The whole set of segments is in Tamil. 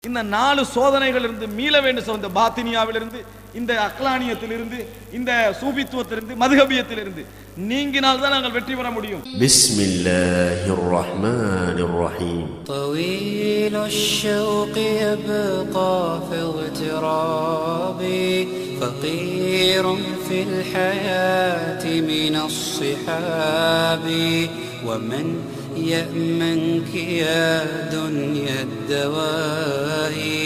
இந்த 4 சோதனைகளிலிருந்து மீள வேண்டும். இந்த பாத்தினியாவிலிருந்து, இந்த அக்லானியத்திலிருந்து, இந்த சூபித்துவத்திலிருந்து, மதுஹபியத்திலிருந்து நீங்கினால் தான் நாங்கள் வெற்றி பெற முடியும். பிஸ்மில்லாஹிர் ரஹ்மானிர் ரஹீம். طويل الشوق يبقى في اغترابي فقير في الحياة من الصحاب ومن يأمنك يا دنيا الدواهي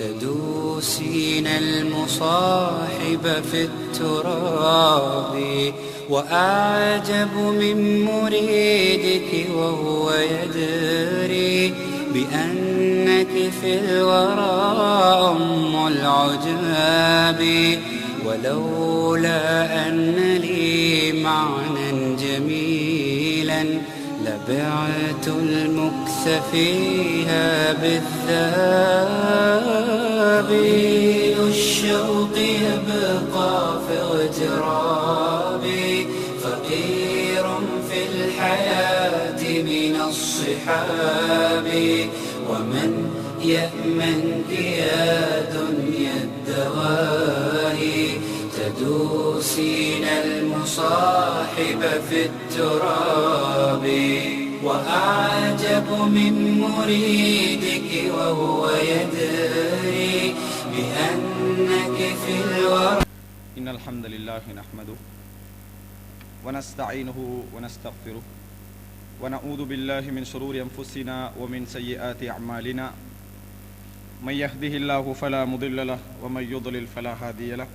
تدوسين المصاحب في التراب وأعجب من مريدك وهو يدري بأنك في الورى أم العجاب ولولا أن لي معنى جميلا لبعت المكث فيها بالذهب. الشوق يبقى في اغترابي فقير في الحياة من الصحاب ومن يأمنك يا دنيا الدواهي تدوسين المصاحب في التراب وأعجب من مريدك وهو يدري بأنك في الورى. إن الحمد لله نحمده ونستعينه ونستغفره ونعوذ بالله من شرور أنفسنا ومن سيئات أعمالنا من يهده الله فلا مضل له ومن يضلل فلا هادي له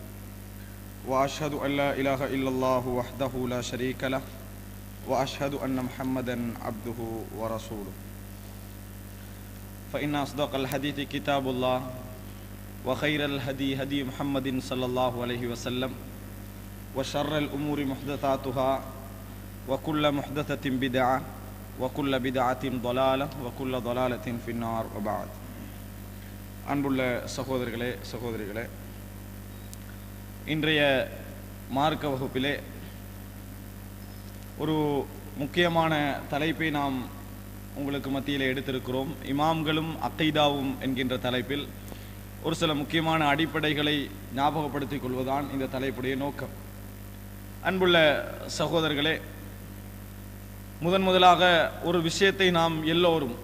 وأشهد أن لا إله إلا الله وحده لا شريك له وأشهد أن محمدا عبده ورسوله. فإن أصدق الحديث كتاب الله وخير الهدي هدي محمد صلى الله عليه وسلم وشر الأمور محدثاتها وكل محدثة بدعة وكل بدعة ضلالة وكل ضلالة في النار وبعد. அன்புள்ள சகோதரர்களே சகோதரிகளே, இன்றைய மார்க்க வகுப்பிலே ஒரு முக்கியமான தலைப்பை நாம் உங்களுக்கு மத்தியில் எடுத்திருக்கிறோம். இமாம்களும் அக்கீதாவும் என்கின்ற தலைப்பில் ஒரு சில முக்கியமான அடிப்படைகளை ஞாபகப்படுத்திக் கொள்வதுதான் இந்த தலைப்புடைய நோக்கம். அன்புள்ள சகோதரர்களே, முதலாக ஒரு விஷயத்தை நாம் எல்லோரும்,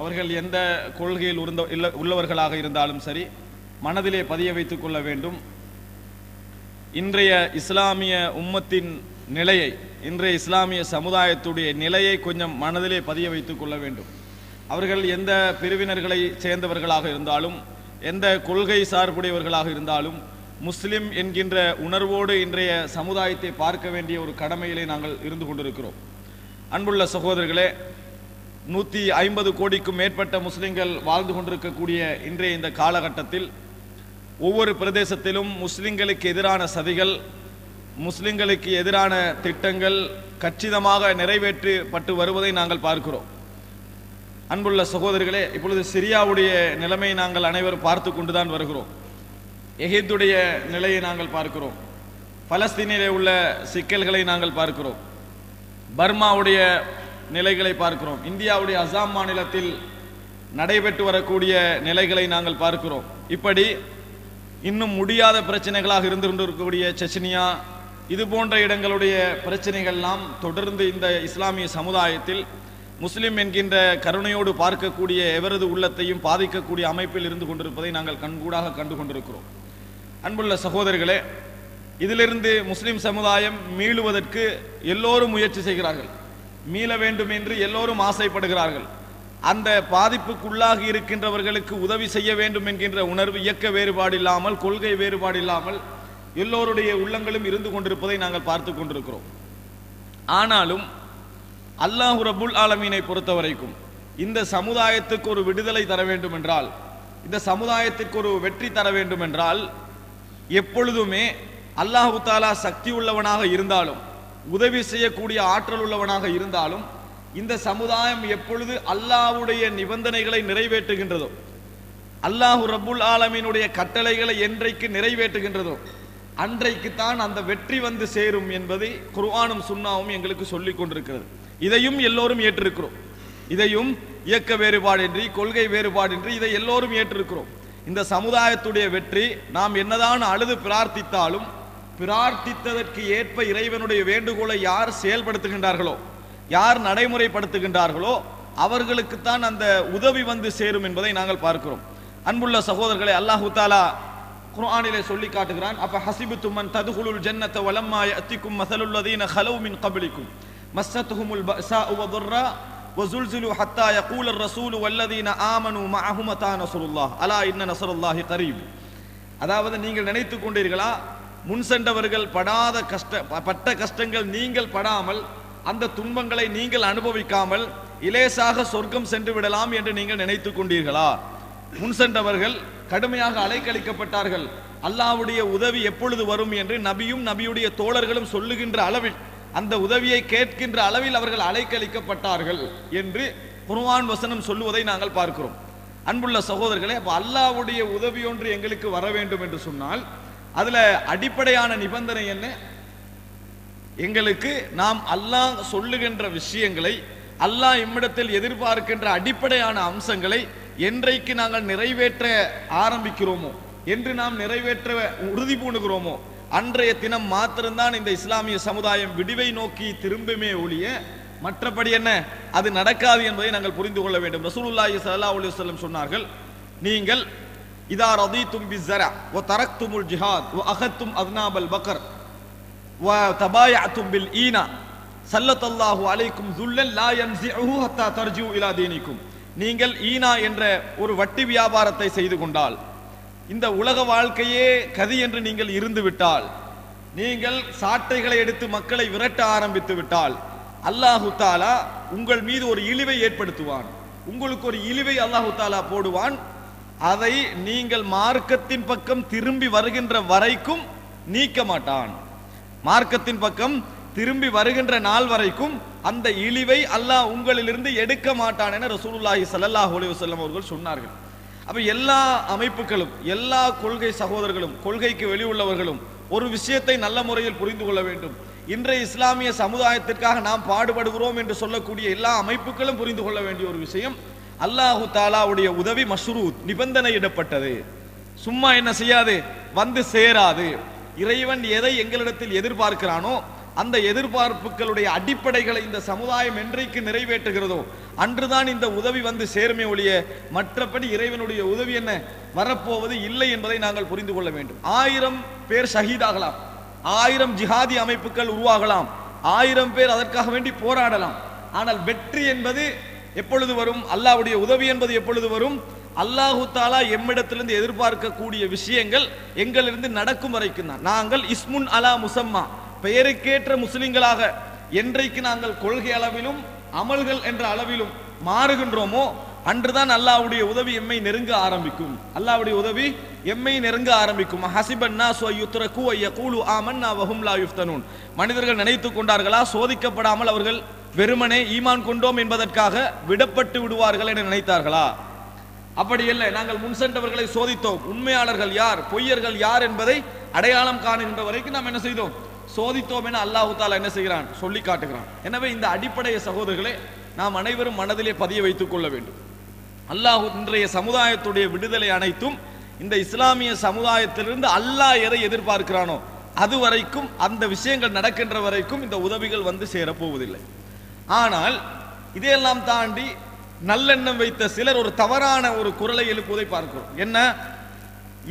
அவர்கள் எந்த கொள்கையில் உள்ளவர்களாக இருந்தாலும் சரி, மனதிலே பதிய வைத்துக் கொள்ள வேண்டும். இன்றைய இஸ்லாமிய உம்மத்தின் நிலையை, இன்றைய இஸ்லாமிய சமுதாயத்துடைய நிலையை கொஞ்சம் மனதிலே பதிய வைத்துக் கொள்ள வேண்டும். அவர்கள் எந்த பிரிவினர்களை சேர்ந்தவர்களாக இருந்தாலும், எந்த கொள்கை சார்புடையவர்களாக இருந்தாலும், முஸ்லிம் என்கின்ற உணர்வோடு இன்றைய சமுதாயத்தை பார்க்க வேண்டிய ஒரு கடமையிலே நாங்கள் இருந்து கொண்டிருக்கிறோம். அன்புள்ள சகோதரர்களே, 150 கோடிக்கும் மேற்பட்ட முஸ்லிம்கள் வாழ்ந்து கொண்டிருக்கக்கூடிய இன்றைய இந்த காலகட்டத்தில் ஒவ்வொரு பிரதேசத்திலும் முஸ்லிம்களுக்கு எதிரான சதிகள், முஸ்லிம்களுக்கு எதிரான திட்டங்கள் கச்சிதமாக நிறைவேற்றப்பட்டு வருவதை நாங்கள் பார்க்கிறோம். அன்புள்ள சகோதரர்களே, இப்பொழுது சிரியாவுடைய நிலைமை நாங்கள் அனைவரும் பார்த்து கொண்டுதான் வருகிறோம். எகிப்துடைய நிலையை நாங்கள் பார்க்கிறோம். பலஸ்தீனிலே உள்ள சிக்கல்களை நாங்கள் பார்க்கிறோம். பர்மாவுடைய நிலைகளை பார்க்கிறோம். இந்தியாவுடைய அசாம் மாநிலத்தில் நடைபெற்று வரக்கூடிய நிலைகளை நாங்கள் பார்க்கிறோம். இப்படி இன்னும் முடியாத பிரச்சனைகளாக இருந்து கொண்டிருக்கக்கூடிய செச்னியா, இது போன்ற இடங்களுடைய பிரச்சனைகள்லாம் தொடர்ந்து இந்த இஸ்லாமிய சமுதாயத்தில் முஸ்லிம் என்கின்ற கருணையோடு பார்க்கக்கூடிய எவரது உள்ளத்தையும் பாதிக்கக்கூடிய அமைப்பில் இருந்து கொண்டிருப்பதை நாங்கள் கண்கூடாக கண்டு கொண்டிருக்கிறோம். அன்புள்ள சகோதரர்களே, இதிலிருந்து முஸ்லிம் சமுதாயம் மீளுவதற்கு எல்லோரும் முயற்சி செய்கிறார்கள். மீள வேண்டும் என்று எல்லோரும் ஆசைப்படுகிறார்கள். அந்த பாதிப்புக்குள்ளாகி இருக்கின்றவர்களுக்கு உதவி செய்ய வேண்டும் என்கின்ற உணர்வு, இயக்க வேறுபாடு இல்லாமல், கொள்கை வேறுபாடு இல்லாமல் எல்லோருடைய உள்ளங்களும் இருந்து கொண்டிருப்பதை நாங்கள் பார்த்து கொண்டிருக்கிறோம். ஆனாலும் அல்லாஹ் ரப்புல் ஆலமீனை பொறுத்த வரைக்கும் இந்த சமுதாயத்துக்கு ஒரு விடுதலை தர வேண்டும் என்றால், இந்த சமுதாயத்திற்கு ஒரு வெற்றி தர வேண்டும் என்றால், எப்பொழுதுமே அல்லாஹு தாலா சக்தி உள்ளவனாக இருந்தாலும், உதவி செய்யக்கூடிய ஆற்றல் உள்ளவனாக இருந்தாலும், இந்த சமுதாயம் எப்பொழுது அல்லாஹ்வுடைய நிபந்தனைகளை நிறைவேற்றுகின்றதோ, அல்லாஹ் ரப்புல் ஆலமீனுடைய கட்டளைகளை என்றைக்கு நிறைவேற்றுகின்றதோ அன்றைக்குத்தான் அந்த வெற்றி வந்து சேரும் என்பதை குர்ஆனும் சுன்னாவும் எங்களுக்கு சொல்லிக் கொண்டிருக்கிறது. இதையும் எல்லோரும் ஏற்றிருக்கிறோம். இதையும் இயக்க வேறுபாடின்றி, கொள்கை வேறுபாடின்றி இதை எல்லோரும் ஏற்றிருக்கிறோம். இந்த சமுதாயத்துடைய வெற்றி நாம் என்னதான் அழுது பிரார்த்தித்தாலும், பிரார்த்தித்ததற்கு ஏற்ப இறைவனுடைய வேண்டுகோளை யார் செயல்படுத்துகின்றார்களோ, யார் நடைமுறைப்படுத்துகின்றார்களோ அவர்களுக்குத்தான் அந்த உதவி வந்து சேரும் என்பதை நாங்கள் பார்க்கிறோம். அன்புள்ள சகோதரர்களை, அல்லாஹு தாலா குர்ஆனிலே சொல்லி காட்டுகிறான். அப்ப ஹஸிபுத்தும் மன் ததுகுலுல் ஜன்னத வலம்மா யஅதிக்கும் மஸலுல் லதீன ஹலவ் மின் கப்லிக்கும் மஸ்ஸத்துஹுமுல் பஅஸாஉ வதுர்ரா வஸுல்ஸிலு ஹத்தா யகூலர் ரசூலு வல்லதீன ஆமனு மஅஹு மதா நஸ்ருல்லாஹ் அலா இன்ன நஸ்ருல்லாஹி கரீப். அதாவது நீங்கள் நினைத்துக் கொண்டீர்களா, முன் சென்றவர்கள் பட்ட கஷ்டங்கள் நீங்கள் படாமல், அந்த துன்பங்களை நீங்கள் அனுபவிக்காமல் இலேசாக சொர்க்கம் சென்று விடலாம் என்று நீங்கள் நினைத்துக் கொண்டீர்களா? முன் சென்றவர்கள் கடுமையாக அலைக்கழிக்கப்பட்டார்கள். அல்லாஹ்வுடைய உதவி எப்பொழுது வரும் என்று நபியும் நபியுடைய தோழர்களும் சொல்லுகின்ற அளவில், அந்த உதவியை கேட்கின்ற அளவில் அவர்கள் அலைக்கழிக்கப்பட்டார்கள் என்று குர்ஆன் வசனம் சொல்லுவதை நாங்கள் பார்க்கிறோம். அன்புள்ள சகோதரர்களே, அப்ப அல்லாஹ்வுடைய உதவி ஒன்று எங்களுக்கு வர வேண்டும் என்று சொன்னால் அதுல அடிப்படையான நிபந்தனை என்ன? எங்களுக்கு நாம் அல்லாஹ் சொல்லுகின்ற விஷயங்களை, அல்லாஹ் எம்மிடத்தில் எதிர்பார்க்கின்ற அடிப்படையான அம்சங்களை என்றைக்கு நாங்கள் நிறைவேற்ற ஆரம்பிக்கிறோமோ, என்று நாம் நிறைவேற்ற உறுதி பூணுகிறோமோ, அன்றைய தினம் மாத்திரம்தான் இந்த இஸ்லாமிய சமுதாயம் விடிவை நோக்கி திரும்புமே ஒழிய மற்றபடி என்ன அது நடக்காது என்பதை நாங்கள் புரிந்து கொள்ள வேண்டும். ரசூலுல்லாஹி ஸல்லல்லாஹு அலைஹி வஸல்லம் சொன்னார்கள், நீங்கள் இதா ரதீதும் பிஸ்ஸரா வ தரக்துமுல் ஜிஹாத் வ அகத்தும் அத்னாபல் பக்கர் வ தபாயஅதும் பில் ஈனா ஸல்லல்லாஹு அலைக்கும் ஸுல்லல் லா யன்ஸிஉஹு ஹத்தா தர்ஜூ இலா தீனிக்கும். நீங்கள் ஈனா என்ற ஒரு வட்டி வியாபாரத்தை செய்து கொண்டால், இந்த உலக வாழ்க்கையே கதி என்று நீங்கள் இருந்து விட்டால், நீங்கள் சாட்டைகளை எடுத்து மக்களை விரட்ட ஆரம்பித்து விட்டால், அல்லாஹு தாலா உங்கள் மீது ஒரு இழிவை ஏற்படுத்துவான். உங்களுக்கு ஒரு இழிவை அல்லாஹு தாலா போடுவான். அதை நீங்கள் மார்க்கத்தின் பக்கம் திரும்பி வருகின்ற வரைக்கும் நீக்க மாட்டான். மார்க்கத்தின் பக்கம் திரும்பி வருகின்ற நாள் வரைக்கும் அந்த இழிவை அல்லாஹ் உங்களிலிருந்து எடுக்க மாட்டான் என ரசூலுல்லாஹி ஸல்லல்லாஹு அலைஹி வஸல்லம் அவர்கள் சொன்னார்கள். அப்ப எல்லா அமைப்புகளும், எல்லா கொள்கை சகோதரர்களும், கொள்கைக்கு வெளியுள்ளவர்களும் ஒரு விஷயத்தை நல்ல முறையில் புரிந்து கொள்ள வேண்டும். இன்றைய இஸ்லாமிய சமுதாயத்திற்காக நாம் பாடுபடுகிறோம் என்று சொல்லக்கூடிய எல்லா அமைப்புகளும் புரிந்து கொள்ள வேண்டிய ஒரு விஷயம், அல்லாஹு தாலாவுடைய உதவி மஷ்ரூத், நிபந்தனையிடப்பட்டது. சும்மா என்ன செய்யாது, வந்து சேராது. இறைவன் எதை எங்களிடத்தில் எதிர்பார்க்கிறானோ அந்த எதிர்பார்ப்புகளுடைய அடிப்படைகளை இந்த சமுதாயம் என்றைக்கு நிறைவேற்றுகிறதோ அன்றுதான் இந்த உதவி வந்து சேருமே ஒழிய மற்றபடி இறைவனுடைய உதவி என்ன வரப்போவது இல்லை என்பதை நாங்கள் புரிந்து கொள்ள வேண்டும். 1000 பேர் ஷஹீதாகலாம், 1000 ஜிஹாதி அமைப்புகள் உருவாகலாம், 1000 பேர் அதற்காக வேண்டி போராடலாம். ஆனால் வெற்றி என்பது எப்பொழுது வரும்? அல்லாஹ்வுடைய உதவி என்பது எப்பொழுது வரும்? அல்லாஹு தாலா எம்மிடத்திலிருந்து எதிர்பார்க்கக்கூடிய விஷயங்கள் எங்களிலிருந்து நடக்கும் வரைக்கும் தான். நாங்கள் இஸ்முன் அலா முசம்மா, பெயருக்கேற்ற முஸ்லிம்களாக என்றைக்கு நாங்கள் கொள்கை அளவிலும் அமல்கள் என்ற அளவிலும் மாறுகின்றோமோ அன்றுதான் அல்லாஹ்வுடைய உதவி எம்மை நெருங்க ஆரம்பிக்கும். அல்லாஹ்வுடைய உதவி எம்மை நெருங்க ஆரம்பிக்கும். ஹஸிபன் நாஸு யுத்ரகு யகூலு ஆமன்னா வஹும் லா யுஃப்தனூன். மனிதர்கள் நினைத்துக் கொண்டார்களா, சோதிக்கப்படாமல் அவர்கள் வெறுமனே ஈமான் கொண்டோம் என்பதற்காக விடப்பட்டு விடுவார்கள் என நினைத்தார்களா? அப்படி இல்லை. நாங்கள் முன் சென்றவர்களை சோதித்தோம். உண்மையாளர்கள் யார், பொய்யர்கள் யார் என்பதை அடையாளம் காணுகின்ற வரைக்கும் நாம் என்ன செய்தோம்? சோதித்தோம் என அல்லாஹு தாலா என்ன செய்கிறான்? சொல்லி காட்டுகிறான். எனவே இந்த அடிப்படைய சகோதரர்களே நாம் அனைவரும் மனதிலே பதிய வைத்துக் கொள்ள வேண்டும். அல்லாஹ் இன்றைய சமுதாயத்துடைய விடுதலை அனைத்தும் இந்த இஸ்லாமிய சமுதாயத்திலிருந்து அல்லாஹ் எதை எதிர்பார்க்கிறானோ அது வரைக்கும், அந்த விஷயங்கள் நடக்கின்ற வரைக்கும் இந்த உதவிகள் வந்து சேரப்போவதில்லை. ஆனால் இதையெல்லாம் தாண்டி நல்லெண்ணம் வைத்த சிலர் ஒரு தவறான ஒரு குரலை எழுப்புவதை பார்க்கிறோம். என்ன?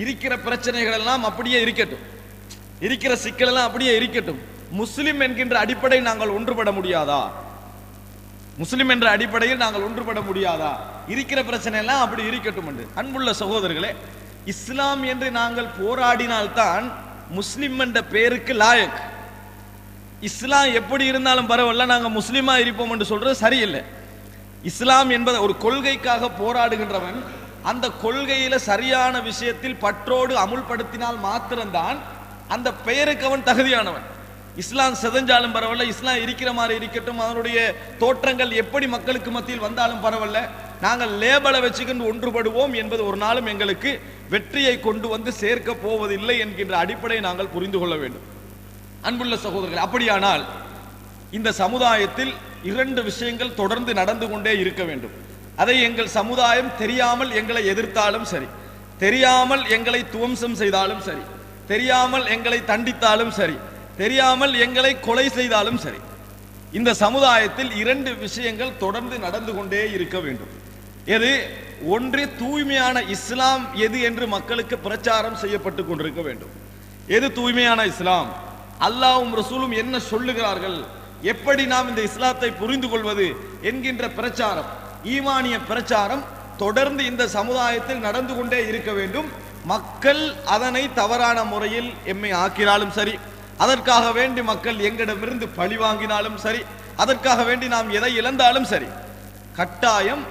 இருக்கிற பிரச்சனைகள் எல்லாம் அப்படியே இருக்கட்டும், இருக்கிற சிக்கல் எல்லாம் அப்படியே இருக்கட்டும், முஸ்லிம் என்கின்ற அடிப்படை நாங்கள் ஒன்றுபட முடியாதா? முஸ்லிம் என்ற அடிப்படையில் நாங்கள் ஒன்றுபட முடியாதா? இருக்கிற பிரச்சனை எல்லாம் அப்படி இருக்கட்டும் என்று. அன்புள்ள சகோதரர்களே, இஸ்லாம் என்று நாங்கள் போராடினால்தான் முஸ்லிம் என்ற பெயருக்கு லாயக். இஸ்லாம் எப்படி இருந்தாலும் பரவாயில்ல, நாங்கள் முஸ்லிமா இருப்போம் என்று சொல்றது சரியில்லை. இஸ்லாம் என்பது ஒரு கொள்கைக்காக போராடுகின்றவன் அந்த கொள்கையில சரியான விஷயத்தில் பற்றோடு அமுல்படுத்தினால் மாத்திரம்தான் அந்த பெயருக்கு அவன் தகுதியானவன். இஸ்லாம் செதஞ்சாலும் பரவாயில்ல, இஸ்லாம் இருக்கிற மாதிரி இருக்கட்டும், அதனுடைய தோற்றங்கள் எப்படி மக்களுக்கு மத்தியில் வந்தாலும் பரவாயில்ல, நாங்கள் லேபலை வச்சுக்கிட்டு ஒன்றுபடுவோம் என்பது ஒரு நாளும் எங்களுக்கு வெற்றியை கொண்டு வந்து சேர்க்க போவதில்லை என்கின்ற அடிப்படையை நாங்கள் புரிந்து கொள்ள வேண்டும். அன்புள்ள சகோதரர்கள், அப்படியானால் இந்த சமுதாயத்தில் 2 விஷயங்கள் தொடர்ந்து நடந்து கொண்டே இருக்க வேண்டும். அதை எங்கள் சமுதாயம் தெரியாமல் எங்களை எதிர்த்தாலும் சரி, தெரியாமல் எங்களை துவம்சம் செய்தாலும் சரி, தெரியாமல் எங்களை தண்டித்தாலும் சரி, தெரியாமல் எங்களை கொலை செய்தாலும் சரி, இந்த சமுதாயத்தில் இரண்டு விஷயங்கள் தொடர்ந்து நடந்து கொண்டே இருக்க வேண்டும். எது? ஒன்று, தூய்மையான இஸ்லாம் எது என்று மக்களுக்கு பிரச்சாரம் செய்யப்பட்டு கொண்டிருக்க வேண்டும். எது தூய்மையான இஸ்லாம், அல்லாஹ்வும் ரசூலும் என்ன சொல்லுகிறார்கள், எப்படி நாம் இந்த இஸ்லாத்தை புரிந்து கொள்வது என்கின்ற பிரச்சாரம், ஈமானிய பிரச்சாரம் தொடர்ந்து இந்த சமுதாயத்தில் நடந்து கொண்டே இருக்க வேண்டும். மக்கள் அதனை தவறான முறையில் எம்மை ஆக்கினாலும் சரி, அதற்காக வேண்டி மக்கள் எங்களிடமிருந்து பழி வாங்கினாலும் சரி, அதற்காக வேண்டி நாம் எதை இழந்தாலும் சரி, கட்டாயம்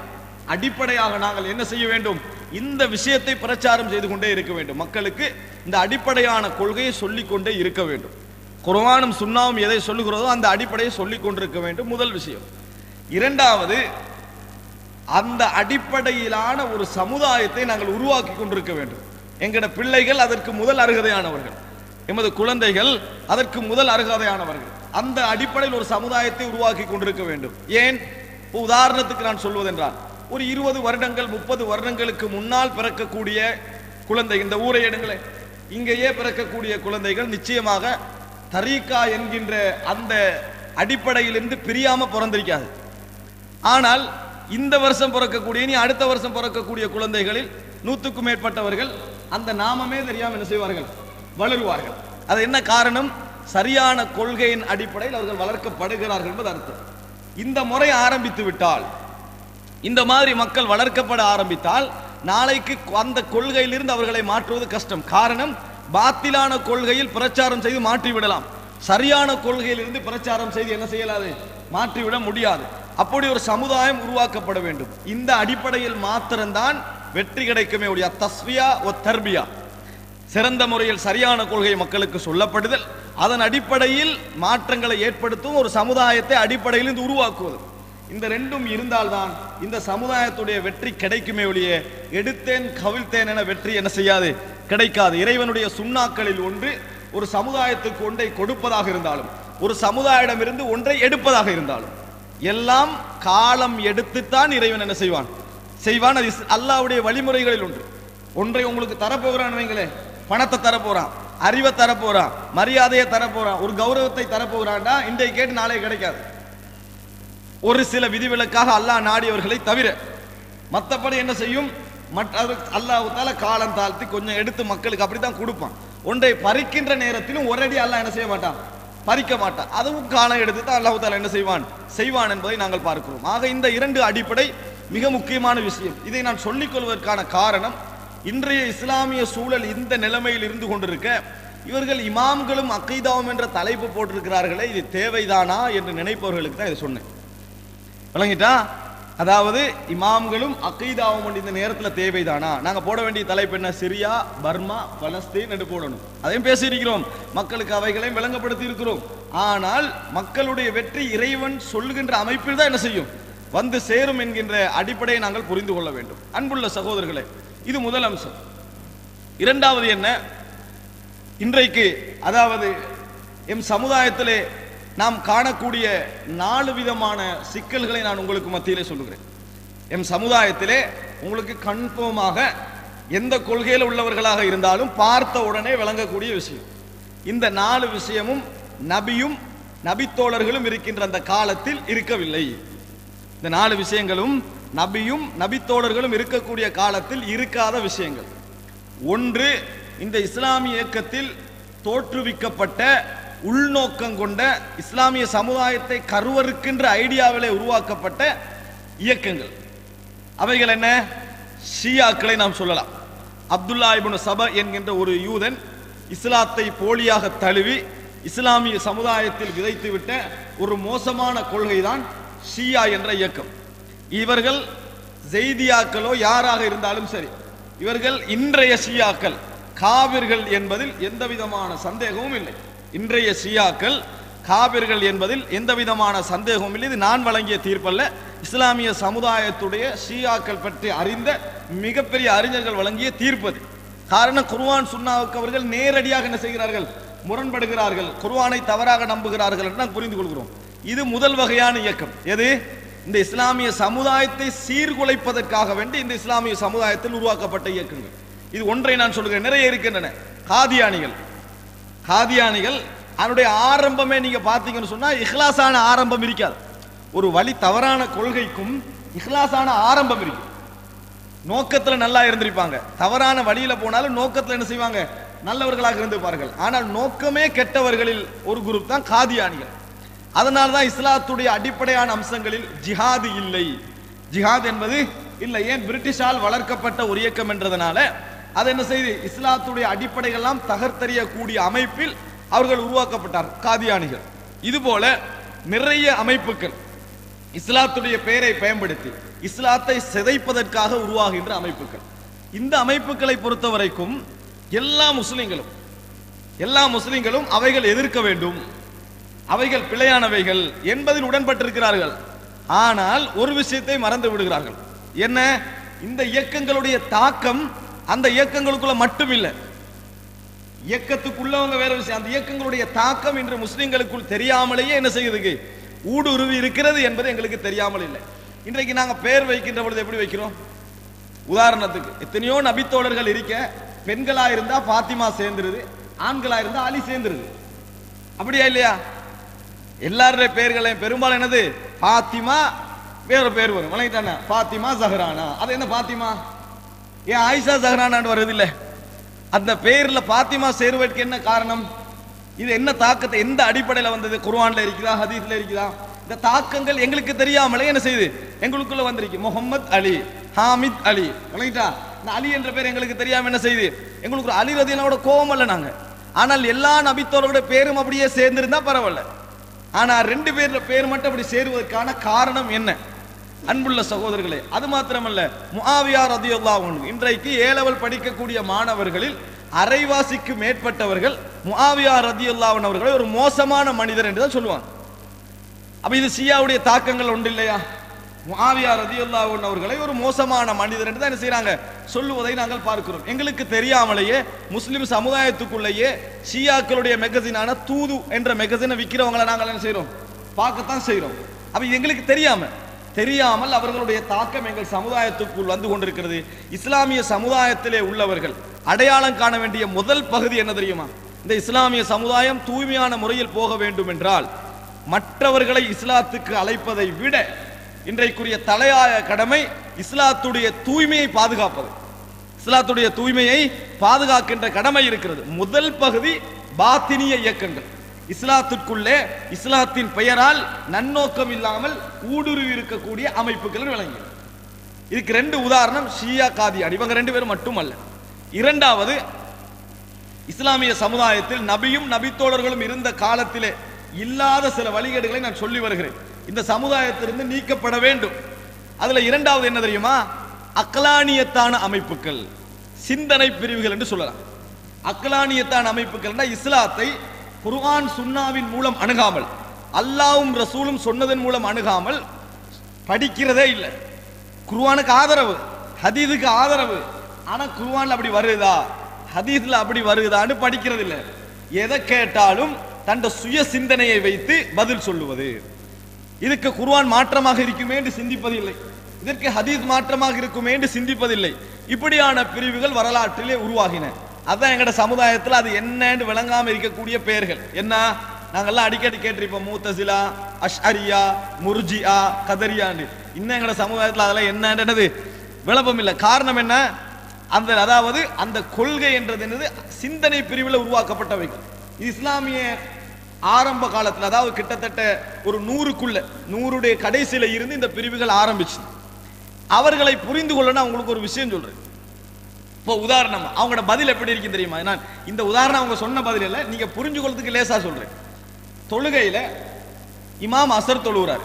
அடிப்படையாக நாங்கள் என்ன செய்ய வேண்டும், இந்த விஷயத்தை பிரச்சாரம் செய்து கொண்டே இருக்க வேண்டும். மக்களுக்கு இந்த அடிப்படையான கொள்கையை சொல்லிக் கொண்டே இருக்க வேண்டும். குர்ஆனும் சுன்னாவும் எதை சொல்லுகிறதோ அந்த அடிப்படையை சொல்லிக் கொண்டிருக்க வேண்டும். முதல் விஷயம். இரண்டாவது, அந்த அடிப்படையிலான ஒரு சமுதாயத்தை நாங்கள் உருவாக்கி கொண்டிருக்க வேண்டும். எங்கட பிள்ளைகள் அதற்கு முதல் அருகதையானவர்கள், எமது குழந்தைகள் அதற்கு முதல் அருகதையானவர்கள். அந்த அடிப்படையில் ஒரு சமுதாயத்தை உருவாக்கி கொண்டிருக்க வேண்டும். ஏன்? உதாரணத்துக்கு நான் சொல்வதென்றால், ஒரு 20 வருடங்கள் 30 வருடங்களுக்கு முன்னால் பிறக்கக்கூடிய குழந்தை, இந்த ஊரை எடுங்களே, இங்கேயே பிறக்கக்கூடிய குழந்தைகள் நிச்சயமாக தரீகா என்கின்ற அந்த அடிப்படையிலிருந்து பிரியாம பிறந்திருக்காது. ஆனால் இந்த வருஷம் பிறக்கக்கூடிய, நீ அடுத்த வருஷம் பிறக்கக்கூடிய குழந்தைகளில் 100க்கும் மேற்பட்டவர்கள் அந்த நாமமே தெரியாமல் என்ன செய்வார்கள், வளருவார்கள். அது என்ன காரணம்? சரியான கொள்கையின் அடிப்படையில் அவர்கள் வளர்க்கப்படுகிறார்கள் என்பது அர்த்தம். இந்த முறை ஆரம்பித்து விட்டால், இந்த மாதிரி மக்கள் வளர்க்கப்பட ஆரம்பித்தால், நாளைக்கு அந்த கொள்கையிலிருந்து அவர்களை மாற்றுவது கஷ்டம். காரணம், பாத்திலான கொள்கையில் பிரச்சாரம் செய்து மாற்றி விடலாம், சரியான கொள்கையில் இருந்து பிரச்சாரம் செய்து என்ன செய்யலாது, மாற்றிவிட முடியாது. அப்படி ஒரு சமுதாயம் உருவாக்கப்பட வேண்டும். இந்த அடிப்படையில் மாத்திரம்தான் வெற்றி கிடைக்குமே ஒழிய, தஸ்வியா ஒ தர்பியா, சிறந்த முறையில் சரியான கொள்கை மக்களுக்கு சொல்லப்படுதல், அதன் அடிப்படையில் மாற்றங்களை ஏற்படுத்தும் ஒரு சமுதாயத்தை அடிப்படையில் உருவாக்குவது, இந்த ரெண்டும் இருந்தால்தான் இந்த சமுதாயத்துடைய வெற்றி கிடைக்குமே ஒழிய, எடுத்தேன் கவிழ்த்தேன் என வெற்றி என்ன செய்யாது, கிடைக்காது. இறைவனுடைய சுன்னாக்களில் ஒன்று, ஒரு சமுதாயத்துக்கு ஒன்றை கொடுப்பதாக இருந்தாலும், ஒரு சமுதாயமிருந்து ஒன்றை எடுப்பதாக இருந்தாலும், எல்லாம் காலம் எடுத்துத்தான் இறைவன் என்ன செய்வான், செய்வான். அது அல்லாஹ்வுடைய வழிமுறைகளில் ஒன்று. ஒன்றை உங்களுக்கு தரப்போகிறான் வைங்களே, பணத்தை தரப்போறான், அறிவை தரப்போறான், மரியாதையை தரப்போறான், ஒரு கௌரவத்தை தரப்போறான்டா, இன்றைக்கு கேட்டு நாளை கிடைக்காது. ஒரு சில விதிவிலக்காக அல்லாஹ் நாடியவர்களை தவிர மற்றபடி என்ன செய்யும், அல்லாஹ் தால காலம் தாழ்த்தி கொஞ்சம் எடுத்து மக்களுக்கு அப்படித்தான் கொடுப்பான். ஒன்றை பறிக்கின்ற நேரத்திலும் ஒரேடி அல்லாஹ் என்ன செய்ய மாட்டான், பறிக்க மாட்டான். அதுவும் காலம் எடுத்து தான் அல்லாஹ் தால என்ன செய்வான் என்பதை நாங்கள் பார்க்கிறோம். ஆக இந்த இரண்டு அடிப்படை மிக முக்கியமான விஷயம். இதை நான் சொல்லிக் கொள்வதற்கான காரணம், இன்றைய இஸ்லாமிய சூழல் இந்த நிலைமையில் இருந்து கொண்டிருக்க, இவர்கள் இமாம்களும் அக்கீதாவும் என்ற தலைப்பு போட்டிருக்கிறார்களே, இது தேவைதானா என்று நினைப்பவர்களுக்கு தான் இதை சொன்னேன். விளங்கிட்டா? அதாவது இமாம்களும் அக்கீதாவும் இந்த நேரத்தில் தேவைதானா? நாங்கள் போட வேண்டிய தலைப்பு என்ன, சிரியா, பர்மா, பலஸ்தீன் என்று போடணும். அதையும் பேசியிருக்கிறோம், மக்களுக்கு அவைகளையும் விளங்கப்படுத்தி இருக்கிறோம். ஆனால் மக்களுடைய வெற்றி இறைவன் சொல்லுகின்ற அமைப்பில் தான் என்ன செய்யும், வந்து சேரும் என்கின்ற அடிப்படையை நாங்கள் புரிந்து கொள்ள வேண்டும். அன்புள்ள சகோதரர்களே, இது முதல் அம்சம். இரண்டாவது என்ன, இன்றைக்கு அதாவது எம் சமுதாயத்திலே நாம் காணக்கூடிய 4 விதமான சிக்கல்களை நான் உங்களுக்கு மத்தியிலே சொல்லுகிறேன். எம் சமுதாயத்திலே உங்களுக்கு கன்ஃபார்மாக எந்த கொள்கையில் உள்ளவர்களாக இருந்தாலும் பார்த்த உடனே விளங்கக்கூடிய விஷயம், இந்த 4 விஷயமும் நபியும் நபித்தோழர்களும் இருக்கின்ற அந்த காலத்தில் இருக்கவில்லை. இந்த 4 விஷயங்களும் நபியும் நபித்தோழர்களும் இருக்கக்கூடிய காலத்தில் இருக்காத விஷயங்கள். ஒன்று, இந்த இஸ்லாமிய இயக்கத்தில் தோற்றுவிக்கப்பட்ட உள்நோக்கம் கொண்ட இஸ்லாமிய சமுதாயத்தை கருவறுக்கின்ற ஐடியாவிலே உருவாக்கப்பட்ட இயக்கங்கள். அவைகள் என்ன? ஷியாக்களை நாம் சொல்லலாம். அப்துல்லா இப்னு சபா என்கின்ற ஒரு யூதன் இஸ்லாத்தை போலியாக தழுவி இஸ்லாமிய சமுதாயத்தில் விதைத்துவிட்ட ஒரு மோசமான கொள்கைதான் ஷியா என்ற இயக்கம். இவர்கள் ஜெய்தியாக்களோ யாராக இருந்தாலும் சரி, இவர்கள் இன்றைய ஷியாக்கள் காபிர்கள் என்பதில் எந்த விதமான சந்தேகமும் இல்லை. இன்றைய ஷியாக்கள் காபிர்கள் என்பதில் எந்த விதமான சந்தேகமும் இல்லை. இது நான் வழங்கிய தீர்ப்பல்ல, இஸ்லாமிய சமுதாயத்துடைய ஷியாக்கள் பற்றி அறிந்த மிகப்பெரிய அறிஞர்கள் வழங்கிய தீர்ப்பது. காரணம், குர்ஆன் சுன்னாவுக்கு அவர்கள் நேரடியாக என்ன செய்கிறார்கள், முரண்படுகிறார்கள், குர்ஆனை தவறாக நம்புகிறார்கள் என்று நாம் புரிந்து கொள்கிறோம். இது முதல் வகையான இயக்கம். எது? இந்த இஸ்லாமிய சமுதாயத்தை சீர்குலைப்பதற்காக வேண்டி இந்த இஸ்லாமிய சமுதாயத்தில் உருவாக்கப்பட்ட இயக்கங்கள். இது ஒன்றை நான் சொல்கிறேன், நிறைய இருக்கின்றன. காதியானிகள் அதனுடைய ஆரம்பமே நீங்க பார்த்தீங்கன்னு சொன்னா இஹ்லாஸான ஆரம்பம் இருக்காது. ஒரு வழி தவறான கொள்கைக்கும் இஹ்லாஸான ஆரம்பம் இருக்கு. நோக்கத்துல நல்லா இருந்திருப்பாங்க, தவறான வழியில போனாலும் நோக்கத்துல என்ன செய்வாங்க, நல்லவர்களாக இருந்திருப்பார்கள். ஆனால் நோக்கமே கெட்டவர்களில் ஒரு குரூப் தான் காதியானிகள். அதனால தான் இஸ்லாத்துடைய அடிப்படையான அம்சங்களில் ஜிஹாது இல்லை. ஜிஹாத் என்பது இல்லை. ஏன்? பிரிட்டிஷால் வளர்க்கப்பட்ட ஒரு இயக்கம் என்றதனால அது என்ன செய்து இஸ்லாத்துடைய அடிப்படைகள்லாம் தகர்த்தெறியக்கூடிய அமைப்பில் அவர்கள் உருவாக்கப்பட்டார் காதியானிகள். இது போல நிறைய அமைப்புகள் இஸ்லாத்துடைய பெயரை பயன்படுத்தி இஸ்லாத்தை சிதைப்பதற்காக உருவாகின்ற அமைப்புகள். இந்த அமைப்புகளை பொறுத்த வரைக்கும் எல்லா முஸ்லிம்களும் அவைகள் எதிர்க்க வேண்டும், அவைகள் பிழையானவைகள் என்பதில் உடன்பட்டிருக்கிறார்கள். ஆனால் ஒரு விஷயத்தை மறந்து விடுகிறார்கள். என்ன? இந்த இயக்கங்களுடைய தாக்கம் அந்த இயக்கங்களுக்குள்ள மட்டும் இல்லை, இயக்கத்துக்குள்ளவங்க வேற விஷயம். அந்த இயக்கங்களுடைய தாக்கம் இன்று முஸ்லிம்களுக்குள் தெரியாமலேயே என்ன செய்யுது, ஊடுருவி இருக்கிறது என்பது எங்களுக்கு தெரியாமல் இல்லை. இன்றைக்கு நாங்க பெயர் வைக்கின்ற பொழுது எப்படி வைக்கிறோம்? உதாரணத்துக்கு எத்தனையோ நபித்தோழர்கள் இருக்க, பெண்களா இருந்தா பாத்திமா சேர்ந்துருது, ஆண்களா இருந்தா அலி சேர்ந்துருது. அப்படியா இல்லையா? எல்லாருடைய பெயர்களையும் பெரும்பாலும் என்னது, பாத்திமா வேற பேர் வரும். வணங்கிட்டான பாத்திமா ஜஹரானா. அது என்ன பாத்திமா? ஏன் ஆயிஷா ஜஹரானான்னு வருது இல்லை? அந்த பெயர்ல பாத்திமா சேருவதற்கு என்ன காரணம்? இது என்ன தாக்கத்தை, எந்த அடிப்படையில் வந்தது? குர்ஆன்ல இருக்குதா, ஹதீஸ்ல இருக்குதா? இந்த தாக்கங்கள் எங்களுக்கு தெரியாமலே என்ன செய்யுது, எங்களுக்குள்ள வந்திருக்கு. முகமது அலி, ஹாமித் அலி. வணங்கிட்டா? இந்த அலி என்ற பேர் எங்களுக்கு தெரியாம என்ன செய்யுது, எங்களுக்கு அலி ரதியல்லாஹு அன்ஹு கோபம் அல்ல நாங்க. ஆனால் எல்லா நபித்தோர்களோட பேரும் அப்படியே சேர்ந்திருந்தா பரவாயில்ல. ஆனா ரெண்டு பேர்ல பேர் மட்டும் அப்படி சேருவதற்கான காரணம் என்ன? அன்புள்ள சகோதரர்களே, அது மாத்திரமல்ல, முஆவியா ரதியல்லாஹு அன்ஹு இன்றைக்கு ஏலவல் படிக்கக்கூடிய மாணவர்களில் அரைவாசிக்கு மேற்பட்டவர்கள் முஆவியா ரதியல்லாஹு அன்ஹு அவர்களை ஒரு மோசமான மனிதர் என்று தான் சொல்லுவாங்க. அப்ப இது ஷியாவுடைய தாக்கங்கள் ஒன்று இல்லையா? முஆவியா ரதியல்லாஹு அன்ஹு அவர்களை ஒரு மோசமான மனிதர் என்று தான் என்ன செய்றாங்க, சொல்லுவதை நாங்கள் பார்க்கிறோம். எங்களுக்கு தெரியாமலேயே முஸ்லிம் சமுதாயத்துக்குள்ளேயே ஷியாக்களுடைய மெகசினான தூது என்ற மெகசினை விற்கிறவங்களை நாங்கள் என்ன செய்றோம், பார்க்கத்தான் செய்றோம். அப்ப எங்களுக்கு தெரியாமல் அவர்களுடைய தாக்கம் எங்கள் சமுதாயத்துக்குள் வந்து கொண்டிருக்கிறது. இஸ்லாமிய சமுதாயத்திலே உள்ளவர்கள் அடையாளம் காண வேண்டிய முதல் பகுதி என்ன தெரியுமா? இந்த இஸ்லாமிய சமுதாயம் தூய்மையான முறையில் போக வேண்டும் என்றால் மற்றவர்களை இஸ்லாத்துக்கு அழைப்பதை விட இன்றைக்குரிய தலையாய கடமை இஸ்லாத்துடைய தூய்மையை பாதுகாப்பது. இஸ்லாத்துடைய தூய்மையை பாதுகாக்கின்ற கடமை இருக்கிறது. முதல் பகுதி பாத்தினிய இயக்கங்கள். இஸ்லாத்திற்குள்ளே இஸ்லாத்தின் பெயரால் நன்னோக்கம் இல்லாமல் ஊடுருவி இருக்கக்கூடிய அமைப்புகள் விளங்கி. இதுக்கு ரெண்டு உதாரணம் ஷியா காதியான், இவங்க ரெண்டு பேரும் மட்டுமல்ல. இரண்டாவது, இஸ்லாமிய சமுதாயத்தில் நபியும் நபித்தோழர்களும் இருந்த காலத்திலே இல்லாத சில வழிகேடுகளை நான் சொல்லி வருகிறேன். இந்த சமுதாயத்திலிருந்து நீக்கப்பட வேண்டும். அதுல இரண்டாவது என்ன தெரியுமா? அக்லானியத்தான அமைப்புகள், சிந்தனை பிரிவுகள் என்று சொல்லலாம். அக்லானியத்தான அமைப்புகள் இஸ்லாத்தை குர்ஆன் சுன்னாவின் மூலம் அணுகாமல், அல்லாஹ்வும் ரசூலும் சொன்னதன் மூலம் அணுகாமல் படிக்கிறதே இல்லை. குர்ஆனுக்கு ஆதரவு, ஹதீஸுக்கு ஆதரவு, ஆனா குர்ஆன்ல அப்படி வருதா, ஹதீஸ்ல அப்படி வருதான்னு படிக்கிறது இல்லை. எதை கேட்டாலும் தன் சுய சிந்தனையை வைத்து பதில் சொல்லுவது. இதுக்கு குர்ஆன் மாற்றமாக இருக்குமே என்று சிந்திப்பதில்லை, இதற்கு ஹதீஸ் மாற்றமாக இருக்குமே என்று சிந்திப்பதில்லை. இப்படியான பிரிவுகள் வரலாற்றிலே உருவாகின. அதான் எங்கட சமுதாயத்தில் அது என்னன்னு விளங்காம இருக்கக்கூடிய பெயர்கள். என்ன? நாங்கெல்லாம் அடிக்கடி கேட்டிருப்போம், மூத்தசிலா, அஷ்அரியா, முர்ஜிஆ, கதரியான்னு. இன்னும் எங்கட சமுதாயத்தில் அதெல்லாம் என்னன்றது விளப்பம் இல்லை. காரணம் என்ன? அதாவது அந்த கொள்கை என்றது என்னது, சிந்தனை பிரிவில் உருவாக்கப்பட்டவை. இஸ்லாமிய ஆரம்ப காலத்தில், அதாவது கிட்டத்தட்ட ஒரு 100டைய கடைசியில இருந்து இந்த பிரிவுகள் ஆரம்பிச்சு. அவர்களை புரிந்து கொள்ள நான் உங்களுக்கு ஒரு விஷயம் சொல்றேன். இப்போ உதாரணம், அவங்களோட பதில் எப்படி இருக்கு தெரியுமா? நான் இந்த உதாரணம் அவங்க சொன்ன பதில் இல்லை, நீங்க புரிஞ்சு கொள்றதுக்கு லேசா சொல்றேன். தொழுகையில இமாம் அசர் தொழுகிறார்,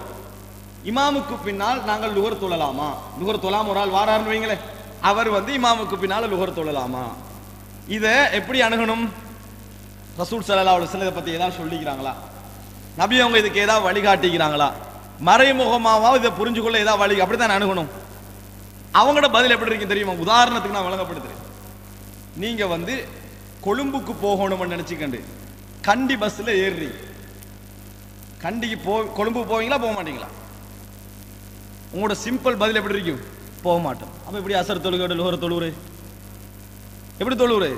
இமாமுக்கு பின்னால் நாங்கள் லுகர் தொழலாமா? லுகர் தொழாம ஒரு ஆள் வாராருன்னு வைங்களே, அவர் இமாமுக்கு பின்னால் லுகர் தொழலாமா? இதை எப்படி அணுகணும்? ரசூல் ஸல்லல்லாஹு அலைஹி வஸல்லம் இதை பத்தி ஏதாவது சொல்லிக்கிறாங்களா? நபி அவங்க இதுக்கு ஏதாவது வழிகாட்டிக்கிறாங்களா? மறைமுகமாவா இதை புரிஞ்சு கொள்ள ஏதாவது வழி? அப்படித்தான் அணுகணும். அவங்களோட பதில் எப்படி இருக்கு தெரியுமா? உதாரணத்துக்கு நான் விளங்கப்படுத்துறேன். நீங்க கொழும்புக்கு போகணும்னு நினைச்சுக்கண்டு கண்டி பஸ்ல ஏறுறீங்க. கண்டிக்கு கொழும்பு போவீங்களா போக மாட்டீங்களா? உங்களோட சிம்பிள் பதில் எப்படி இருக்கும்? போக மாட்டோம். அப்ப எப்படி அசர் தொழுகை லோஹர் தொழுவுரு? எப்படி தொழுவுரு?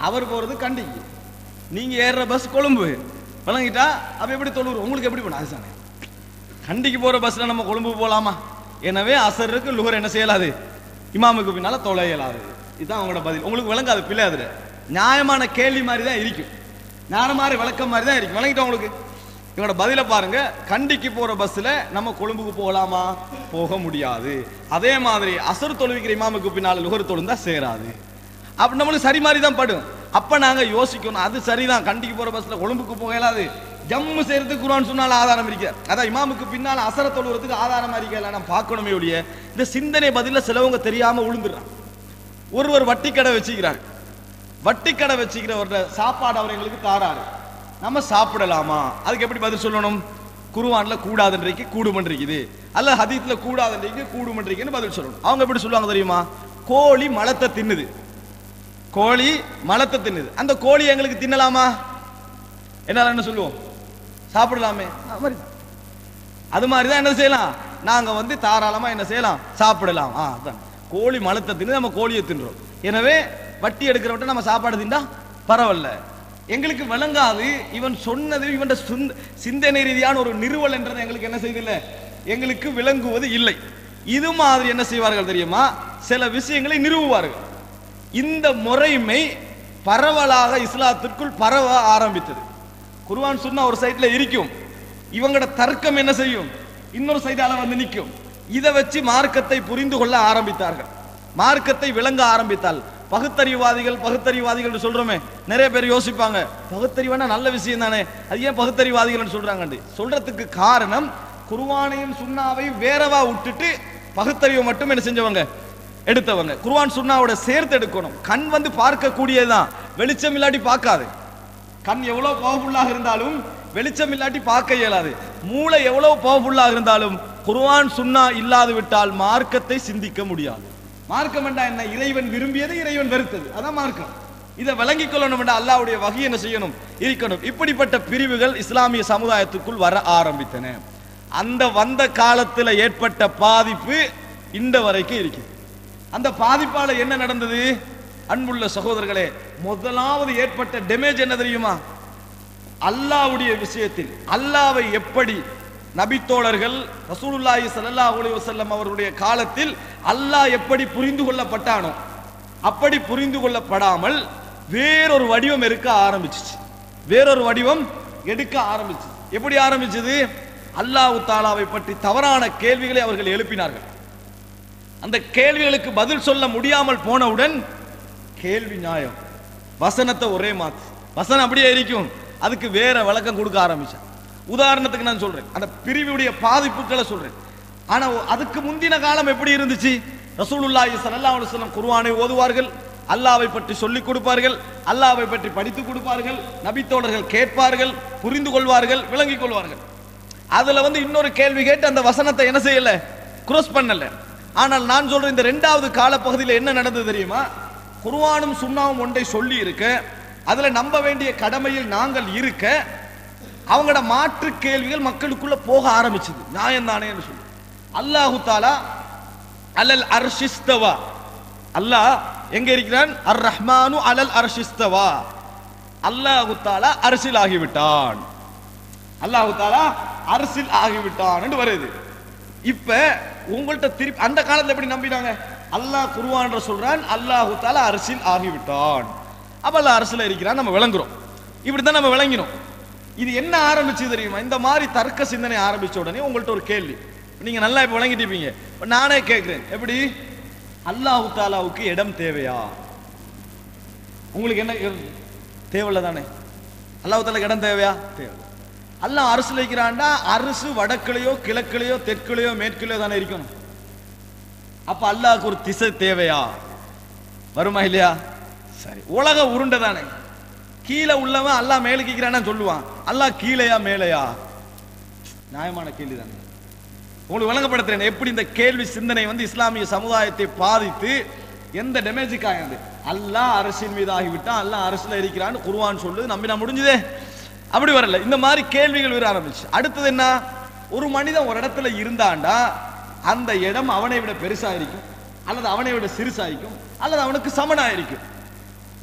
அவர் போறது கண்டிக்கு, நீங்க ஏறுற பஸ் கொழும்பு, விளங்கிட்டா அப்ப எப்படி தொழுவுரு? உங்களுக்கு எப்படி போன? அதுதானே கண்டிக்கு போற பஸ்ல நம்ம கொழும்பு போலாமா? எனவே அசருக்கு லுஹர் என்ன செய்யலாது? இமாமுக்கு பின்னால தொலை இயலாது. இதுதான் அவங்களோட பதில். உங்களுக்கு விளங்காது, பிள்ளை அதுல நியாயமான கேள்வி மாதிரி தான் இருக்கும், ஞான மாதிரி விளக்கம் மாதிரி தான் இருக்கும். விளங்கிட்டோம் உங்களுக்கு? இவங்களோட பதில பாருங்க. கண்டிக்கு போற பஸ்ல நம்ம கொழும்புக்கு போகலாமா? போக முடியாது. அதே மாதிரி அசர் தொழுவிக்கிற இமாமுக்கு பின்னால லுஹர் தொழுந்தா சேராது. அப்ப நம்மளுக்கு சரி மாதிரி தான் படும். அப்ப நாங்க யோசிக்கணும், அது சரிதான், கண்டிக்கு போற பஸ்ல கொழும்புக்கு போக இயலாது, ஜம்மு செய்யறதுக்கு குர்ஆன் சொன்னால ஆதாரம் இருக்கு, அதான் இமாமுக்கு பின்னால அசர தொழுகிறதுக்கு ஆதாரமா இருக்கல. நான் பார்க்கணுமே ஒழிய இந்த சிந்தனை பதில சிலவங்க தெரியாம விழுந்துடுறான். ஒருவர் வட்டி கடை வச்சுக்கிறார், வட்டி கடை வச்சுக்கிறவரோட சாப்பாடு அவர் எங்களுக்கு தாராரு, நம்ம சாப்பிடலாமா? அதுக்கு எப்படி பதில் சொல்லணும்? குர்ஆன்ல கூடாதுன்றைக்கு கூடுமன்றிக்குது, அல்ல ஹதீஸ்ல கூடாதுன்றைக்கு கூடுமன்றிக்குன்னு பதில் சொல்லணும். அவங்க எப்படி சொல்லுவாங்க தெரியுமா? கோழி மலத்தை தின்னுது, கோழி மலத்தை தின்னுது, அந்த கோழி எங்களுக்கு தின்னலாமா? என்ன சொல்லுவோம்? சாப்பிடலாமே. அது மாதிரிதான் என்ன செய்யலாம், நாங்க தாராளமா என்ன செய்யலாம்? சாப்பிடலாம். கோழி மலத்தை தின்னு நம்ம கோழியை தின்றோம். எனவே வட்டி எடுக்கிறவட்ட நம்ம சாப்பாடு தின்றா பரவாயில்ல. எங்களுக்கு விளங்காது, இவன் சொன்னது இவன் சிந்தனை ரீதியான ஒரு நிறுவல் என்றது எங்களுக்கு என்ன செய்தில்லை, எங்களுக்கு விளங்குவது இல்லை. இது மாதிரி என்ன செய்வார்கள் தெரியுமா? சில விஷயங்களை நிறுவுவார்கள். இந்த முறைமை பரவலாக இஸ்லாத்திற்குள் பரவ ஆரம்பித்தது. குர்ஆன் சுன்னா ஒரு சைட்ல இருக்கும், இவங்களோட தர்க்கம் என்ன செய்யும்? இன்னொரு சைடால நிற்கும். இதை வச்சு மார்க்கத்தை புரிந்து கொள்ள ஆரம்பித்தார்கள், மார்க்கத்தை விளங்க ஆரம்பித்தால். பகுத்தறிவாதிகள் சொல்றோமே, நிறைய பேர் யோசிப்பாங்க, பகுத்தறிவான நல்ல விஷயம் தானே, அது ஏன் பகுத்தறிவாதிகள் சொல்றாங்க? சொல்றதுக்கு காரணம், குர்ஆனையும் சுன்னாவையும் வேறவா விட்டுட்டு பகுத்தறிவை மட்டும் என்ன செஞ்சவங்க, எடுத்தவங்க. குர்ஆன் சுன்னாவோட சேர்த்து எடுக்கணும். கண் பார்க்க கூடியதுதான், வெளிச்சம் இல்லாட்டி பார்க்காது. கண் எவ்வளவு பவர்ஃபுல்லாக இருந்தாலும் வெளிச்சம் இல்லாட்டி பார்க்க இயலாது. மூளை எவ்வளவு பவர்ஃபுல்லாக இருந்தாலும் குர்ஆன் சுன்னா இல்லாது விட்டால் மார்க்கத்தை சிந்திக்க முடியாது. மார்க்கம் என்றா என்ன? இறைவன் விரும்பியது, இறைவன் வெறுத்தது, அதான் மார்க்கம். இதை விளங்கிக் கொள்ளணும் என்ற அல்லாஹ்வுடைய வஹி என்ன செய்யணும்? இருக்கணும். இப்படிப்பட்ட பிரிவுகள் இஸ்லாமிய சமுதாயத்துக்குள் வர ஆரம்பித்தன. அந்த வந்த காலத்தில் ஏற்பட்ட பாதிப்பு இந்த வரைக்கும் இருக்கு. அந்த பாதிப்பால என்ன நடந்தது? அன்புள்ள சகோதரர்களே, முதலாவது ஏற்பட்ட டேமேஜ் என்ன தெரியுமா? அல்லாஹ்வுடைய விஷயத்தில் அல்லாஹ்வை எப்படி நபித்தோழர்கள் ரசூலுல்லாஹி ஸல்லல்லாஹு அலைஹி வஸல்லம் அவர்களுடைய காலத்தில் அல்லாஹ் எப்படி புரிந்து கொள்ளப்பட்டானோ அப்படி புரிந்து கொள்ளப்படாமல் வேறொரு வடிவம் எடுக்க ஆரம்பிச்சிச்சு. வேறொரு வடிவம் எடுக்க ஆரம்பிச்சு. எப்படி ஆரம்பிச்சது? அல்லாஹ் தஆலாவை பற்றி தவறான கேள்விகளை அவர்கள் எழுப்பினார்கள். அந்த கேள்விகளுக்கு பதில் சொல்ல முடியாமல் போனவுடன் கேள்வி நியாயம், வசனத்தை ஒரே மாத்து, வசனம் அப்படியே இருக்கும், அதுக்கு வேற விளக்கம் கொடுக்க ஆரம்பிச்சான். உதாரணத்துக்கு நான் சொல்றேன், அந்த பிரிவுடைய பாதிப்புகளை சொல்றேன். ஆனா அதுக்கு முந்தின காலம் எப்படி இருந்துச்சு? ரசூலுல்லாஹி ஸல்லல்லாஹு அலைஹி வஸல்லம் குர்ஆனை ஓதுவார்கள், அல்லாஹ்வை பற்றி சொல்லிக் கொடுப்பார்கள், அல்லாஹ்வை பற்றி படித்துக் கொடுப்பார்கள், நபித்தோழர்கள் கேட்பார்கள், புரிந்து கொள்வார்கள், விளங்கிக் கொள்வார்கள். அதுல இன்னொரு கேள்வி கேட்டு அந்த வசனத்தை என்ன செய்யல, கிராஸ் பண்ணல. ஆனால் நான் சொல்றேன், இந்த இரண்டாவது காலப்பகுதியில் என்ன நடந்தது தெரியுமா? குர்ஆனும் சுன்னாவும் ஒன்றை சொல்லி இருக்க, அதுல நம்ப வேண்டிய கடமையில் நாங்கள் இருக்க, அவங்களோட மாற்று கேள்விகள் மக்களுக்குள்ள போக ஆரம்பிச்சது. நியாயம் தானே என்று சொல்லி அல்லாஹு தஆலா அலல் அர்ஷிஸ்தவா, அல்லாஹ் எங்க இருக்கிறான்? அர் ரஹ்மானு அலல் அர்ஷிஸ்தவா, அல்லாஹு தஆலா அர்ஷில் ஆகிவிட்டான், அல்லாஹு தஆலா அர்ஷில் ஆகிவிட்டான் என்று வருது. இப்ப உங்கள்ட்ட திருப்பி அந்த காலத்துல எப்படி நம்பினாங்க? அல்லாஹ் குர்ஆன்ல சொல்றான் அல்லாஹு தஆலா அர்ஷில் ஆகிவிட்டான், அப்ப அல்லாஹ் அர்ஷில் இருக்கிறான், நம்ம விளங்குறோம். இப்படித்தான் நம்ம விளங்கினோம். இது என்ன ஆரம்பிச்சு தெரியுமா? இந்த மாதிரி தர்க்க சிந்தனை ஆரம்பிச்ச உடனே உங்கள்ட்ட ஒரு கேள்வி, நீங்க நல்லா இப்ப விளங்கிட்டீங்க. நானே கேட்கிறேன், எப்படி அல்லாஹு தஆலாவுக்கு இடம் தேவையா? உங்களுக்கு என்ன தேவையில்ல தானே? அல்லாஹு தஆலாக்கு இடம் தேவையா? தேவை. அல்லாஹ் அரசு வைக்கிறான்டா, அரசு வடக்குலையோ கிழக்குலையோ தெற்குலையோ மேற்குலையோ தானே இருக்கணும். அப்ப அல்லாஹ்க்கு ஒரு திசை தேவையா? வருமா இல்லையா? சரி, உலக உருண்டை தானே, கீழே உள்ளவன் அல்லாஹ் மேலுக்கு இருக்கிறான்னு சொல்லுவான், அல்லாஹ் கீழையா மேலையா? நியாயமான கேள்வி தானே. உங்களுக்கு விளங்கப்படுத்துறேன் எப்படி இந்த கேள்வி சிந்தனை இஸ்லாமிய சமுதாயத்தை பாதித்து எந்த டேமேஜுக்கு ஆகுது. அல்லாஹ் அரசின் மீது ஆகிவிட்டான், அல்லாஹ் அரசுல இருக்கிறான்னு குர்ஆன் சொல்லுது, நம்பினா முடிஞ்சுதே. அப்படி வரல, இந்த மாதிரி கேள்விகள் வர ஆரம்பிச்சு. அடுத்தது என்ன? ஒரு மனிதன் ஒரு இடத்துல இருந்தாண்டா அந்த இடம் அவனை விட பெருசா இருக்கும், அல்லது அவனை விட சிறுசா இருக்கும், அல்லது அவனுக்கு சமனா இருக்கும்.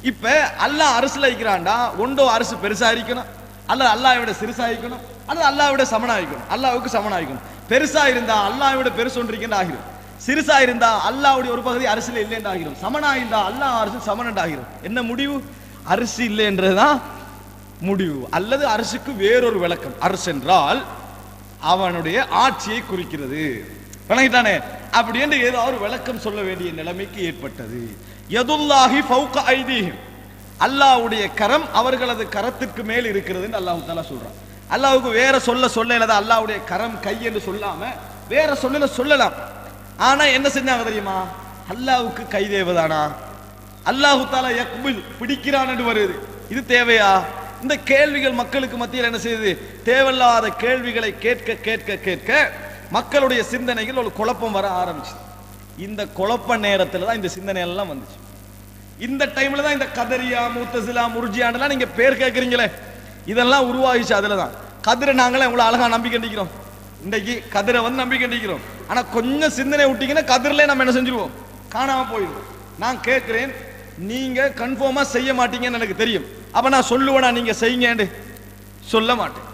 இப்ப அல்லாஹ் அரசுல இருக்கிறான்டா, ஒன்றோ அரசு பெருசா இருக்கணும், அல்லது அல்லாஹ்வை விட சிறுசா இருக்கணும், அல்லது அல்லாஹ்வை விட சமனா இருக்கணும். அல்லாஹ்வுக்கு சமனா இருக்கணும். பெருசா இருந்தா அல்லாஹ்வை விட பெருசு ஒன்று இருக்கின்ற ஆகிரும். சிறுசா இருந்தா அல்லாஹ்வுடைய ஒரு பகுதி அரசுல இல்லை என்று ஆகிரும். சமனா இருந்தா அல்லாஹ் அரசு சமன் ஆகிரும். என்ன முடிவு? அரிசி இல்லை என்றுதான் முடிவு. அல்லது அரசுக்கு வேறொரு விளக்கம். அரசு என்றால் அவனுடைய ஆட்சியை குறிக்கிறது. விளங்கிட்டானே? அப்படி என்று ஏதாவது ஒரு விளக்கம் சொல்ல வேண்டிய நிலைமைக்கு ஏற்பட்டது. யதுல்லாஹி ஃபௌக ஐதீஹிம், அல்லாஹ்வுடைய கரம் அவர்களது கரத்துக்கு மேல் இருக்கிறது என்று அல்லாஹ் தஆலா சொல்றான். அல்லாஹ்வுக்கு வேற சொல்ல இல்லாத அல்லாஹ்வுடைய கரம் கை என்று சொல்லாம வேற சொல்லலாம். ஆனா என்ன செஞ்சாங்க தெரியுமா? அல்லாஹ்வுக்கு கை தேவைதானா? அல்லாஹ் தஆலா யக்பில் பிடிக்கிறான் என்று வருது. இது தேவையா? இந்த கேள்விகள் மக்களுக்கு மத்தியில் என்ன செய்யுது? தேவையில்லாத கேள்விகளை கேட்க கேட்க கேட்க மக்களுடைய சிந்தனைகள் ஒரு குழப்பம் வர ஆரம்பிச்சு. இந்த குழப்ப நேரத்தில் தான் இந்த சிந்தனை எல்லாம் வந்துச்சு. இந்த டைம்ல தான் இந்த கதரியா, முத்தசிலா, முர்ஜியான்லாம் நீங்க பேர் கேட்கறீங்களே, இதெல்லாம் உருவாகிச்சு. அதுல தான் கதிரை நாங்களே உங்களை அழகா நம்பி கண்டிக்கிறோம். இன்றைக்கு கதிரை வந்து நம்பி கண்டிக்கிறோம். ஆனா கொஞ்சம் சிந்தனை விட்டீங்கன்னா கதிரிலே நம்ம என்ன செஞ்சிருவோம்? காணாம போயிடுவோம். நான் கேட்கிறேன், நீங்க கன்ஃபார்மா செய்ய மாட்டீங்கன்னு எனக்கு தெரியும். அப்ப நான் சொல்லுவேனா நீங்க செய்யுங்க? சொல்ல மாட்டேன்.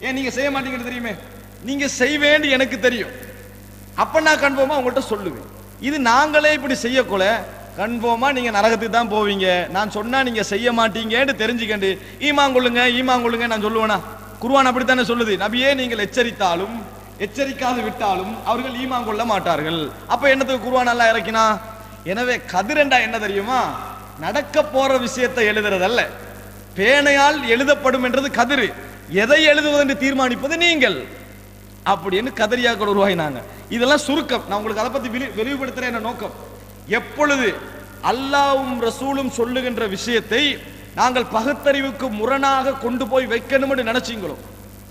ஏன் நீங்க செய்ய மாட்டீங்கன்னு தெரியுமே. நீங்க செய்வேன்னு எனக்கு தெரியும். அப்ப நான் கன்ஃபார்மா உங்கள்கிட்ட சொல்லுவேன். இது நாங்களே இப்படி செய்யக்கூட கன்ஃபார்மா நீங்க நரகத்துக்கு தான் போவீங்க. நான் சொன்னா நீங்க செய்ய மாட்டீங்கன்னு தெரிஞ்சுக்கண்டு ஈமான் கொள்ளுங்க நான் சொல்லுவேனா? குர்ஆன் அப்படித்தானே சொல்லுது. நபியே, நீங்கள் எச்சரித்தாலும் எச்சரிக்காது விட்டாலும் அவர்கள் ஈமான் கொள்ள மாட்டார்கள். அப்ப என்னத்துக்கு குர்ஆன் அல்லாஹ் இறக்கினா? எனவே கதிரண்டா என்ன தெரியுமா? நடக்க போற விஷயத்தை எழுதுறதல்ல, பேனையால் எழுதப்படும் என்றது கதிர். எதை எழுதுவது என்று தீர்மானிப்பது நீங்கள். அப்படின்னு கதரியாக்கள் உருவாகினாங்க. இதெல்லாம் சுருக்கம். நான் உங்களுக்கு அதை பத்தி விரிவுபடுத்துற என்ன நோக்கம், எப்பொழுது அல்லாஹ்வும் ரசூலும் சொல்லுகின்ற விஷயத்தை நாங்கள் பகுத்தறிவுக்கு முரணாக கொண்டு போய் வைக்கணும் என்று நினைச்சீங்களோ,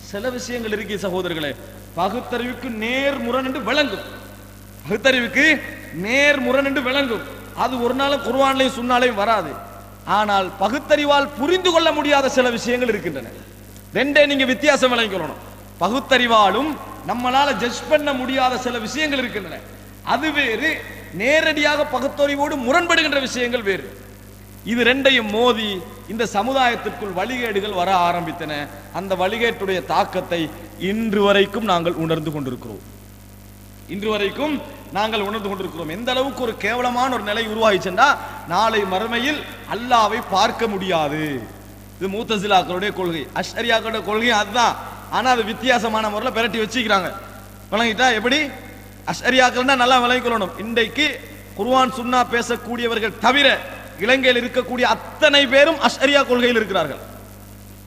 சில விஷயங்கள் இருக்கு சகோதரர்களே, பகுத்தறிவுக்கு நேர் முரண் என்று விளங்கும். பகுத்தறிவுக்கு நேர் முரண் என்று விளங்கும். அது ஒரு நாள் குர்ஆன்லையும் சுன்னாலையும் வராது. ஆனால் பகுத்தறிவால் புரிந்து கொள்ள முடியாத சில விஷயங்கள் இருக்கின்றன. ரெண்டே நீங்க வித்தியாசம் விளங்கிக்கொள்ளணும். பகுத்தறிவாலும் நம்மளால ஜட்ஜ் பண்ண முடியாத சில விஷயங்கள் இருக்கின்றன. அது வேறு, நேரடியாக பகுத்தறிவோடு முரண்படுகின்ற விஷயங்கள் வேறு. இது ரெண்டையும் மோதி இந்த சமுதாயத்திற்குள் வழிகேடுகள் வர ஆரம்பித்தன. அந்த வழிகேட்டுடைய தாக்கத்தை இன்று வரைக்கும் நாங்கள் உணர்ந்து கொண்டிருக்கிறோம். எந்த அளவுக்கு ஒரு கேவலமான ஒரு நிலை உருவாகிச்சுன்னா, நாளை மறுமையில் அல்லாஹ்வை பார்க்க முடியாது. இது முத்தஸிலாக்களுடைய கொள்கை. அஷ்அரியாக்களுடைய கொள்கை அதுதான். ஆனா அது வித்தியாசமான முறையில் பிரட்டி வச்சுக்கிறாங்க. விளங்கிட்டா? எப்படி அஷ்அரியாக்கள்னா நல்லா விளங்கிக்கொள்ளணும். இன்றைக்கு குர்ஆன் சுன்னா பேசக்கூடியவர்கள் தவிர இலங்கையில் இருக்கக்கூடிய அத்தனை பேரும் அஷ்அரியா கொள்கையில் இருக்கிறார்கள்.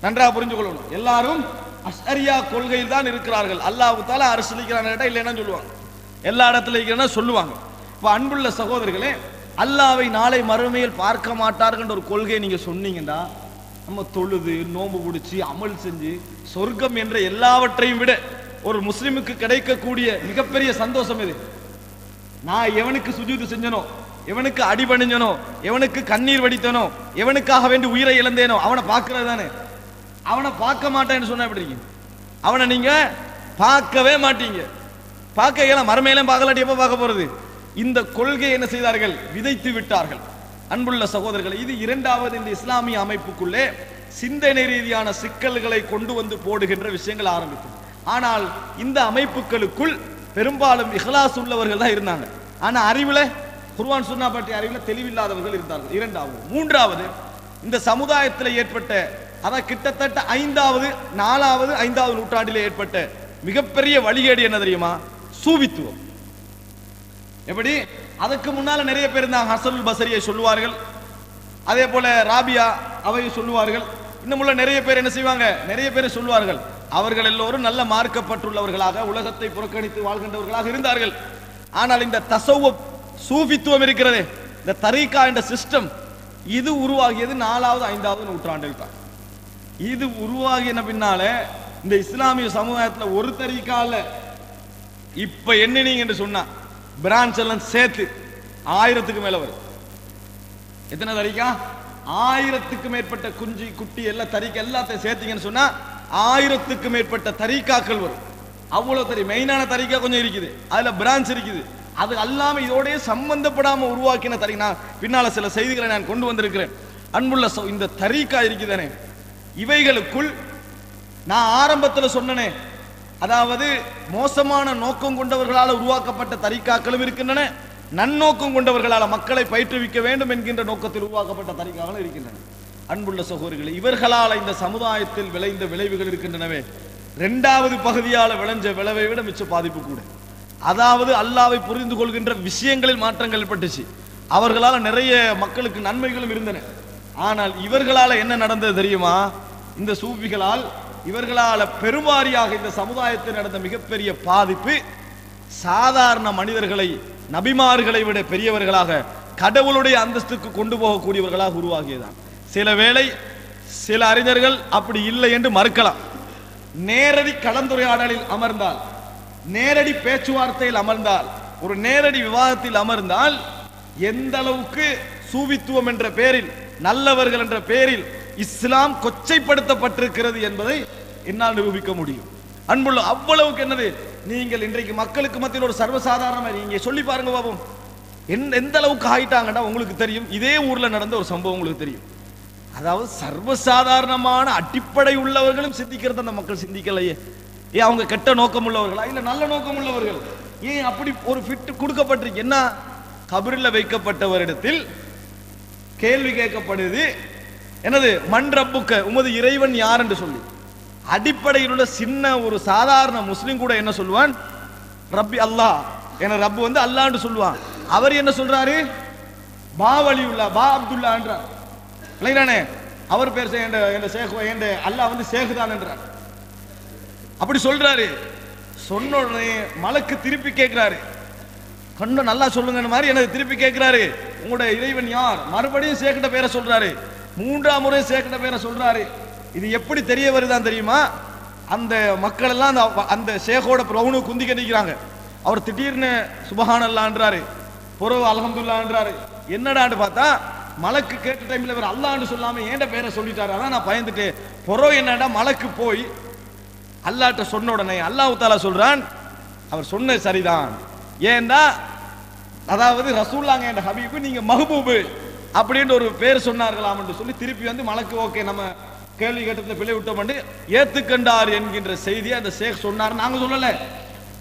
நன்றாக புரிஞ்சு கொள்ளணும். எல்லாரும் அஷ்அரியா கொள்கையில் தான் இருக்கிறார்கள். அல்லாஹ் தஆலா அர்ஷ்ல இருக்கிறான் இல்லைன்னா சொல்லுவாங்க, எல்லா இடத்துல இருக்கிறேன்னா சொல்லுவாங்க. இப்போ அன்புள்ள சகோதரர்களே, அல்லாஹ்வை நாளை மறுமையில் பார்க்க மாட்டார்கள் ஒரு கொள்கையை நீங்க சொன்னீங்கன்னா, நம்ம தொழுது நோம்பு பிடிச்சி அமல் செஞ்சு சொர்க்கம் என்ற எல்லாவற்றையும் விட ஒரு முஸ்லிமுக்கு கிடைக்கக்கூடிய மிகப்பெரிய சந்தோஷம் இது. நான் எவனுக்கு சுஜூது செஞ்சனோ, எவனுக்கு அடிபணிஞ்சனோ, எவனுக்கு கண்ணீர் வடித்தனோ, எவனுக்காக வேண்டி உயிரை இழந்தேனோ அவனை பார்க்கறது தானே. அவனை பார்க்க மாட்டேன்னு சொன்னா எப்படி? அவனை நீங்க பார்க்கவே மாட்டீங்க. பார்க்க இயலாம், மறுமையிலும் பார்க்கலாட்டி எப்ப பார்க்க போறது? இந்த கொள்கை என்ன செய்தார்கள்? விதைத்து விட்டார்கள். அன்புள்ள சகோதரர்கள், இது இரண்டாவது இந்த இஸ்லாமிய அமைப்புக்குள்ளே சிந்தனை ரீதியான சிக்கல்களை கொண்டு வந்து போடுகின்ற விஷயங்கள் ஆரம்பித்தது. ஆனால் இந்த அமைப்புகளுக்குள் பெரும்பாலும் இஹ்லாஸ் உள்ளவர்கள் தான் இருந்தாங்க. ஆனா அறிவுல குர்ஆன் சுன்னா பற்றி அறிவுல தெளிவில்லாதவர்கள் இருந்தார்கள். இரண்டாவது. மூன்றாவது, இந்த சமுதாயத்தில் ஏற்பட்ட, அதான் கிட்டத்தட்ட 4வது 5வது நூற்றாண்டிலே ஏற்பட்ட மிகப்பெரிய வழிகேடு என்ன தெரியுமா? சூபித்துவம். எப்படி? அதுக்கு முன்னால நிறைய பேர் இருந்தாங்க. ஹசனுல் பஸரியை சொல்லுவார்கள், அதே போல ராபியா அவை சொல்லுவார்கள். இன்னும் உள்ள நிறைய பேர் என்ன செய்வாங்க? நிறைய பேர் சொல்லுவார்கள். அவர்கள் எல்லோரும் நல்ல மார்க்கப்பட்டுள்ளவர்களாக, உலகத்தை புறக்கணித்து வாழ்கின்றவர்களாக இருந்தார்கள். ஆனால் இந்த தஸவ்வுப் சூஃபித்துவம் இருக்கிறதே, இந்த தரீகா என்ற சிஸ்டம், இது உருவாகியது 4வது 5வது நூற்றாண்டில் தான். இது உருவாகின பின்னால இந்த இஸ்லாமிய சமுதாயத்தில் ஒரு தரீகா இல்ல, இப்ப என்னீங்க என்று சொன்னா பிரான்ச் எல்லாம் சேர்த்து 1000க்கு மேல வரும். எத்தனை தரீகா? 1000க்கு மேற்பட்ட குஞ்சி குட்டி எல்லாம் தரீகா எல்லாத்தையும் சேர்த்தீங்கன்னு சொன்னா 1000க்கு மேற்பட்ட தரீகாக்கள் வரும். அவ்வளவு தெரியும். மெயினான தரிகா கொஞ்சம் இருக்குது, அதுல பிரான்ச் இருக்குது. அது அல்லாம இதோடய சம்பந்தப்படாம உருவாக்கின தரிகா. நான் பின்னால சில செய்திகளை நான் கொண்டு வந்திருக்கிறேன். அன்புள்ள இந்த தரிகா இருக்குதானே, இவைகளுக்குள் நான் ஆரம்பத்தில் சொன்னனே, அதாவது மோசமான நோக்கம் கொண்டவர்களால் உருவாக்கப்பட்ட தரிகாக்களும் இருக்கின்றன, நன்னோக்கம் கொண்டவர்களால் மக்களை பயிற்றுவிக்க வேண்டும் என்கின்ற நோக்கத்தில் உருவாக்கப்பட்ட தரிகாக்களும் இருக்கின்றன. அன்புள்ள சகோதரிகளே, இவர்களால் இந்த சமுதாயத்தில் விளைந்த விளைவுகள் இருக்கின்றனவே, இரண்டாவது பகுதியால் விளைஞ்ச விளைவை விட மிச்ச பாதிப்பு கூட. அதாவது அல்லாஹ்வை புரிந்து கொள்கின்ற விஷயங்களில் மாற்றங்கள் ஏற்பட்டுச்சு, அவர்களால் நிறைய மக்களுக்கு நன்மைகளும் இருந்தன. ஆனால் இவர்களால் என்ன நடந்தது தெரியுமா? இந்த சூஃபிகளால், இவர்களால் பெருவாரியாக இந்த சமுதாயத்தில் நடந்த மிகப்பெரிய பாதிப்பு, சாதாரண மனிதர்களை நபிமார்களை விட பெரியவர்களாக, கடவுளுடைய அந்தஸ்துக்கு கொண்டு போகக்கூடியவர்களாக உருவாகியதான். சில வேளை சில அறிஞர்கள் அப்படி இல்லை என்று மறுக்கலாம். நேரடி கலந்துரையாடலில் அமர்ந்தால், நேரடி பேச்சுவார்த்தையில் அமர்ந்தால், ஒரு நேரடி விவாதத்தில் அமர்ந்தால் எந்த அளவுக்கு சூபித்துவம் என்ற பெயரில், நல்லவர்கள் என்ற பெயரில் இஸ்லாம் கொச்சைப்படுத்தப்பட்டிருக்கிறது என்பதை என்னால் நிரூபிக்க முடியும். அன்புள்ள அவ்வளவுக்கு என்னது, நீங்கள் இன்றைக்கு மக்களுக்கு மத்தியில் ஒரு சர்வசாதாரண நீங்க சொல்லி பாருங்க பாபம், எந்த அளவுக்கு ஆயிட்டாங்கன்னா உங்களுக்கு தெரியும். இதே ஊர்ல நடந்த ஒரு சம்பவம் உங்களுக்கு தெரியும். அதாவது சர்வசாதாரணமான அடிப்படை உள்ளவர்களும் சிந்திக்கிறது அந்த மக்கள் சிந்திக்கலையே. ஏன் அவங்க கெட்ட நோக்கம் உள்ளவர்களா இல்ல நல்ல நோக்கம் உள்ளவர்கள்? ஏன் அப்படி ஒரு ஃபிட் கொடுக்கப்பட்டிருக்கு? என்ன, கபரில் வைக்கப்பட்டவரிடத்தில் கேள்வி கேட்கப்படுது, என்னது மன் ரப்புக்க, உமது இறைவன் யார் என்று சொல்லி. அடிப்படையில் உள்ள சின்ன ஒரு சாதாரண முஸ்லிம் கூட என்ன சொல்லுவான்? ரப்பி அல்லாஹ், என ரப்பு வந்து அல்லாஹ்னு சொல்லுவான். அவர் என்ன சொல்றாரு? பா வலியுல்லா, பா அப்துல்லா என்றார். இல்லைதானே? அவர் பேர் அல்லாஹ் வந்து சேகுதான் என்றார். அப்படி சொல்றாரு. சொன்ன உடனே மலக்கு திருப்பி கேட்கிறாரு, கொஞ்சம் நல்லா சொல்லுங்க மாதிரி எனக்கு திருப்பி கேட்கிறாரு, உங்களுடைய இறைவன் யார்? மறுபடியும் சேக்கிட்ட பேரை சொல்றாரு. மூன்றாம் முறை சேக்கிட்ட பேரை சொல்றாரு. இது எப்படி தெரிய வருதான் தெரியுமா? அந்த மக்கள் எல்லாம் அந்த ஷேகோட பிரவுனு குந்தி கட்டிக்கிறாங்க. அவர் திடீர்னு சுபஹானல்லான்றாரு, பொறவு அல்ஹம்துலில்லாஹ்ன்றாரு. என்னடான்னு பார்த்தா மலக்கு கேட்ட டைம்ல இவர் அல்லாஹ்னு சொல்லாம ஏண்ட பேரை சொல்லிட்டாரு. அதான் நான் பயந்துட்டு பொறவு என்னடா மலக்கு போய் அல்லாஹ்ட்ட சொன்ன உடனே அல்லாஹ் தஆலா சொல்றான், அவர் சொன்ன சரிதான். ஏண்டா அதாவது ரசூலுல்லாஹ் என்ற ஹபீபு, நீங்க மஹ்பூபு அப்படின்னு ஒரு பேர் சொன்னார்களாம் என்று சொல்லி திருப்பி வந்து மலக்கு ஓகே நம்ம கேள்வி கேட்டதுல பிழை விட்டோம் என்று ஏத்துக்கண்டார் என்கின்ற செய்தியை அந்த ஷேக் சொன்னார். நாங்க சொல்லல,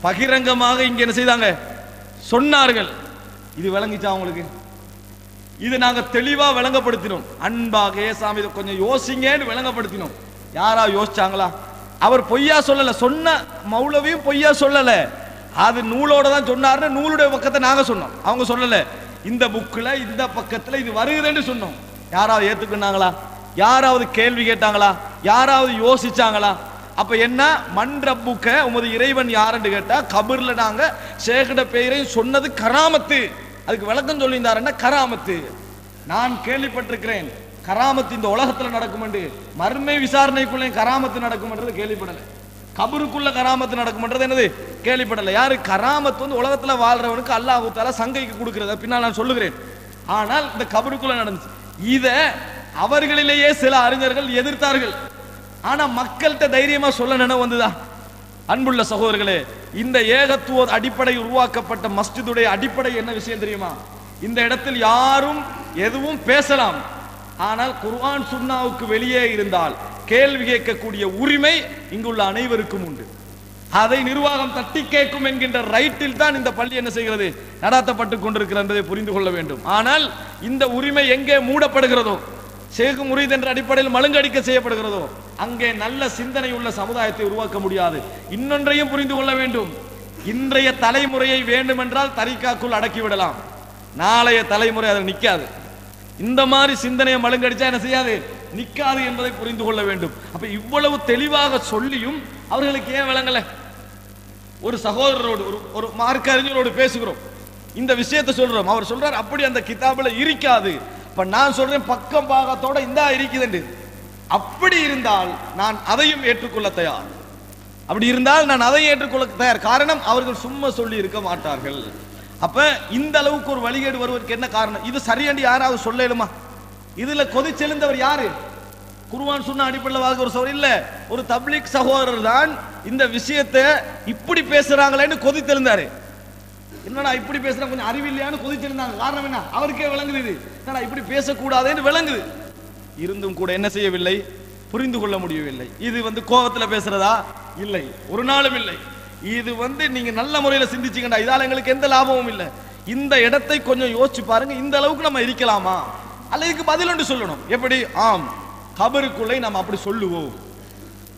பகிரங்கமாக இங்க என்ன செய்தாங்க, சொன்னார்கள். இது விளங்கிச்சா உங்களுக்கு? இது நாங்க தெளிவா விளங்கப்படுத்தினோம். அன்பாக ஏசாமி இதை கொஞ்சம் யோசிங்கன்னு விளங்கப்படுத்தினோம். யாரா யோசிச்சாங்களா? அவர் பொய்யா சொல்லல, சொன்ன மௌலவியும் பொய்யா சொல்லல. அது நூலோட தான் சொன்னார்னு நூலுடைய பக்கத்தை நாங்க சொன்னோம், அவங்க சொல்லல. இந்த புக்ல இந்த பக்கத்துல இது வருகுதுன்னு சொன்னோம். யாராவது ஏத்துக்கினாங்களா? யாராவது கேள்வி கேட்டாங்களா? யாராவது யோசிச்சாங்களா? அப்ப என்ன, மன் ரப்புக்க, உமது இறைவன் யாருன்னு கேட்டா கபர்ல நாங்க ஷேகிட பெயரையும் சொன்னது கராமத்து. அதுக்கு விளக்கம் சொல்லியிருந்தாருன்னா கராமத்து. நான் கேள்விப்பட்டிருக்கிறேன் கராமத்து இந்த உலகத்துல நடக்கும் என்று, மர்மை விசாரணைக்குள்ளே கராமத்து நடக்கும் என்றது கேள்விப்படல. கபருக்குள்ள கராமத்து நடக்கும்ன்றது என்னது கேள்விப்படல. யாரு? கராமத்து வந்து உலகத்துல வாழ்றவனுக்கு அல்லாஹ் தஆலா சங்கைக்கு கொடுக்கிறது, பின்னால் நான் சொல்லுகிறேன். ஆனால் இந்த கபருக்குள்ள நடந்துச்சு. இத அவர்களிலேயே சில அறிஞர்கள் எதிர்த்தார்கள். ஆனா மக்கள்கிட்ட தைரியமா சொல்ல நினைவு வந்துதா? அன்புள்ள சகோதரர்களே, இந்த ஏகத்துவ அடிப்படை உருவாக்கப்பட்ட மஸ்ஜிதுடைய அடிப்படை என்ன விஷயம் தெரியுமா? இந்த இடத்தில் யாரும் எதுவும் பேசலாம், ஆனால் குர்ஆன் சுன்னாவுக்கு வெளியே இருந்தால் கேள்வி கேட்கக்கூடிய உரிமை இங்குள்ள அனைவருக்கும் உண்டு. அதை நிர்வாகம் தட்டி கேட்கும் என்கின்ற ரைட்டில் தான் இந்த பள்ளி என்ன செய்கிறது, நடாத்தப்பட்டு கொண்டிருக்கிறது என்பதை புரிந்து கொள்ள வேண்டும். ஆனால் இந்த உரிமை எங்கே மூடப்படுகிறதோ, ஷேக் முரீத் என்ற அடிப்படையில் மழுங்கடிக்க செய்யப்படுகிறதோ, அங்கே நல்ல சிந்தனை உள்ள சமுதாயத்தை உருவாக்க முடியாது. இன்னொன்றையும் புரிந்து கொள்ள வேண்டும், இன்றைய தலைமுறையை வேண்டுமென்றால் தரிகாக்குள் அடக்கிவிடலாம், நாளைய தலைமுறை அதில் நிற்காது. இந்த மாதிரி சிந்தனையை மழுங்கடிச்சா என்ன செய்யாது, நிற்காது என்பதை புரிந்து கொள்ள வேண்டும். அப்ப இவ்வளவு தெளிவாக சொல்லியும் அவர்களுக்கு ஏன் விளங்கல? ஒரு சகோதரரோடு ஒரு மார்க்க அறிஞரோடு பேசுகிறோம், இந்த விஷயத்தை சொல்றோம், அவர் சொல்றார் அப்படி அந்த கிதாபுல இருக்காது. இப்ப நான் சொல்றேன் பக்கம் பாகத்தோட இந்த இருக்குது. அப்படி இருந்தால் நான் அதையும் ஏற்றுக்கொள்ள தயார். அப்படி இருந்தால் நான் அதையும் ஏற்றுக்கொள்ள தயார். காரணம், அவர்கள் சும்மா சொல்லி இருக்க மாட்டார்கள். அப்ப இந்த அளவுக்கு ஒரு வழிகேடு வருவதற்கு என்ன காரணம்? இது சரியாண்டி யாராவது சொல்லலுமா? இதுல கொதிச்செழுந்தவர் யாரு? குர்ஆன் சுன்னா அடிப்படையில் வாழ்கிற ஒரு இல்ல, ஒரு தப்லீக் சகோதரர் தான் இந்த விஷயத்தை இப்படி பேசுறாங்களேன்னு கொதித்திருந்தாரு. என்னடா இப்படி பேசுறாங்க, கொஞ்சம் அறிவில்லையான்னு கொதிச்சிருந்தாங்க. காரணம் என்ன, அவருக்கே விளங்குது இது என்னடா இப்படி பேசக்கூடாதுன்னு விளங்குது. இருந்தும் கூட என்ன செய்யவில்லை, புரிந்து கொள்ள முடியவில்லை. இது கோபத்துல பேசுறதா? இல்லை, ஒரு நாளும் இல்லை. இது நீங்க நல்ல முறையில் சிந்திச்சீங்கடா, இதால எங்களுக்கு எந்த லாபமும் இல்லை. இந்த இடத்தை கொஞ்சம் யோசிச்சு பாருங்க, இந்த அளவுக்கு நம்ம இருக்கலாமா? அல்ல இதுக்கு பதில் ஒன்று சொல்லணும். எப்படி? ஆம், கபருக்குள்ளே நம்ம அப்படி சொல்லுவோம்,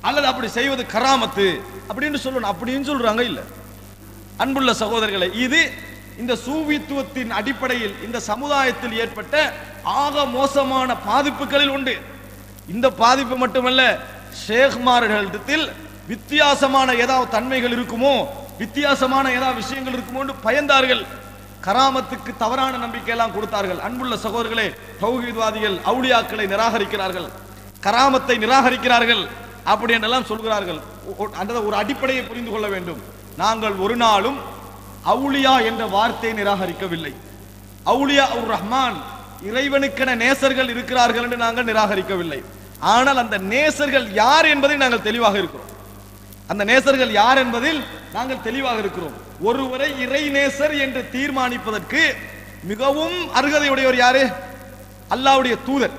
அல்லது அப்படி செய்வது கராமத்து அப்படின்னு சொல்லணும். அப்படின்னு சொல்றாங்க இல்ல. அன்புள்ள சகோதரர்களை, இது இந்த சூபித்துவத்தின் அடிப்படையில் இந்த சமுதாயத்தில் ஏற்பட்ட ஆக மோசமான பாதிப்புகளில் உண்டு. இந்த பாதிப்பு மட்டுமல்ல, ஷேக்மார்களிடத்தில் வித்தியாசமான ஏதாவது தன்மைகள் இருக்குமோ, வித்தியாசமான ஏதாவது விஷயங்கள் இருக்குமோ என்று பயந்தார்கள். கராமத்துக்கு தவறான நம்பிக்கை எல்லாம் கொடுத்தார்கள். அன்புள்ள சகோதரர்களே, தௌஹீத்வாதிகள் அவுலியாக்களை நிராகரிக்கிறார்கள், கராமத்தை நிராகரிக்கிறார்கள், அப்படி என்றெல்லாம் சொல்கிறார்கள். அந்த ஒரு அடிப்படையை புரிந்து கொள்ள வேண்டும். நாங்கள் ஒரு நாளும் அவுலியா என்ற வார்த்தையை நிராகரிக்கவில்லை. அவுலியா உர் ரஹ்மான், இறைவனுக்கென நேசர்கள் இருக்கிறார்கள் என்று நாங்கள் நிராகரிக்கவில்லை. ஆனால் அந்த நேசர்கள் யார் என்பதை நாங்கள் தெளிவாக இருக்கிறோம். அந்த நேசர்கள் யார் என்பதில் நாங்கள் தெளிவாக இருக்கிறோம். ஒருவரை இறை நேசர் என்று தீர்மானிப்பதற்கு மிகவும் அருகதையுடையவர் யாரு? அல்லாஹ்வுடைய தூதர்.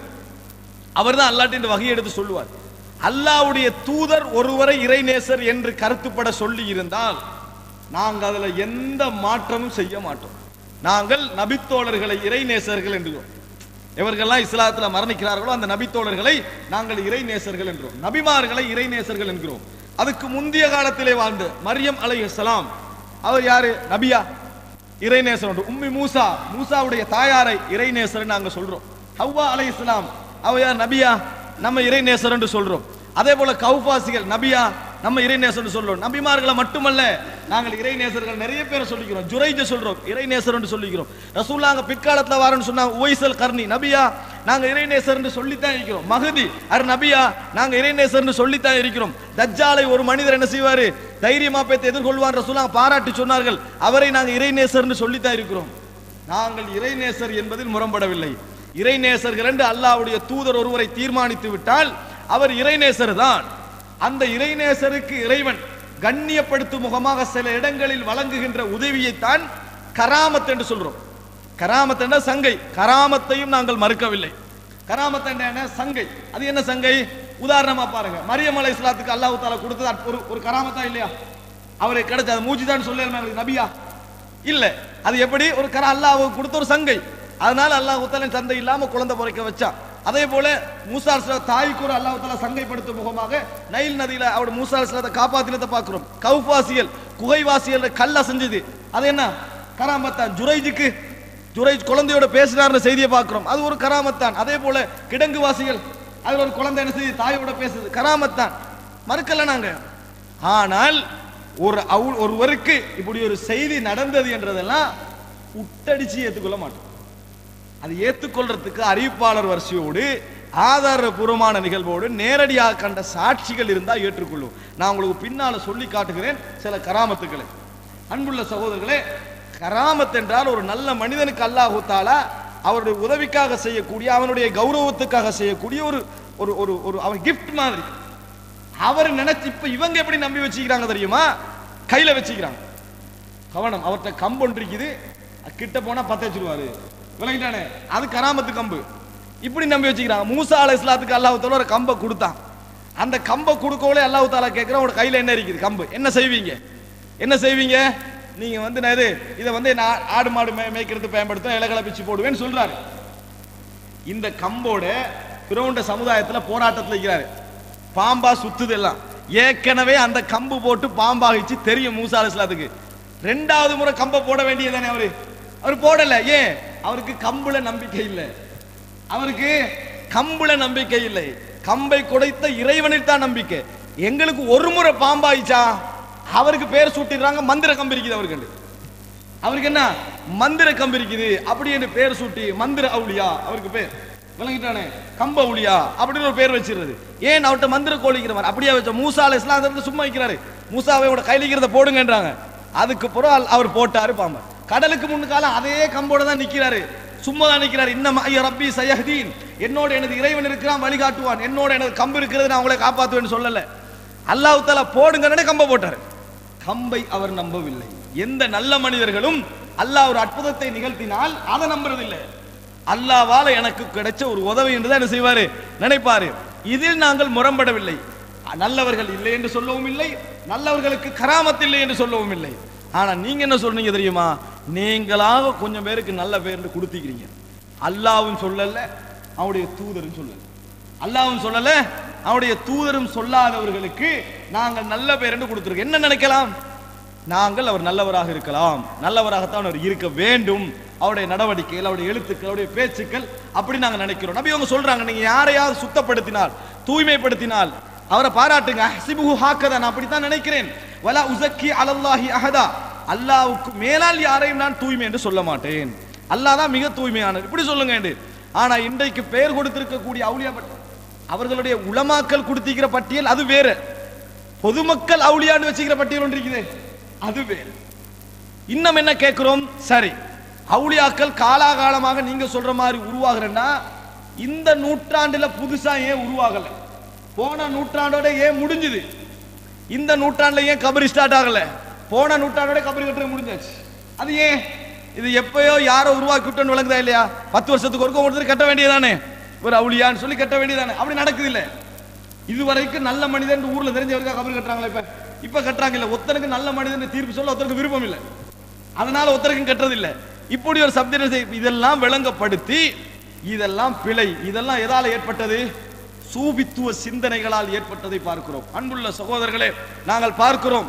அவர்தான் அல்லாஹ்வின் வகையை எடுத்து சொல்லுவார். அல்லாஹ்வுடைய தூதர் ஒருவரை இறை நேசர் என்று கருத்துப்பட சொல்லி இருந்தால் நாங்கள் அதுல எந்த மாற்றமும் செய்ய மாட்டோம். நாங்கள் நபித்தோழர்களை இறை நேசர்கள் என்றோம். எவர்கள்லாம் இஸ்லாத்தில் மரணிக்கிறார்களோ அந்த நபித்தோழர்களை நாங்கள் இறை நேசர்கள் என்றோம். நபிமார்களை இறை நேசர்கள் என்கிறோம். அதுக்கு முந்தைய காலத்திலே வாழ்ந்த மரியம் அலைஹிஸ்ஸலாம், அவர் யாரு? நபியா? இறைநேசர். உம்மி மூசா, மூசாவுடைய தாயாரை இறைநேசர் நாங்க சொல்றோம். ஹவ்வா அலைஹிஸ்ஸலாம், அவர் யார்? நபியா? நம்ம இறைநேசர் என்று சொல்றோம். அதே போல கௌபாசிகள் நபியா? நம்ம இறைநேசர் என்று சொல்றோம். நபிமார்களை மட்டுமல்ல, நாங்கள் இறைநேசர்கள் நிறைய பேரை சொல்லிக்கிறோம். ஜுரைஜ சொல்றோம், இறைநேசர் என்று சொல்லிக்கிறோம். ரசூலுல்லாஹ் பிற்காலத்தில் வாரன்னு சொன்னாங்க. உவைசல் கர்னி நபியா? நாங்க இறைநேசர் என்று சொல்லித்தான் இருக்கிறோம். மஹதி நபியா? நாங்க இறைநேசர் என்று சொல்லித்தான் இருக்கிறோம். தஜ்ஜாலை ஒரு மனிதர் என்ன செய்வாரு? தைரியமா பேத்து எதிர்கொள்வான் ரசூலுல்லாஹ் பாராட்டி சொன்னார்கள். அவரை நாங்க இறைநேசர் என்று சொல்லித்தான் இருக்கிறோம். நாங்கள் இறைநேசர் என்பதில் முரண்படவில்லை. இறைநேசர்கள் என்று அல்லாஹ்வுடைய தூதர் ஒருவரை தீர்மானித்து விட்டால் அவர் இறைநேசர் தான். அந்த இறைநேசருக்கு இறைவன் கண்ணியப்படுத்தும் முகமாக சில இடங்களில் வழங்குகின்ற உதவியைத்தான் கராமத் என்று சொல்றோம். கராமத் என்ற சங்கை, கராமத்தையும் நாங்கள் மறுக்கவில்லை. கராமத் என்ன? சங்கை. அது என்ன சங்கை? உதாரணமா பாருங்க, மரியம் அலைஹிஸ்ஸலாத்துக்கு அல்லாஹ் தஆலா கொடுத்தது ஒரு கராமத்தா இல்லையா? அவரை கிடைச்ச அது மூஜிதான் சொல்லல, நபியா? இல்ல. அது எப்படி? ஒரு அல்லாஹ் கொடுத்த ஒரு சங்கை. அதனால அல்லாஹ் தஆலா சந்தை இல்லாம குழந்தை பிறக்க வச்சா. அதே போல மூசா அலைஹிஸ்ஸலாம் தாய்க்கு ஒரு அல்லாஹ் தஆலா சங்கைப்படுத்தும் முகமாக நைல் நதியில அவர் மூசா அலைஹிஸ்ஸலாத்தை காப்பாத்தினதை பார்க்கிறோம். கௌபாசிகள் குகைவாசிகள் கல்ல செஞ்சது, அது என்ன? கராமத்தான். ஜுரைஜ் குழந்தையோட பேசினார்னு செய்தியை பார்க்கிறோம், அது ஒரு கராமத்தான். அதே போல கிடங்கு வாசிகள், அதுல ஒரு குழந்தை என்ன செய்து தாயோட பேசுது, கராமத்தான். மறுக்கல நாங்க. ஆனால் ஒருவருக்கு இப்படி ஒரு செய்தி நடந்தது என்றதெல்லாம் உட்டடிச்சு ஏற்றுக்கொள்ள மாட்டோம். அது ஏற்றுக்கொள்றதுக்கு அறிவிப்பாளர் வரிசையோடு ஆதாரபூர்வமான நிகழ்வோடு நேரடியாக கண்ட சாட்சிகள் இருந்தால் ஏற்றுக்கொள்ளும். நான் உங்களுக்கு பின்னால சொல்லி காட்டுகிறேன் சில கராமத்துக்களை. அன்புள்ள சகோதரர்களே, கராமத் என்றால் ஒரு நல்ல மனிதனுக்கு அல்லாஹ் தஆலா அவருடைய உதவிக்காக செய்யக்கூடிய, அவனுடைய கௌரவத்துக்காக செய்யக்கூடிய ஒரு ஒரு ஒரு அவன் கிஃப்ட் மாதிரி. அவர் நினைச்சு இப்ப இவங்க எப்படி நம்பி வச்சுக்கிறாங்க தெரியுமா? கையில வச்சுக்கிறாங்க. கவனம், அவர்கிட்ட கம்பு ஒன்று இருக்குது, கிட்ட போனா 10 வச்சிருவாரு, விளங்கிட்டானே? அது கராமத்து கம்பு. இப்படி நம்பி வச்சுக்கிறாங்க. மூசா அலைஹிஸ்ஸலாத்துக்கு அல்லாஹ் தஆலா ஒரு கம்பை கொடுத்தான். அந்த கம்பை கொடுக்கவே அல்லாஹ் தஆலா கேட்கிறான், உங்க கையில என்ன இருக்குது? கம்பு. என்ன செய்வீங்க? என்ன செய்வீங்க நீங்க? இதை நான் ஆடு மாடு மேய்க்கிறது பயன்படுத்த இலைகளை பிச்சு போடுவேன்னு சொல்றாரு. இந்த கம்போட பிறவுண்ட சமுதாயத்தில் போராட்டத்தில் இருக்கிறாரு. பாம்பா சுத்துது எல்லாம். ஏற்கனவே அந்த கம்பு போட்டு பாம்பாகிச்சு தெரியும் மூசா அலைஹிஸ்ஸலாத்துக்கு. 2வது முறை கம்பை போட வேண்டியதானே? அவர் போடல. ஏன்? அவருக்கு கம்புல நம்பிக்கை இல்லை. அவருக்கு கம்புல நம்பிக்கை இல்லை. கம்பை குடைத்த இறைவனில் தான் நம்பிக்கை. எங்களுக்கு ஒரு முறை பாம்பாயிச்சா அவருக்கு பேர் சூட்டிடுறாங்க, மந்திர கம்பு இருக்குது அவருக்கு என்ன? மந்திர கம்பு இருக்குது அப்படி என்று பேர் சூட்டி மந்திர அவுலியா அவருக்கு பேர், விளங்கிட்டானே? கம்ப அவுலியா அப்படின்னு ஒரு பேர் வச்சிருது. ஏன்? அவர்கிட்ட மந்திர கோழிக்கிறவர் அப்படியே வச்ச. மூசா அலைஹிஸ்ஸலாம் சும்மா வைக்கிறாரு. மூசாவையோட கையில இருக்கிறத போடுங்கன்றாங்க. அதுக்கு பிறகு அவர் போட்டாரு பாம்பை. கடலுக்கு முன்னுக்கால அதே கம்போட தான் நிக்கிறாரு, சும்மா தான் நிக்கிறாரு. இன்னமா ஐயா ரப்பி சயஹ்தீன், என்னோட எனது இறைவன் இருக்கிறான், வழிகாட்டுவான். என்னோட எனது கம்பு இருக்கிறது, நான் உங்களை காப்பாற்றுவேன்னு சொல்லல. அல்லாஹ் தஆலா போடுங்கன்னு கம்பை போட்டார். கம்பை அவர் நம்பவில்லை. எந்த நல்ல மனிதர்களும் அல்லாஹ் ஒரு அற்புதத்தை நிகழ்த்தினால் அதை நம்புறதில்லை. அல்லாஹ்வால எனக்கு கிடைச்ச ஒரு உதவி என்று தான் என்ன செய்வாரு, நினைப்பாரு. இதில் நாங்கள் முரண்படவில்லை. நல்லவர்கள் இல்லை என்று சொல்லவும் இல்லை, நல்லவர்களுக்கு கராமத் இல்லை என்று சொல்லவும் இல்லை. ஆனா நீங்க என்ன சொல்றீங்க தெரியுமா, நீங்களாக கொஞ்சம் பேருக்கு நல்ல பேர் கொடுத்திக்கிறீங்க. அல்லாஹ்வும் சொல்லல, அவருடைய தூதரும் சொல்லல. அல்லாஹ்வும் சொல்லல, அவருடைய தூதரும் சொல்லாதவர்களுக்கு நாங்கள் நல்ல பேர் என்று கொடுத்திருக்கோம். என்ன நினைக்கலாம், நாங்கள் அவர் நல்லவராக இருக்கலாம், நல்லவராகத்தான் அவர் இருக்க வேண்டும், அவருடைய நடவடிக்கைகள், அவருடைய எழுத்துக்கள், அவருடைய பேச்சுக்கள் அப்படி நாங்க நினைக்கிறோம். நபி அவங்க சொல்றாங்க, நீங்க யாரையாவது சுத்தப்படுத்தினால், தூய்மைப்படுத்தினால் அவரை பாராட்டுங்க. ஹஸிபுஹு ஹாக்கதா, நான் அப்படித்தான் நினைக்கிறேன். வலா உஸக்கி அலல்லாஹி அஹதா, அல்லாஹ்வுக்கு மேலால் யாரையும் நான் தூய்மை என்று சொல்ல மாட்டேன். அல்லாஹ் தான் மிக தூய்மையானவர், இப்படி சொல்லுங்க என்று. ஆனா இன்றைக்கு பெயர் கொடுத்திருக்கக்கூடிய அவுலியா அவர்களுடைய உலமாக்கள் கொடுத்திருக்கிற பட்டியல் அது வேற, பொதுமக்கள் அவுலியான்னு வச்சுக்கிற பட்டியல் ஒன்று இருக்குது, அது வேறு. இன்னும் என்ன கேட்கிறோம், சரி அவுலியாக்கள் காலாகாலமாக நீங்க சொல்ற மாதிரி உருவாகிறேன்னா இந்த நூற்றாண்டுல புதுசா ஏன் உருவாகல, போன நூற்றாண்டோட ஏன் முடிஞ்சுது, இந்த நூற்றாண்டுல ஏன் கபர் ஸ்டார்ட் ஆகல, போன நூற்றாண்டோட கபர் கட்டுறது முடிஞ்சாச்சு, அது ஏன்? இது எப்பயோ யாரோ உருவாக்கி விட்டோன்னு விளங்குதா இல்லையா? 10 வருஷத்துக்கு ஒருத்தர் கட்ட வேண்டியதானே, ஒரு அவுலியான்னு சொல்லி கட்ட வேண்டியதானே, அப்படி நடக்குது இல்ல. இதுவரைக்கும் நல்ல மனிதன் ஊர்ல தெரிஞ்சவருக்கா கபர் கட்டுறாங்களா? இப்ப கட்டுறாங்க இல்ல. ஒருத்தருக்கு நல்ல மனிதன் தீர்ப்பு சொல்ல ஒருத்தருக்கு விருப்பம் இல்லை, அதனால ஒருத்தருக்கும் கட்டுறது இல்லை. இப்படி ஒரு சப்ஜெக்ட் இதெல்லாம் விளங்கப்படுத்தி, இதெல்லாம் பிழை, இதெல்லாம் எதால ஏற்பட்டது, சூபித்துவ சிந்தனைகளால் ஏற்பட்டதை பார்க்கிறோம். அன்புள்ள சகோதரர்களே, நாங்கள் பார்க்கிறோம்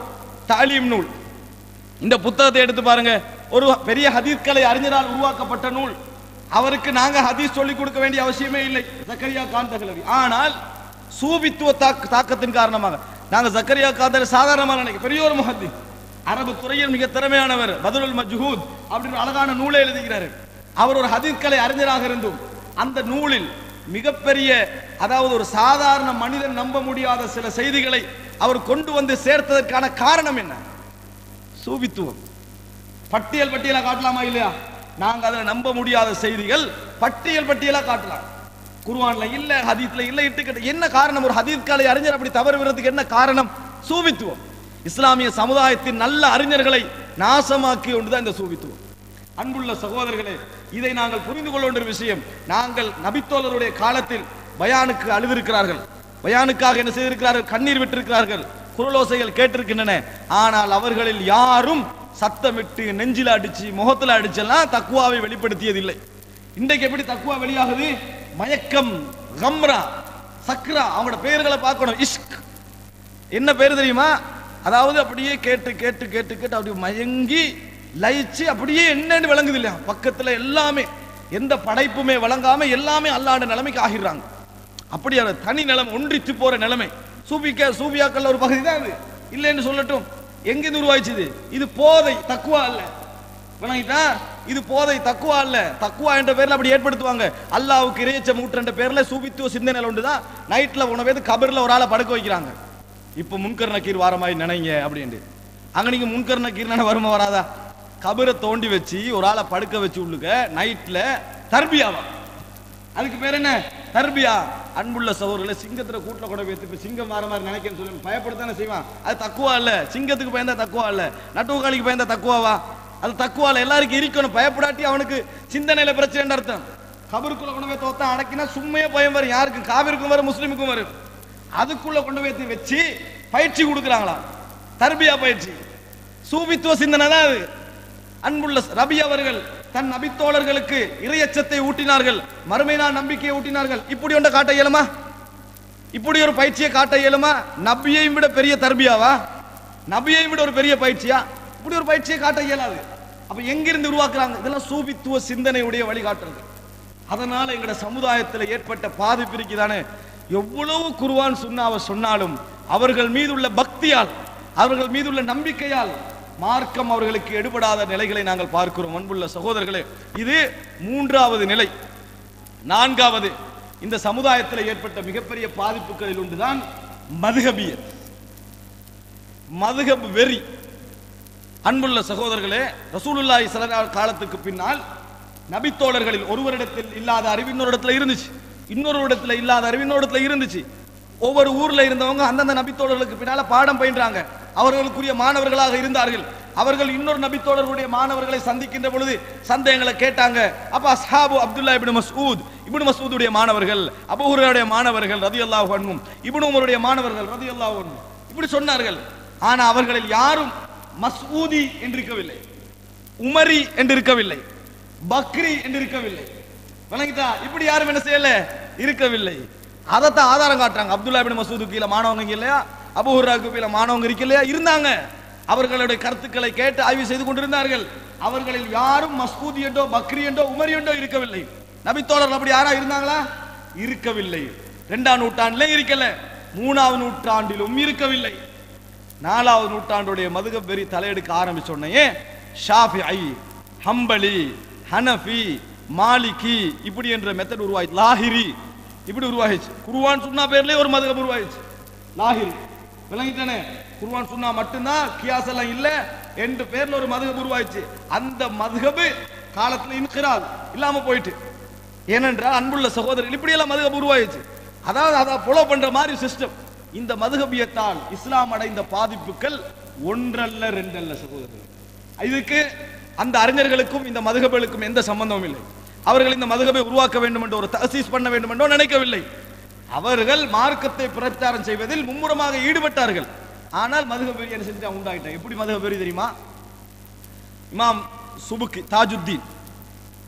தாலீம் நூல், இந்த புத்தகத்தை எடுத்து பாருங்க. ஒரு பெரிய ஹதீஸ் கலை அறிஞரால் உருவாக்கப்பட்ட நூல். அவருக்கு நாங்க ஹதீஸ் சொல்லிக் கொடுக்க வேண்டிய அவசியமே இல்லை, ஜக்கரியா கான் தஹ்லவி. ஆனால் சூபித்துவ தாக்கத்தின் காரணமாக நாங்க ஜக்கரியா கான் சாதாரணமான நினைக்க பெரிய ஒரு முஹத்திஸ், அரபு துறையில் மிக திறமையானவர், பதுலுல் மஜ்ஹூத் அப்படின்னு அழகான நூலை எழுதுகிறார். அவர் ஒரு ஹதீஸ் கலை அறிஞராக இருந்தும் அந்த நூலில் மிகப்பெரிய, அதாவது ஒரு சாதாரண மனிதன் நம்ப முடியாத சில செய்திகளை அவர் கொண்டு வந்து சேர்த்ததற்கான காரணம் என்ன? சூபித்துவம். பட்டியல் பட்டியலா காட்டலாமா இல்லையா? நாங்க அதுல நம்ப முடியாத செய்திகள் பட்டியல் பட்டியலா காட்டலாம். குர்ஆன்ல இல்ல, ஹதீஸ்ல இல்ல, இட்டுக்கிட்ட என்ன காரணம்? ஒரு ஹதீஸ் கலை அறிஞர் அப்படி தவறு விடுறதுக்கு என்ன காரணம்? சூபித்துவம். இஸ்லாமிய சமுதாயத்தின் நல்ல அறிஞர்களை நாசமாக்கி ஒன்றுதான் இந்த சூபித்துவம். அன்புள்ள சகோதரர்களே, இதை நாங்கள் புரிந்து கொள்ள வேண்டிய விஷயம். நாங்கள் நபித்தோழருடைய காலத்தில் பயானுக்கு அழுதிருக்கிறார்கள், பயானுக்காக என்ன செய்திருக்கிறார்கள், கண்ணீர் விட்டிருக்கிறார்கள், குரலோசைகள் கேட்டிருக்கின்றன. ஆனால் அவர்களில் யாரும் சத்தமிட்டு நெஞ்சில அடிச்சு முகத்துல அடிச்செல்லாம் தக்குவாவை வெளிப்படுத்தியதில்லை. இன்றைக்கு எப்படி தக்குவா வெளியாகுது? மயக்கம், கம்ரா, சக்ரா, அவங்களோட பெயர்களை பார்க்கணும். இஷ்க் என்ன பேர் தெரியுமா? அதாவது அப்படியே கேட்டு கேட்டு கேட்டு கேட்டு அப்படி மயங்கி லயிச்சு அப்படியே என்னன்னு விளங்குது இல்லையா? பக்கத்துல எல்லாமே, எந்த படைப்புமே வழங்காம எல்லாமே அல்லாஹ்வுடைய நிலைமைக்கு ஆகிடுறாங்க. அப்படி தனி நிலைமை, ஒன்றித்து போற நிலைமை. சூபியாக்கள் ஒரு பகுதி தான் அது, இல்லைன்னு சொல்லட்டும். எங்கிருந்து உருவாயிச்சு? இது போதை, தக்குவா அல்ல. விளங்கிட்டா? இது போதை, தக்குவா அல்ல. தக்குவா என்ற பேர்ல அப்படி ஏற்படுத்துவாங்க. அல்லாஹ்வுக்கு இறையச்சம் ஊட்டுற பேர்ல சூபித்துவ சிந்தனை ஒன்றுதான். நைட்ல உணவு கபர்ல ஒரு ஆளை படுக்க வைக்கிறாங்க. இப்ப முன்கர் நக்கீர் வார மாதிரி நினைங்க அப்படின்ட்டு. அங்க நீங்க முன்கர் நக்கீர் வருமா வராதா? கபரை தோண்டி வச்சு ஒரு ஆளை படுக்க வச்சு உள்ளுக்க நைட்ல தர்பியாவா? அதுக்கு பேர் என்ன? தர்பியா. அன்புள்ள சகோதரர்களே, சிங்கத்துல கூட்டுல கூட வைத்து இப்ப சிங்கம் வார மாதிரி நினைக்கிறேன்னு சொல்லி பயப்படுத்தானே செய்வான். அது தக்குவா இல்ல. சிங்கத்துக்கு பயந்தா தக்குவா இல்ல, நட்டுவக்காளிக்கு பயந்தா தக்குவாவா? அது தக்குவால எல்லாருக்கும் இருக்கணும். பயப்படாட்டி அவனுக்கு சிந்தனையில பிரச்சனை அர்த்தம். கபருக்குள்ள கொண்டு போய் தோத்தா அடக்கினா சும்மையே பயம் வரும். யாருக்கும்? காவிருக்கும் வரும், முஸ்லிமுக்கும் வரும். அதுக்குள்ள கொண்டு போய் வச்சு பயிற்சி கொடுக்குறாங்களா? தர்பியா பயிற்சி, சூபித்துவ சிந்தனை தான் அது. அன்புள்ள ரபி அவர்கள் தன் நபித்தோழர்களுக்கு இறையச்சத்தை ஊட்டினார்கள், மறுமை நாள் நம்பிக்கையை ஊட்டினார்கள். இப்படி ஒன்றை காட்ட இயலுமா? இப்படி ஒரு பயிற்சியை காட்ட இயலுமா? நபியை விட பெரிய தர்பியாவா? நபியை விட ஒரு பெரிய பயிற்சியா? இப்படி ஒரு பயிற்சியை காட்ட இயலாது. அப்ப எங்கிருந்து உருவாக்குறாங்க? இதெல்லாம் சூபித்துவ சிந்தனையுடைய வழிகாட்டுறது. அதனால எங்கட சமுதாயத்தில் ஏற்பட்ட பாதிப்பு இருக்குதானே. எவ்வளவு குர்ஆன் சுன்னாவை சொன்னாலும் அவர்கள் மீதுள்ள பக்தியால், அவர்கள் மீதுள்ள நம்பிக்கையால் மார்க்கம் அவர்களுக்கு எடுபடாத நிலைகளை நாங்கள் பார்க்கிறோம். அன்புள்ள சகோதரர்களே, இது மூன்றாவது நிலை. நான்காவது, இந்த சமுதாயத்தில் ஏற்பட்ட மிகப்பெரிய பாதிப்புகளில் ஒன்றுதான் மதுஹபியத், மதுஹப் வெறி. அன்புள்ள சகோதரர்களே, ரசூலுல்லாஹி ஸல்லல்லாஹு அலைஹி காலத்துக்கு பின்னால் நபித்தோழர்களில் ஒருவரிடத்தில் இல்லாத அறிவு இன்னொரு இடத்துல இருந்துச்சு, இன்னொரு இடத்துல இல்லாத அறிவு இன்னொரு இடத்துல இருந்துச்சு. ஒவ்வொரு ஊர்ல இருந்தவங்க அந்தந்த நபித்தோழர்களுக்கு பின்னால பாடம் பயின்றாங்க. அவர்களுக்குரிய மாணவர்களாக இருந்தார்கள். அவர்கள் இன்னொரு நபித்தோழர்களுடைய மாணவர்களை சந்திக்கின்ற பொழுது சந்தேகங்களை கேட்டாங்க. அப்ப அஸ்ஹாபு அப்துல்லா இப்னு மஸ்ஊத், இப்னு மஸ்ஊதுடைய மாணவர்கள், அபூ ஹுரைராவுடைய மாணவர்கள் ரலியல்லாஹு அன்ஹும், இப்னு உமருடைய மாணவர்கள் ரலியல்லாஹு அன்ஹும் இப்படி சொன்னார்கள். ஆனா அவர்களில் யாரும் மஸ்ஊதி என்று இருக்கவில்லை, உமரி என்று இருக்கவில்லை, பக்ரி என்று இருக்கவில்லை. வணங்கிட்டா? இப்படி யாரும் என்ன செய்யல, இருக்கவில்லை. அதைத்தான் ஆதாரம் காட்டுறாங்க. அப்துல்லா இப்னு மஸ்ஊதுக்கு கீழே மாணவங்க இல்லையா, அபூ ஹுரைராவுக்கு கீழே மாணவங்க இருக்கலையா, இருந்தாங்க. அவர்களுடைய கருத்துக்களை கேட்டு ஆய்வு செய்து கொண்டிருந்தார்கள். அவர்களில் யாரும் மஸ்ஊதி என்றோ பக்ரி என்றோ உமரி என்றோ இருக்கவில்லை. நபித்தோழர்கள் அப்படி யாரா இருந்தாங்களா? இருக்கவில்லை. 2ஆம் நூற்றாண்டிலே இருக்கல, 3ஆவது நூற்றாண்டிலும் இருக்கவில்லை. 4ஆவது நூற்றாண்டுடைய மதுஹப் வெறி தலையெடுக்க ஆரம்பிச்சோடனே ஷாஃபிஈ, ஹம்பலி, ஹனஃபி, மாலிகி இப்படி என்ற மெத்தட் உருவாயிச்சு. லாஹிரி இப்படி உருவாயிச்சு. குர்ஆன் சுன்னா பேர்லயே ஒரு மதுஹப் உருவாயிச்சு, லாஹிரி. விளங்கிட்டானே? குர்ஆன் சுன்னா மட்டும்தான், கியாஸ் எல்லாம் இல்ல என்ற பேர்ல ஒரு மதுஹப் உருவாயிச்சு. அந்த மதுஹப் காலத்துல இன்கிராத் இல்லாம போயிட்டு. ஏனென்றால் அன்புள்ள சகோதரர்கள் இப்படி எல்லாம் மதுஹப் உருவாயிச்சு. அதாவது அதை ஃபாலோ பண்ற மாதிரி சிஸ்டம். இந்த மதுஹபியத்தால் இஸ்லாம் அடைந்த பாதிப்புகள் ஒன்றல்ல ரெண்டல்ல சகோதரர்கள். இதுக்கு அந்த அறிஞர்களுக்கும் இந்த மதுஹபுகளுக்கும் எந்த சம்பந்தமும் இல்லை. அவர்கள் இந்த மதுஹபை உருவாக்க வேண்டும் என்று ஒரு தஅசீஸ் பண்ண வேண்டும் என்றோ நினைக்கவில்லை. அவர்கள் மார்க்கத்தை பிரச்சாரம் செய்வதில் மும்முரமாக ஈடுபட்டார்கள். ஆனால் மதுஹப் வெறி என்ன செஞ்சா உண்டாயிட்டாங்க. எப்படி மதுஹப் வெறி தெரியுமா? இமாம் சுபுக்கி,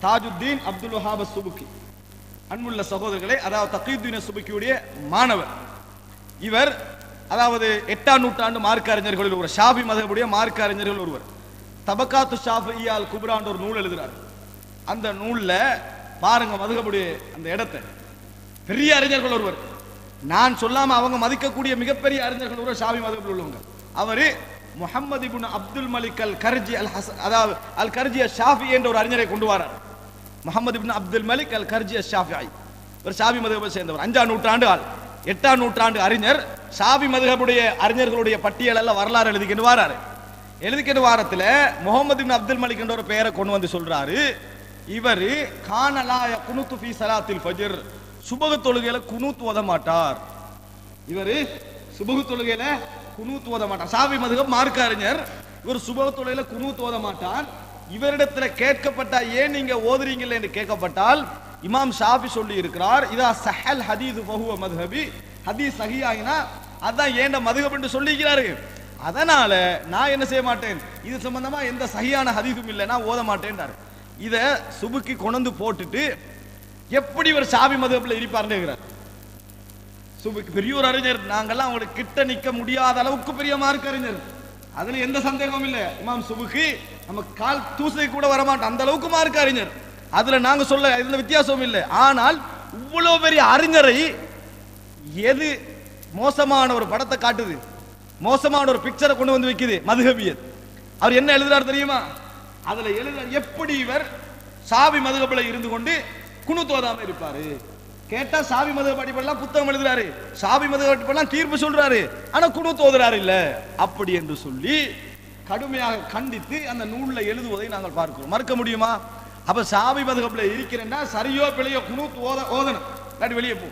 தாஜுத்தீன் அப்துல் வஹாப் சுபுக்கி, அன்புள்ள சகோதரர்களே, அதாவது தகீயுத்தீன் சுபுக்கியுடைய மாணவர் இவர். அதாவது 8ஆம் நூற்றாண்டு மார்க்க அறிஞர்களில் ஒருவர், ஷாஃபி மதுஹபுடைய மார்க்க அறிஞர்கள் ஒருவர். தபகாத்து ஷாஃபிய்யா அல் குப்ரா என்ற ஒரு நூல் எழுதுறார். அந்த நூல்ல பாருங்க மதுஹபுடைய அந்த இடத்தை. பெரிய அறிஞர்கள் ஒருவர், நான் சொல்லாம அவங்க மதிக்கக்கூடிய மிகப்பெரிய அறிஞர்கள் ஒருவர் ஷாஃபி மதுஹபில் உள்ளவங்க. அவரு முஹம்மது இப்னு அப்துல் மலிக் அல் கர்ஜி அல் ஹசன், அதாவது அல் கர்ஜி ஷாஃபி என்ற ஒரு அறிஞரை கொண்டு வரார். முஹம்மது இப்னு அப்துல் மலிக் அல் கர்ஜி ஷாஃபிஈ ஒரு ஷாஃபி மதுஹபை சேர்ந்தவர். 5ஆம் நூற்றாண்டு ஆள், 8ஆம் நூற்றாண்டு அறிஞர். ஷாஃபி மதுஹபுடைய அறிஞர்களுடைய பட்டியல் எல்லாம் வரலாறு எழுதிக்கிட்டு வாராரு. எழுதிக்கிட்டு வாரத்துல முஹம்மது இப்னு அப்துல் மலிக் என்ற ஒரு பெயரை கொண்டு வந்து சொல்றாரு. இவர் கானலா குனூத்து ஃபீ ஸலாத்தில் ஃபஜ்ர், சுபஹ் தொழுகையில குனூத் ஓத மாட்டார். இவர் சுபஹ் தொழுகையில குனூத் ஓத மாட்டார். ஷாஃபி மதுஹப் மார்க்க அறிஞர். இவர் சுபஹ் தொழுகையில குனூத் ஓத மாட்டார். இவரிடத்துல கேட்கப்பட்டா ஏன் நீங்க ஓதுறீங்களே என்று கேட்கப்பட்டால் இமாம் ஷாஃபி சொல்லி இருக்கிறார், இதா சஹல் ஹதீஸ் ஃபஹுவ மதுஹபி, ஹதீஸ் சஹீஹாயினா அதான் ஏண்ட மதுஹப் என்று சொல்லிக்கிறாரு. அதனால நான் என்ன செய்ய மாட்டேன், இது சம்பந்தமா எந்த சஹீஹான ஹதீஸும் இல்லை, நான் ஓத மாட்டேன்றார். இத சுபுக்கி கொண்டு போட்டுட்டு எப்படி இவர் ஷாஃபி மதுஹப்ல இருப்பார்னு கேக்குறார். சுபுக்கி பெரிய ஒரு அறிஞர், நாங்கெல்லாம் அவங்களுக்கு கிட்ட நிக்க முடியாத அளவுக்கு பெரிய மார்க்க அறிஞர், அதுல எந்த சந்தேகமும் இல்லை. இமாம் சுபுக்கி நம்ம கால் தூசை கூட வரமாட்டோம், அந்த அளவுக்கு மார்க்க அறிஞர். அதுல நாங்க சொல்ல இதுல வித்தியாசம் இல்லை. ஆனால் இவ்வளவு பெரிய அறிஞரை எது மோசமான ஒரு படத்தை காட்டுது, மோசமான ஒரு பிக்சரை கொண்டு வந்து வைக்குது மதுஹபியத். அவர் என்ன எழுதுறாரு தெரியுமா? அதுல எழுதுறார், எப்படி இவர் ஷாஃபி மதுஹப்ல இருந்து கொண்டு குனூத் ஓதாம இருப்பாரு. கேட்டா ஷாஃபி மதுஹப் அடிப்படையில் புத்தகம் எழுதுறாரு, ஷாஃபி மதுஹப் அடிப்படையில் தீர்ப்பு சொல்றாரு, ஆனா குனூத் ஓதுறாரு இல்ல அப்படி என்று சொல்லி கடுமையாக கண்டித்து அந்த நூல்ல எழுதுவதை நாங்கள் பார்க்கிறோம். மறுக்க முடியுமா? அப்ப ஷாஃபி மதுஹப்ல இருக்கிறேன்னா சரியோ பிழையோ குனூத் ஓதணும், இல்லாட்டி வெளியே போ.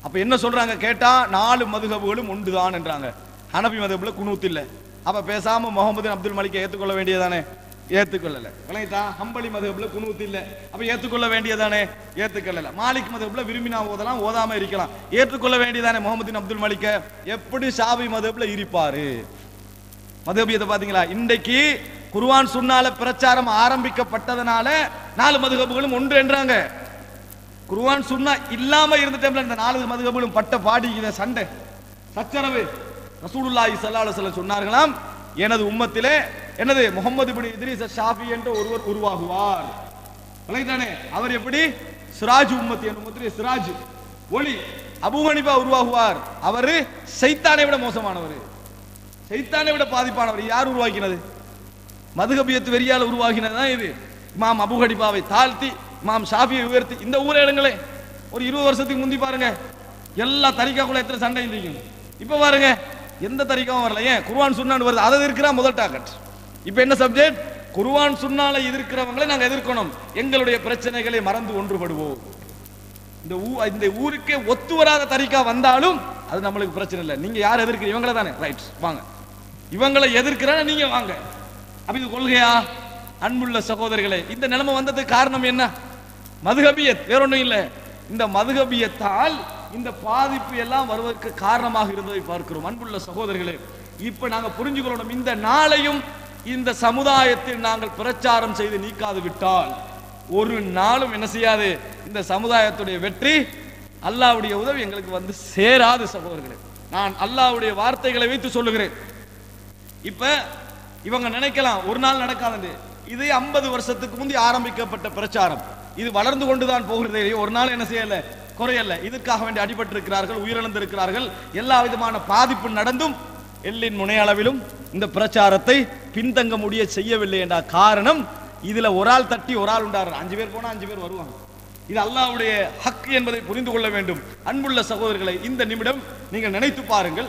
அப்ப என்ன சொல்றாங்க கேட்டா 4 மதுஹபுகளும் ஒன்றுதான் என்றாங்க. ஹனபி மதுஹப்ல குனூத் இல்ல. அப்ப பேசாம முஹம்மது அப்துல் மலிக்கை ஏற்றுக்கொள்ள வேண்டியதானே? ஏற்றுக்கொள்ளல. விளங்கிட்டா? ஹம்பலி மதுஹப்ல குனூத் இல்ல, அப்ப ஏற்றுக்கொள்ள வேண்டியதானே? ஏற்றுக்கொள்ளல. மாலிக் மதுஹப்ல விரும்பினா ஓதலாம், ஓதாம இருக்கலாம், ஏற்றுக்கொள்ள வேண்டியதானே முஹம்மது அப்துல் மலிக்க? எப்படி ஷாஃபி மதுஹப்ல இருப்பாரு? மதுஹபியத்தை பாத்தீங்களா? இன்றைக்கு குர்ஆன் சுன்னால பிரச்சாரம் ஆரம்பிக்கப்பட்டதனால 4 மதுஹபுகளும் ஒன்று என்றாங்க. குர்ஆன் சுன்னா இல்லாம இருந்த டைம்ல இந்த 4 மதுஹபுகளும் பட்ட பாடி சண்டை சச்சரவு. ரசூலுல்லாஹி ஸல்லல்லாஹு அலைஹி வஸல்லம் சொன்னார்களாம், எனது உம்மத்திலே என்னது முஹம்மது இப்னு இத்ரீஸ் ஷாஃபி என்ற ஒருவர் உருவாகுவார். விளங்கிட்டானே? அவர் எப்படி சிராஜ் உம்மத்தி என்ற உம்மத்திலே சிராஜ் ஒளி. அபூ ஹனீஃபா உருவாகுவார், அவர் ஷைத்தானை விட மோசமானவர், ஷைத்தானை விட பாதிப்பானவர். யார் உருவாக்கினது? மதுஹபியத்து வெறியால் உருவாகினதுதான் இது. இமாம் அபூ ஹனீஃபாவை தாழ்த்தி இமாம் ஷாஃபியை உயர்த்தி இந்த ஊரை எடுங்களே, ஒரு 20 வருஷத்துக்கு முந்தி பாருங்க எல்லா தரிகாக்குள்ள எத்தனை சண்டை இருந்தீங்க. இப்ப பாருங்க எந்த தரிகாவும் வரல. ஏன்? குர்ஆன் சுன்னான்னு வருது, அதை எதிர்க்கிறா முதல் டார்கெட். இப்ப என்ன சப்ஜெக்ட்? குர்ஆன் சுன்னால எதிர்க்கிறவங்களை நாங்க எதிர்க்கணும், எங்களுடைய பிரச்சனைகளை மறந்து ஒன்றுபடுவோம். இந்த ஊருக்கே ஒத்து வராத தரிகா வந்தாலும் அது நம்மளுக்கு பிரச்சனை இல்லை. நீங்க யார் எதிர்க்கிறீங்க? இவங்கள தானே, ரைட், வாங்க. இவங்களை எதிர்க்கிற நீங்க வாங்க. அப்ப இது கொள்கையா? அன்புள்ள சகோதரர்களே, இந்த நிலைமை வந்ததுக்கு காரணம் என்ன? மதுஹபியத், வேற ஒன்றும் இல்லை. இந்த மதுஹபியத்தால் இந்த பாதிப்பு எல்லாம் வருவதற்கு காரணமாக இருந்ததை பார்க்கிறோம். அன்புள்ள சகோதரர்களே, இப்ப நாங்க புரிஞ்சுக்கொள்ளணும், இந்த நாளையும் இந்த சமுதாயத்தில் நாங்கள் பிரச்சாரம் செய்து நீக்காது விட்டால் ஒரு நாளும் என்ன செய்யாது, இந்த சமுதாயத்துடைய வெற்றி, அல்லாஹ்வுடைய உதவி எங்களுக்கு வந்து சேராது சகோதரர்களே. நான் அல்லாஹ்வுடைய வார்த்தைகளை வைத்து சொல்லுகிறேன். இப்ப இவங்க நினைக்கலாம் ஒரு நாள் நடக்காது. இது 50 வருஷத்துக்கு முந்தி ஆரம்பிக்கப்பட்ட பிரச்சாரம். இது வளர்ந்து கொண்டுதான் போகிறதே, ஒரு நாள் என்ன செய்யல, குறையல்ல. இதுக்காக வேண்டி அடிபட்டிருக்கிறார்கள், உயிரிழந்திருக்கிறார்கள், எல்லா விதமான பாதிப்பு நடந்தும் எல்லின் முனையளவிலும் இந்த பிரச்சாரத்தை பின்தங்க முடிய செய்யவில்லை என்ற காரணம், இதுல ஒரு ஆள் தட்டி ஒரு ஆள் உண்டாரு. 5 பேர் போனா 5 பேர் வருவாங்க. இது அல்லாஹ்வுடைய ஹக் என்பதை புரிந்து கொள்ள வேண்டும். அன்புள்ள சகோதரர்களை, இந்த நிமிடம் நீங்கள் நினைத்து பாருங்கள்.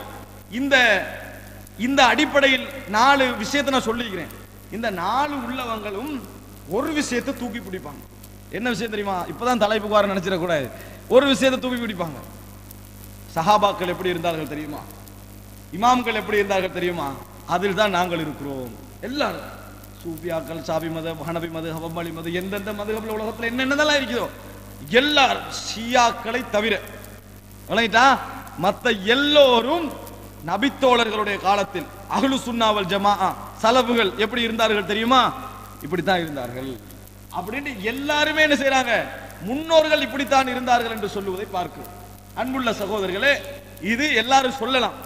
இந்த அடிப்படையில் 4 விஷயத்தை நான் சொல்லிக்கிறேன். இந்த 4 உள்ளவங்களும் ஒரு விஷயத்தை தூக்கி பிடிப்பாங்க. என்ன விஷயம் தெரியுமா? இப்பதான் தலைப்புக்கு வர நினைச்சிடக்கூடாது. ஒரு விஷயத்தை தூக்கி பிடிப்பாங்க. சஹாபாக்கள் எப்படி இருந்தார்கள் தெரியுமா? இமாம்கள் எப்படி இருந்தார்கள் தெரியுமா? அதில் தான் நாங்கள் இருக்கிறோம். எல்லாரும் சூஃபியாக்கள், சாபி மத, ஹனபி மத, ஹம்பலி மத, எந்தெந்த மதுஹப்ல உலகத்தில் என்னென்னதெல்லாம் இருக்குதோ எல்லாரும் ஷியாக்களை தவிர மற்ற எல்லோரும் நபித்தோழர்களுடைய காலத்தில் அஹ்லு சுன்னா வல் ஜமாஅ சலஃபுகள் எப்படி இருந்தார்கள் தெரியுமா? இப்படித்தான் இருந்தார்கள் அப்படின்னு எல்லாருமே என்ன செய்றாங்க, முன்னோர்கள் இப்படித்தான் இருந்தார்கள் என்று சொல்லுவதை பார்க்கிறோம். அன்புள்ள சகோதரர்களே, இது எல்லாரும் சொல்லலாம்.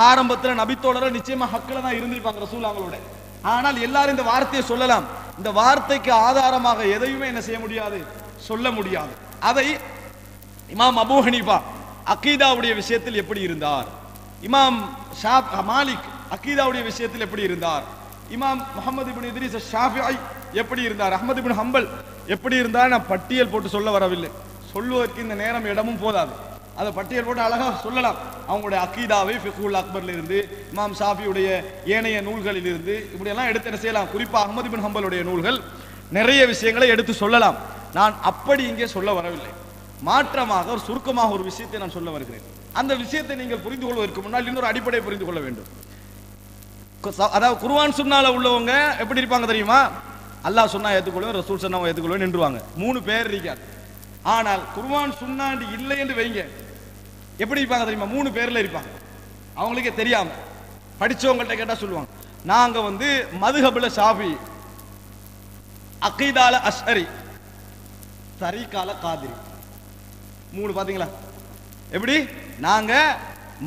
ஆரம்பத்தில் நபித்தோழர்கள் நிச்சயமா ஹக்கில தான் இருந்திருப்பாங்க ரசூலுல்லாஹ்களோட. ஆனால் எல்லாரும் இந்த வார்த்தையை சொல்லலாம். இந்த வார்த்தைக்கு ஆதாரமாக எதையுமே என்ன செய்ய முடியாது, சொல்ல முடியாது. அதை இமாம் அபூ ஹனீஃபா அகீதாவுடைய விஷயத்தில் எப்படி இருந்தார், இமாம் மாலிக் அகீதாவுடைய விஷயத்தில் எப்படி இருந்தார், இமாம் முஹம்மது இப்னு இத்ரீஸ் ஷாஃபிஈ எப்படி இருந்தார், அஹ்மத் இப்னு ஹம்பல் எப்படி இருந்தார், நான் பட்டியல் போட்டு சொல்ல வரவில்லை. சொல்லுவதற்கு இந்த நேரம் இடமும் போதாது. அதை பட்டியல் போட்டு அழகா சொல்லலாம். அவங்களுடைய அகீதாவை ஃபிக்ஹுல் அக்பர்ல இருந்து, இமாம் ஷாஃபியுடைய ஏனைய நூல்களில் இருந்து இப்படி எல்லாம் எடுத்து என்ன செய்யலாம். குறிப்பா அஹ்மத் இப்னு ஹம்பலுடைய நூல்கள் நிறைய விஷயங்களை எடுத்து சொல்லலாம். நான் அப்படி இங்கே சொல்ல வரவில்லை. மாற்றமாக ஒரு சுருக்கமாக ஒரு விஷயத்தை நான் சொல்ல வருகிறேன். அந்த விஷயத்தை நீங்கள் புரிந்து கொள்வதற்கு முன்னால் இன்னொரு அடிப்படையை புரிந்து கொள்ள வேண்டும். அதாவது குர்ஆன் சுன்னால உள்ளவங்க எப்படி இருப்பாங்க தெரியுமா? அல்லாஹ் சொன்னா ஏத்துக்கொள்வேன், ரசூல் சொன்னா ஏத்துக்கொள்வேன் நின்றுவாங்க. 3 பேர் இருக்கார். ஆனால் குர்ஆன் சுன்னாண்டு இல்லை என்று வைங்க, எப்படி இருப்பாங்க தெரியுமா? 3 பேர்ல இருப்பாங்க. அவங்களுக்கே தெரியாம படிச்சவங்கள்ட்ட கேட்டா சொல்லுவாங்க, நாங்க வந்து மதுஹப்ல ஷாஃபி, அகீதால அஷ்அரி, தரீகால காதிரி. 3 பாத்தீங்களா? எப்படி? நாங்க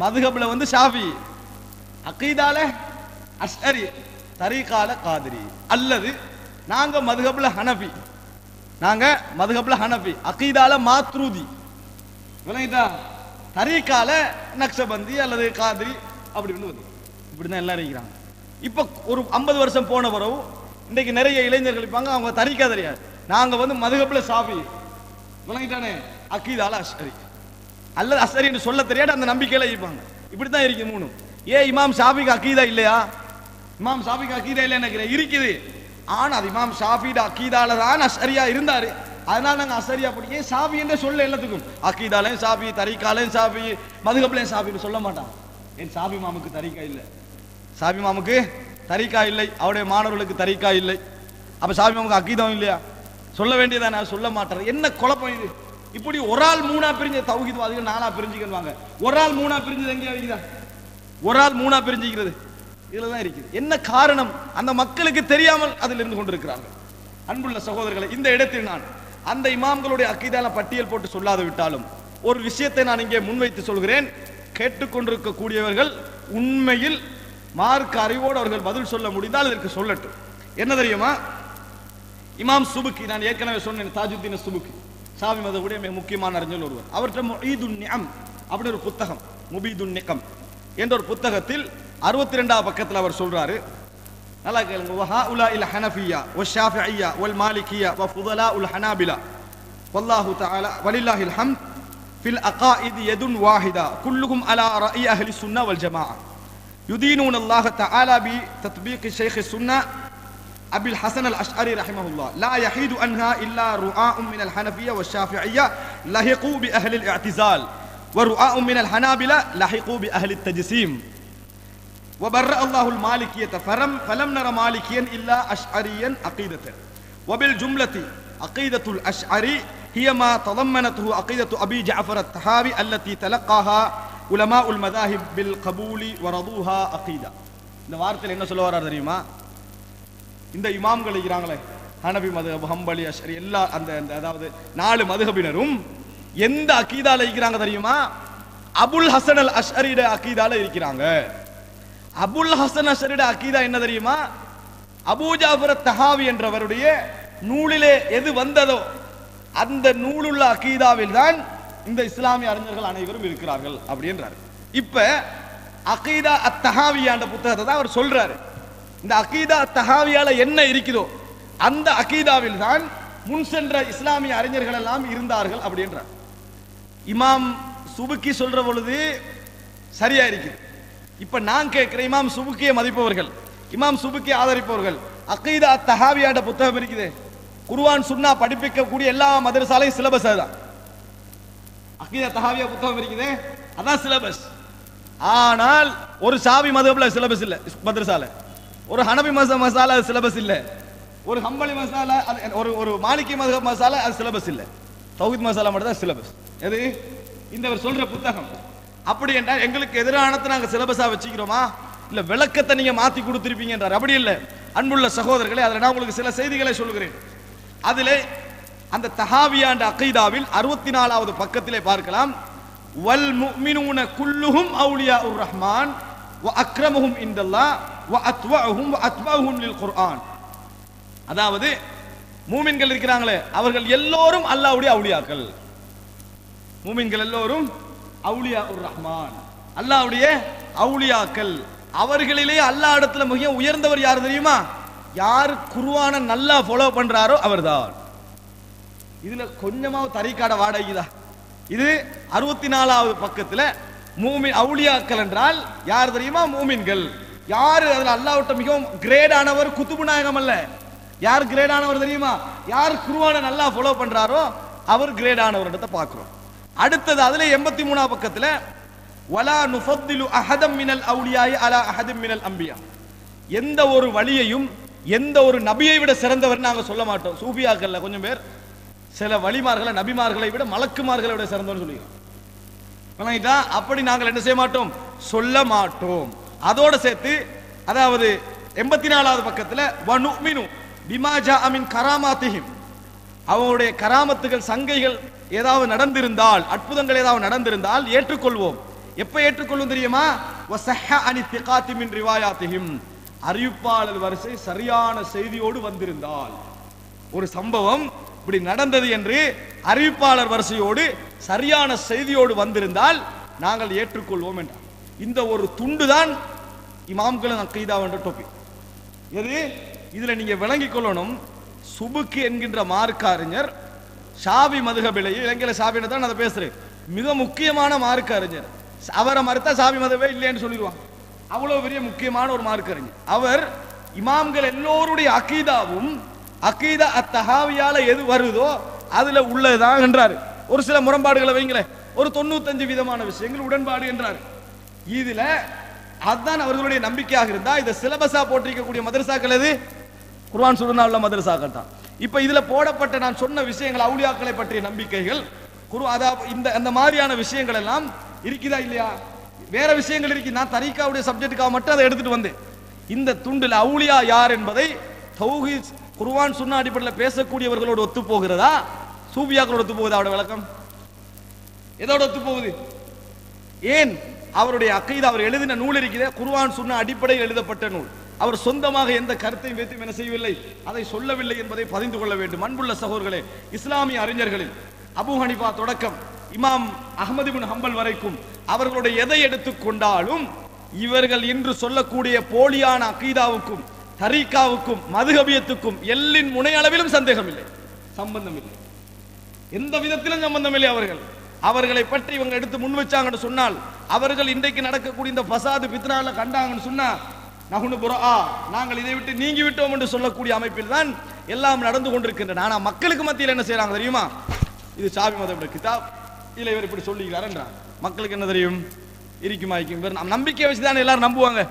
மதுஹப்ல வந்து ஷாஃபி, அகீதால அஷ்அரி, தரீகால காதிரி. அல்லது நாங்க மதுஹப்ல ஹனஃபி, நாங்க மதுஹப்ல ஹனஃபி, அகீதால மாத்ரூதி, விளங்கிட்டா? தரீகால நக்ஷபந்தி அல்லது காதிரி, அப்படி வந்து இப்படிதான் எல்லாரும் இருக்கிறாங்க. இப்ப ஒரு 50 வருஷம் போன பிறகு இன்னைக்கு நிறைய இளைஞர்கள் இருப்பாங்க, அவங்க தரீகா தெரியாது. நாங்க வந்து மதுஹப்ல ஷாஃபி, விளங்கிட்டானே, அகீதால அஷ்அரி அல்லது அஷ்அரி என்று சொல்ல தெரியாது, அந்த நம்பிக்கையில இருப்பாங்க. இப்படித்தான் இருக்கு 3. இமாம் ஷாஃபிக்கு அகீதா இல்லையா? இமாம் ஷாஃபிக்கு அகீதா இல்லையா நினைக்கிறேன், இருக்குது. ஆனா அது இமாம் ஷாஃபியோட அகீதால தான் அஷ்அரியா இருந்தாரு. அதனால நாங்க அஷ்அரியா படிக்க ஷாஃபி என்றே சொல்ல எல்லாத்துக்கும். அகீதாலையும் ஷாஃபி, தரீகாலையும் ஷாஃபி, மதுஹப்லையும் ஷாஃபின்னு சொல்ல மாட்டான். ஏன்? ஷாஃபி மாமுக்கு தரீகா இல்லை, ஷாஃபி மாமுக்கு தரீகா இல்லை, அவருடைய மாணவர்களுக்கு தரீகா இல்லை. அப்ப ஷாஃபி மாமுக்கு அகீதாவும் இல்லையா? சொல்ல வேண்டியதானே, சொல்ல மாட்டார். என்ன குழப்பம் இது? இப்படி ஒரு ஆள் 3ஆ பிரிஞ்ச தௌஹீத்வாதிகள் 4ஆ பிரிஞ்சுக்குவாங்க. ஒரு ஆள் 3ஆ பிரிஞ்சது எங்கேயா இருக்குதா? ஒரு ஆள் 3ஆ பிரிஞ்சுக்கிறது இதுலதான் இருக்குது. என்ன காரணம்? அந்த மக்களுக்கு தெரியாமல் அதில் இருந்து கொண்டிருக்கிறார்கள். அன்புள்ள சகோதரர்களை, இந்த இடத்தில் நான் அந்த இமாம்களுடைய அக்கீதால பட்டியல் போட்டு சொல்லாது விட்டாலும் ஒரு விஷயத்தை நான் இங்கே முன்வைத்து சொல்கிறேன். கேட்டுக்கொண்டிருக்கக்கூடியவர்கள் உண்மையில் மார்க்க அறிவோடு அவர்கள் பதில் சொல்ல முடிந்தால் இதற்கு சொல்லட்டும். என்ன தெரியுமா? இமாம் சுபுக்கி, நான் ஏற்கனவே சொன்னேன், தாஜுத்தீன் சுபுக்கி ஷாஃபி மதகுடைய மிக முக்கியமான அறிஞர் ஒருவர். அவர்கிட்ட முஈதுன் நிஅம் அப்படி ஒரு புத்தகம், முபீதுன் நிகம் என்ற ஒரு புத்தகத்தில் 62ஆம் பக்கத்தில் அவர் சொல்றாரு, நல்லா கேளுங்க. வஹாஉலாஇல் ஹனஃபிய்யா வஷ்ஷாஃபிஇய்யா வல் மாலிகிய்யா வஃபுதலாஉல் ஹனாபிலா வல்லாஹு தஆலா வலில்லாஹில் ஹம்த் ஃபில் அகாயித் யதுன் வாஹிதா குல்லுஹும் அலா ரஅய் அஹ்லி சுன்னah வல் ஜமாஅ யுதீனூன அல்லாஹ் தஆலா பி தத்பீக் ஷைഖ் சுன்னah அபில் ஹசன் அல் அஷ்அரி ரஹிமஹுல்லாஹ் லா யஹீது அன்ஹா இல்லா ருஆஉம் மினல் ஹனஃபிய்யா வஷ்ஷாஃபிஇய்யா லஹிகு பி அஹ்லில் இஅ்திஸால் وَرُعَاءٌ مِنَ الْحَنَابِلَةِ لَحِقُوا بِأَهْلِ التَّجْسِيمِ وَبَرَّأَ اللَّهُ الْمَالِكِيَّةَ فَلَمْ نَرَ مَالِكِيًّا إِلَّا أَشْعَرِيًّا عَقِيدَةً وَبِالْجُمْلَةِ عقيدة الأشعري هي ما تضمنته عقيدة أبي جعفر الطحاوي التي تلقاها علماء المذاهب بالقبول ورضوها عقيدة. இந்த வார்த்தையில் என்ன சொல்ல வரார் தெரியுமா? இந்த இமாம்கள் இருக்கிறாங்களே, ஹனபி மதுஹப், ஹம்பலி, அஷ்அரி, எல்லா அந்த அதாவது 4 மதுஹபினரும் எந்த அகீதால இருக்கிறாங்க தெரியுமா? அபுல் ஹசன் அல் அஷ்அரியோட அகீதால இருக்கிறாங்க. அபுல் ஹசன் அஷ்அரியோட அகீதா என்ன தெரியுமா? அபூ ஜாஃபர் தஹாவி என்றவருடைய நூலிலே எது வந்ததோ அந்த நூலுள்ள அகீதாவில் தான் இந்த இஸ்லாமிய அறிஞர்கள் அனைவரும் இருக்கிறார்கள் அப்படின்றார். இப்ப அகீதா அத்தஹாவியான்ற புத்தகத்தை தான் அவர் சொல்றாரு. இந்த அகீதா அத்தஹாவியால என்ன இருக்குதோ அந்த அகீதாவில் தான் முன் சென்ற இஸ்லாமிய அறிஞர்கள் எல்லாம் இருந்தார்கள் அப்படின்றார். இமாம் சுபுக்கி சொல்ற பொழுது சரியா இருக்குது. இப்ப நான் கேட்கிறேன், இமாம் சுபுக்கியை மதிப்பவர்கள், இமாம் சுபுக்கியை ஆதரிப்பவர்கள், அகீதா அத்தஹாவியான்ற புத்தகம் இருக்குது, குர்ஆன் சுன்னா படிப்பிக்கக்கூடிய எல்லா மதரசாலையும் சிலபஸ் அதுதான். அகீதா தஹாவியா புத்தகம் இருக்குது, அதான் சிலபஸ். ஆனால் ஒரு ஷாஃபி மதுஹப்ல சிலபஸ் இல்ல மதரசால, ஒரு ஹனபி மசாலா சிலபஸ் இல்ல, ஒரு ஹம்பலி மசாலா, ஒரு மாலிகி மதுஹப் மசாலா அது சிலபஸ் இல்ல, தௌஹீத் மசாலா மட்டும் தான் சிலபஸ். எது இந்த சொல்ற புத்தகம்? அப்படி என்றால் எங்களுக்கு எதிரானதை நாங்க சிலபஸா வச்சுக்கிறோமா, இல்ல விளக்கத்தை நீங்க மாத்தி கொடுத்திருப்பீங்க என்றார். அப்படி இல்லை அன்புள்ள சகோதரர்களே, அதில் நான் உங்களுக்கு சில செய்திகளை சொல்கிறேன். அதிலே அந்த தஹாவியாண்ட அகீதாவில் 64வது பக்கத்திலே பார்க்கலாம், வல் முஃமினூன குல்லுஹும் அவுலியாஉர் ரஹ்மான் வ அக்ரமுஹும் இன்தல்லாஹ் வ அத்வஉஹும் வ அத்பஉஹும் லில் குர்ஆன். அதாவது மூமின்கள் இருக்கிறாங்களே அவர்கள் எல்லோரும் அல்லாஹ்வுடைய அவுலியாக்கள். மூமின்கள் எல்லோரும் அவுலியாஉர் ரஹ்மான், அல்லாஹ்வுடைய அவுலியாக்கள். அவர்களிலே அல்லாஹ் இடத்துல மிக உயர்ந்தவர் யார் தெரியுமா? யார் குர்ஆனை நல்லா ஃபாலோ பண்றாரோ அவர்தான். இதுல கொஞ்சமாவது தரீக்காட வாடகைதா? இது 64வது பக்கத்துல மூமின் அவுலியாக்கள் என்றால் யார் தெரியுமா? மூமின்கள். யார் அதுல அல்லாஹ்விட்ட மிகவும் கிரேட் ஆனவர்? குதுபு நாயகம் அல்ல. யார் கிரேட் ஆனவர் தெரியுமா? யார் குர்ஆனை நல்லா ஃபாலோ பண்றாரோ அவர் கிரேட் ஆனவர்ன்றத பார்க்கிறோம். அடுத்தது அதுல 83வது பக்கத்துல வலா நுஃபத்திலு அஹதம் மினல் அவுலியாஇ அலா அஹதிம் மினல் அம்பியா. எந்த ஒரு வலியையும் எந்த ஒரு நபியை விட சிறந்தவர் நாங்க சொல்ல மாட்டோம். சூஃபியாக்கள்ல கொஞ்சம் பேர் சில வலிமார்களை நபிமார்களை விட மலக்குமார்களை விட சிறந்தவர் சொல்லுகிறோம். அப்படி நாங்கள் என்ன செய்ய மாட்டோம், சொல்ல மாட்டோம். அதோட சேர்த்து அதாவது 84வது பக்கத்துல வனுமினு பிமா ஜாஅ மின் கராமாத்திஹிம், அவருடைய கராமத்துகள் சங்கைகள் ஏதாவது நடந்திருந்தால், அற்புதங்கள் ஏதாவது நடந்திருந்தால் ஏற்றுக்கொள்வோம். எப்ப ஏற்றுக்கொள்ளும் தெரியுமா? வஸஹ அனி திகாத்தி மின் ரிவாயாத்திஹிம், அறிவிப்பாளர் வரிசை சரியான செய்தியோடு வந்திருந்தால். ஒரு சம்பவம் இப்படி நடந்தது என்று அறிவிப்பாளர் வரிசையோடு சரியான செய்தியோடு வந்திருந்தால் நாங்கள் ஏற்றுக்கொள்வோம் என்றார். இந்த ஒரு துண்டு தான் இமாம்களின் அகீதா என்ற டாபிக். எது இதுல நீங்க விளங்கிக் கொள்ளணும், சுபுக்கி என்கின்ற மார்க்க அறிஞர் ஷாஃபி மதுஹபிலேயே, இலங்கையில ஷாஃபின்னு தான் அதை பேசுறேன், மிக முக்கியமான மார்க்க அறிஞர். அவரை மறுத்தா ஷாஃபி மதுஹபே இல்லைன்னு சொல்லிடுவாங்க. அவ்வளவு பெரிய முக்கியமான ஒரு மார்க்க அறிஞர் அவர். இமாம்கள் எல்லோருடைய அகீதாவும் அகீதா அத்தஹாவியால எது வருதோ அதுல உள்ளதான் என்றார். ஒரு சில முரண்பாடுகளை வைங்களேன், ஒரு 95 விதமான விஷயங்கள் உடன்பாடு என்றார். இதுல அதுதான் அவர்களுடைய நம்பிக்கையாக இருந்தா இந்த சிலபஸா போட்டிருக்கக்கூடிய மதரசாக்கள் எது? குர்ஆன் சுன்னா உள்ள மதரசாக்கள் தான். இப்ப இதுல போடப்பட்ட நான் சொன்ன விஷயங்கள் அவுலியாக்களை பற்றிய நம்பிக்கைகள் இந்த அந்த மாதிரியான விஷயங்கள் எல்லாம் இருக்குதா இல்லையா? வேற விஷயங்கள் இருக்கு. நான் தரீக்காவுடைய சப்ஜெக்டுக்காக மட்டும் அதை எடுத்துட்டு வந்தேன். இந்த துண்டுல அவுலியா யார் என்பதை தௌஹீத் குர்ஆன் சுன்னா அடிப்படையில் பேசக்கூடியவர்களோடு ஒத்து போகிறதா, சூஃபியாக்களோடு ஒத்து போகுதா? அவருடைய விளக்கம் எதோட ஒத்து போகுது? ஏன் அவருடைய அகீதா, அவர் எழுதின நூல் இருக்கிற குர்ஆன் சுன்னா அடிப்படையில் எழுதப்பட்ட நூல். அவர் சொந்தமாக எந்த கருத்தையும் வைத்து என்ன செய்யவில்லை, அதை சொல்லவில்லை என்பதை பதிந்து கொள்ள வேண்டும். அன்புள்ள சகோதரர்களே, இஸ்லாமிய அறிஞர்களில் அபூ ஹனீஃபா தொடக்கம் இமாம் அஹ்மது இப்னு ஹம்பல் வரைக்கும் அவர்களுடைய எதை எடுத்துக்கொண்டாலும் இவர்கள் இன்று சொல்லக்கூடிய போலியான அகீதாவுக்கும் தரீக்காவுக்கும் மதுஹபியத்துக்கும் எல்லின் முனை அளவிலும் சந்தேகம் இல்லை, சம்பந்தம் இல்லை, எந்த விதத்திலும் சம்பந்தம் இல்லை. அவர்களை பற்றி இவங்க எடுத்து முன் வச்சாங்கன்னு சொன்னால், அவர்கள் இன்றைக்கு நடக்கக்கூடிய இந்த ஃபசாது பித்னால கண்டாங்கன்னு சொன்னா நஹ்னு புரஆ, நாங்கள் இதை விட்டு நீங்கி விட்டோம் என்று சொல்லக்கூடிய அமைப்பில் தான் எல்லாம் நடந்து கொண்டிருக்கின்றன. ஆனா மக்களுக்கு மத்தியில் என்ன செய்யறாங்க தெரியுமா? இது ஷாஃபி மதஹபுடைய கிதாப், இதுல இவர் இப்படி சொல்லுகிறார் என்றார். மக்களுக்கு என்ன தெரியும்? இருக்குமா இருக்கும். நம்பிக்கையை வச்சு தான் எல்லாரும் நம்புவாங்க.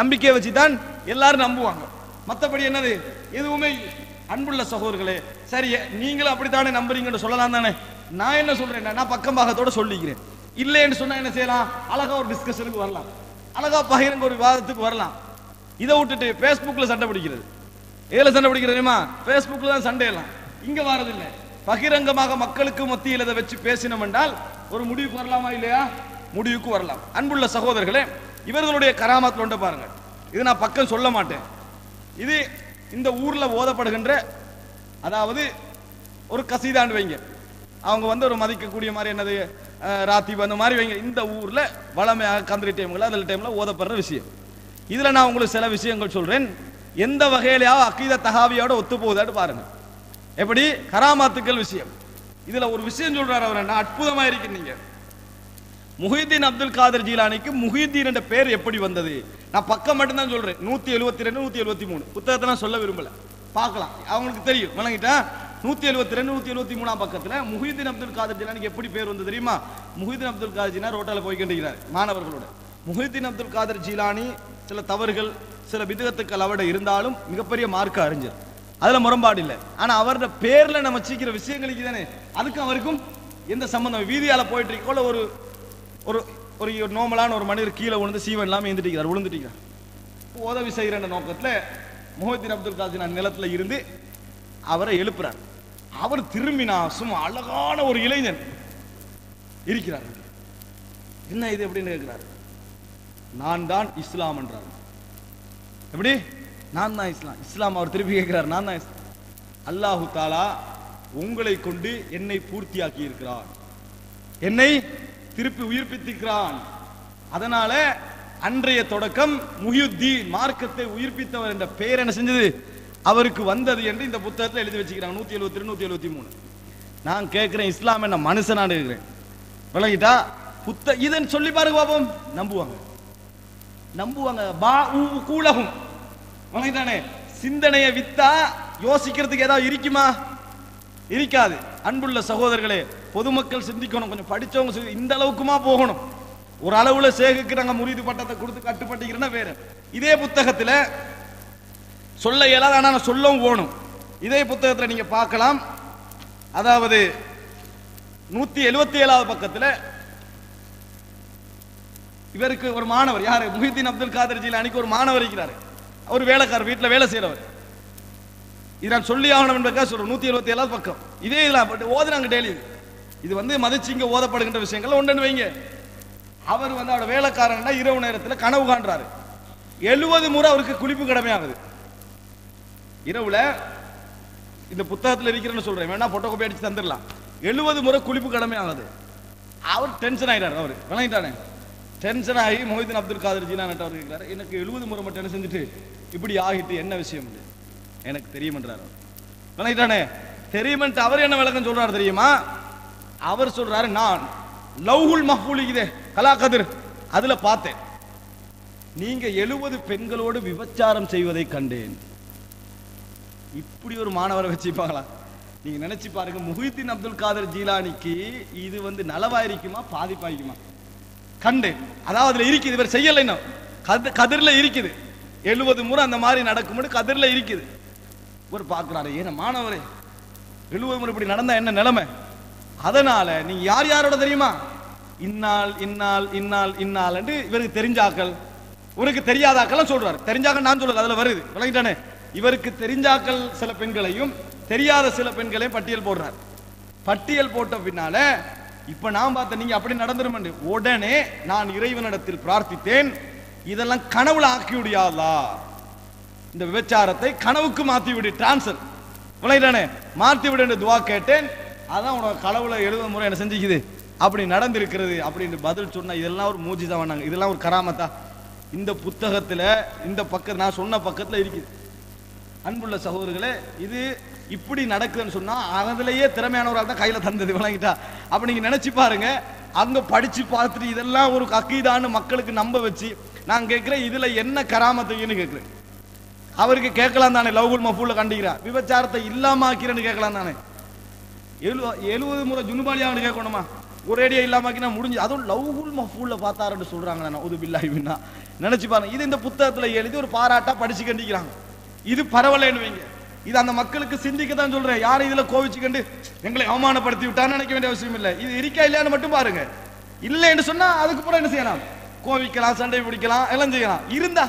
நம்பிக்கையை வச்சு தான் எல்லாரும் நம்புவாங்க. மற்றபடி என்னது எதுவுமே இல்லை. அன்புள்ள சகோதரர்களே, சரி நீங்களும் அப்படித்தானே நம்புறீங்கன்னு சொல்லலாம் தானே. நான் என்ன சொல்றேன், நான் பக்கம் பாகத்தோட சொல்லிக்கிறேன். இல்லைன்னு சொன்னா என்ன செய்யலாம்? அழகா ஒரு டிஸ்கஷனுக்கு வரலாம், அழகா பகிரங்க ஒரு விவாதத்துக்கு வரலாம். இதை விட்டுட்டு பேஸ்புக்ல சண்டை பிடிக்கிறது. ஏல சண்டை பிடிக்கிறது தெரியுமா? பேஸ்புக்ல தான் சண்டை எல்லாம், இங்க வரதில்லை. பகிரங்கமாக மக்களுக்கு மத்தியில் இதை வச்சு பேசினோம் என்றால் ஒரு முடிவுக்கு வரலாமா இல்லையா? முடிவுக்கு வரலாம். அன்புள்ள சகோதரர்களே, இவர்களுடைய கராமத்தில் ஒன்றை பாருங்க. இது நான் பக்கம் சொல்ல மாட்டேன். இது இந்த ஊர்ல ஓதப்படுகின்ற, அதாவது ஒரு கசீதாண்டு வைங்க, அவங்க வந்து ஒரு மதிக்கக்கூடிய மாதிரி என்னது ராத்திப் அந்த மாதிரி வைங்க. இந்த ஊர்ல வளமையாக கந்திரி டைம்ல அதில் டைம்ல ஓதப்படுற விஷயம். இதுல நான் உங்களுக்கு சில விஷயங்கள் சொல்றேன். எந்த வகையிலாவது அக்கீதா தஹாவியோட ஒத்து போகுதான்னு பாருங்க. எப்படி கராமாத்துக்கள் விஷயம். இதுல ஒரு விஷயம் சொல்றாரு அவர், என்ன அற்புதமா இருக்கீங்க. முஹிதீன் அப்துல் காதர் ஜீலானிக்கு முஹிதீன் என்ற பேர் எப்படி வந்தது? நான் பக்கம் மட்டும் தான் சொல்றேன். 172 173 புத்தகத்தை சொல்ல விரும்பல, பார்க்கலாம், அவங்களுக்கு தெரியும். விளங்கிட்டா? 172 173 பக்கத்துல முஹிதீன் அப்துல் காதர் ஜீலானிக்கு எப்படி பேர் வந்தது தெரியுமா? முஹிதீன் அப்துல் காதர் ஜீலானி ரோட்டால போய்கின்றார் மாணவர்களோட. முஹிதீன் அப்துல் காதர் ஜீலானி சில தவறுகள் சில விதத்துக்கள் அவட இருந்தாலும் மிகப்பெரிய மார்க்க அறிஞர், அதுல முரண்பாடு இல்லை. ஆனா அவரோட பேர்ல நம்ம வச்சிக்கிற விஷயங்களுக்கு தானே அதுக்கும் அவருக்கும் எந்த சம்பந்தம்? வீதியால போயிட்டு இருக்கோல ஒரு ஒரு ஒரு நோமலான ஒரு மனிதர் கீழே விழுந்து சீவன் இல்லாமல் விழுந்துட்டார். உதவி செய்கிற நோக்கத்தில் முஹிதீன் அப்துல் காதர் நிலத்துல இருந்து அவரை எழுப்புறார். அவர் திரும்பினா சும்மா அழகான ஒரு இளைஞன் இருக்கிறார். என்ன இது அப்படின்னு கேட்கிறார். நான் தான் இஸ்லாம் என்றார். எப்படி? நான் தான் இஸ்லாம். இஸ்லாம் அவர் திருப்பி கேட்கிறார், நான் தான் இஸ்லாம். அல்லாஹு தாலா உங்களை கொண்டு என்னை பூர்த்தியாக்கி இருக்கிறார், என்னை திருப்பி உயிர்ப்பித்திருக்கிறான். அதனால அன்றைய தொடக்கம் முஹியுத்தீன், மார்க்கத்தை உயிர்ப்பித்தவர் என்ற பெயர் என்ன செஞ்சது அவருக்கு வந்தது என்று இந்த புத்தகத்தில் எழுதி வச்சுக்கிறாங்க. 172 173. நான் கேட்கிறேன், இஸ்லாம் என்ன மனுஷனான்னு கேட்கிறேன். விளங்கிட்டா? இதன் சொல்லி பாருங்க பாப்போம். நம்புவாங்க, நம்புவாங்க. கூலகும். விளங்கிட்டானே? சிந்தனையை வித்தா யோசிக்கிறதுக்கு ஏதாவது இருக்குமா? இருக்காது. அன்புள்ள சகோதரர்களே, பொதுமக்கள் சிந்திக்கணும், கொஞ்சம் படிச்சவங்க இந்த அளவுக்குமா போகணும். ஒரு அளவுல சேகுக்கு நாங்க முரீது பட்டத்தை கொடுத்து கட்டுப்பட்டுக்கிறேன்னா வேற. இதே புத்தகத்துல சொல்ல இயலாத, ஆனா சொல்லவும் போகணும். இதே புத்தகத்துல நீங்க பார்க்கலாம். அதாவது 177 பக்கத்துல இவருக்கு ஒரு மாணவர், யாரு? முஹிதீன் அப்துல் காதர் ஜீலானிக்கு ஒரு மாணவர் இருக்கிறாரு. அவர் வேலைக்காரர், வீட்டில் வேலை செய்யறவர். இது நான் சொல்லி ஆகணும் என்பதற்காக சொல்றேன். 177 பக்கம். இதே இதில் ஓதுறாங்க டெய்லி. இது வந்து மதிச்சு இங்க ஓதப்படுகின்ற விஷயங்கள் ஒன்று வைங்க. அவர் வந்து அவரோட வேலைக்காரன் இரவு நேரத்தில் கனவு காண்றாரு. 70 முறை அவருக்கு குளிப்பு கடமையாகுது இரவுல. இந்த புத்தகத்தில் இருக்கிறேன்னு சொல்றேன், வேணா போட்டோ காப்பி அடிச்சு தந்துடலாம். 70 முறை குளிப்பு கடமையாகுது. அவர் டென்ஷன் ஆயிடாரு. அவர் விளங்கிட்டானே, டென்ஷன் ஆகி முஹிதீன் அப்துல் காதர் ஜீலானி அவர் இருக்கிறார். எனக்கு 70 முறை மட்டும் என்ன செஞ்சுட்டு இப்படி ஆகிட்டு என்ன விஷயம் எனக்கு தெரியுமன்றார். விளங்கிட்டானே? தெரியுமென்ட்டு அவர் என்ன விளக்கம் சொல்றாரு தெரியுமா? அவர் சொல்றாரு, நான் லவ்ஹுல் மஹ்ஃபூல் இதே கலா கதிர் அதுல பார்த்தேன், நீங்க 70 பெண்களோடு விபச்சாரம் செய்வதை கண்டேன். இப்படி ஒரு மாணவரை வச்சுப்பாங்களா? நீங்க நினைச்சு பாருங்க. முஹிதீன் அப்துல் காதர் ஜீலானிக்கு இது வந்து நலவாயிருக்குமா பாதிப்பாயிருக்குமா? கண்டேன், அதாவது அதுல இருக்குது. இவர் செய்யலை, கதிர்ல இருக்குது. 70 முறை அந்த மாதிரி நடக்கும் கதிர்ல இருக்குது. ஒரு பார்க்கிறாரு, ஏன்னா மாணவரே 70 முறை இப்படி நடந்தா என்ன நிலைமை? அதனால நீங்க யார் யாரோட தெரியுமா? இன்னால் இன்னால் இன்னால் இன்னால் என்று இவருக்கு தெரிஞ்சாக்கள், இவருக்கு தெரியாதாக்கள் சொல்றாரு. தெரிஞ்சாக்கள் நான் சொல்றது அதுல வருது. விளங்கிட்டானே? இவருக்கு தெரிஞ்சாக்கள் சில பெண்களையும் தெரியாத சில பெண்களையும் பட்டியல் போடுறார். பட்டியல் போட்ட பின்னால இப்ப நான் பார்த்த நீங்க அப்படி நடந்துரும். உடனே நான் இறைவனிடத்தில் பிரார்த்தித்தேன், இதெல்லாம் கனவுல ஆக்கி விடியாதா, இந்த விபச்சாரத்தை கனவுக்கு மாத்தி விடு, டிரான்ஸ்ஃபர். விளையாடனே மாத்தி விடு துவா கேட்டேன். அதான் உனக்கு கனவுல 70 முறை என்ன செஞ்சுக்குது அப்படி நடந்திருக்கிறது அப்படின்னு பதில் சொன்னா, இதெல்லாம் ஒரு மூஜிசா பண்ணாங்க, இதெல்லாம் ஒரு கராமத்தா? இந்த புத்தகத்துல இந்த பக்கம் நான் சொன்ன பக்கத்துல இருக்குது. அன்புள்ள சகோதரர்களே, இது இப்படி நடக்குதுன்னு சொன்னா அதுலயே திறமையானவரால் தான் கையில தந்தது. விளங்கிட்டா? அப்ப நீங்க நினைச்சு பாருங்க, அங்க படிச்சு பார்த்துட்டு இதெல்லாம் ஒரு அக்கீதான்னு மக்களுக்கு நம்ப வச்சு நான் கேட்கிறேன், இதுல என்ன கராமத்துன்னு கேட்கிறேன். அவருக்கு கேட்கலாம் தானே, லவ்ஹுல் மஹ்ஃபூல்ல கண்டிக்கிறார், விபச்சாரத்தை இல்லாம ஆக்கிறேன்னு கேட்கலாம் தானே. 70 முறை ஜுனுபாலியான்னு கேட்கணுமா? ஒரேடியா இல்லாமக்கினா முடிஞ்சு. அதுவும் லவ்ஹுல் மஹ்ஃபூல்ல பார்த்தாருன்னு சொல்றாங்க. நான் உது பில்லாஹி மின்னா நினைச்சு பாருங்க. இது இந்த புத்தகத்துல எழுதி ஒரு பாராட்டா படிச்சு கண்டிக்கிறாங்க. இது பரவலைன்னு வைங்க. இது அந்த மக்களுக்கு சிந்திக்க தான் சொல்றேன். யாரும் இதுல கோவிச்சுக்கண்டு எங்களை அவமானப்படுத்தி விட்டான்னு நினைக்க வேண்டிய அவசியம் இல்லை. இது இருக்கா இல்லையான்னு மட்டும் பாருங்க. இல்லைன்னு சொன்னா அதுக்கு கூட என்ன செய்யலாம்? கோவிக்கலாம், சண்டை பிடிக்கலாம், எல்லாம் செய்யலாம். இருந்தா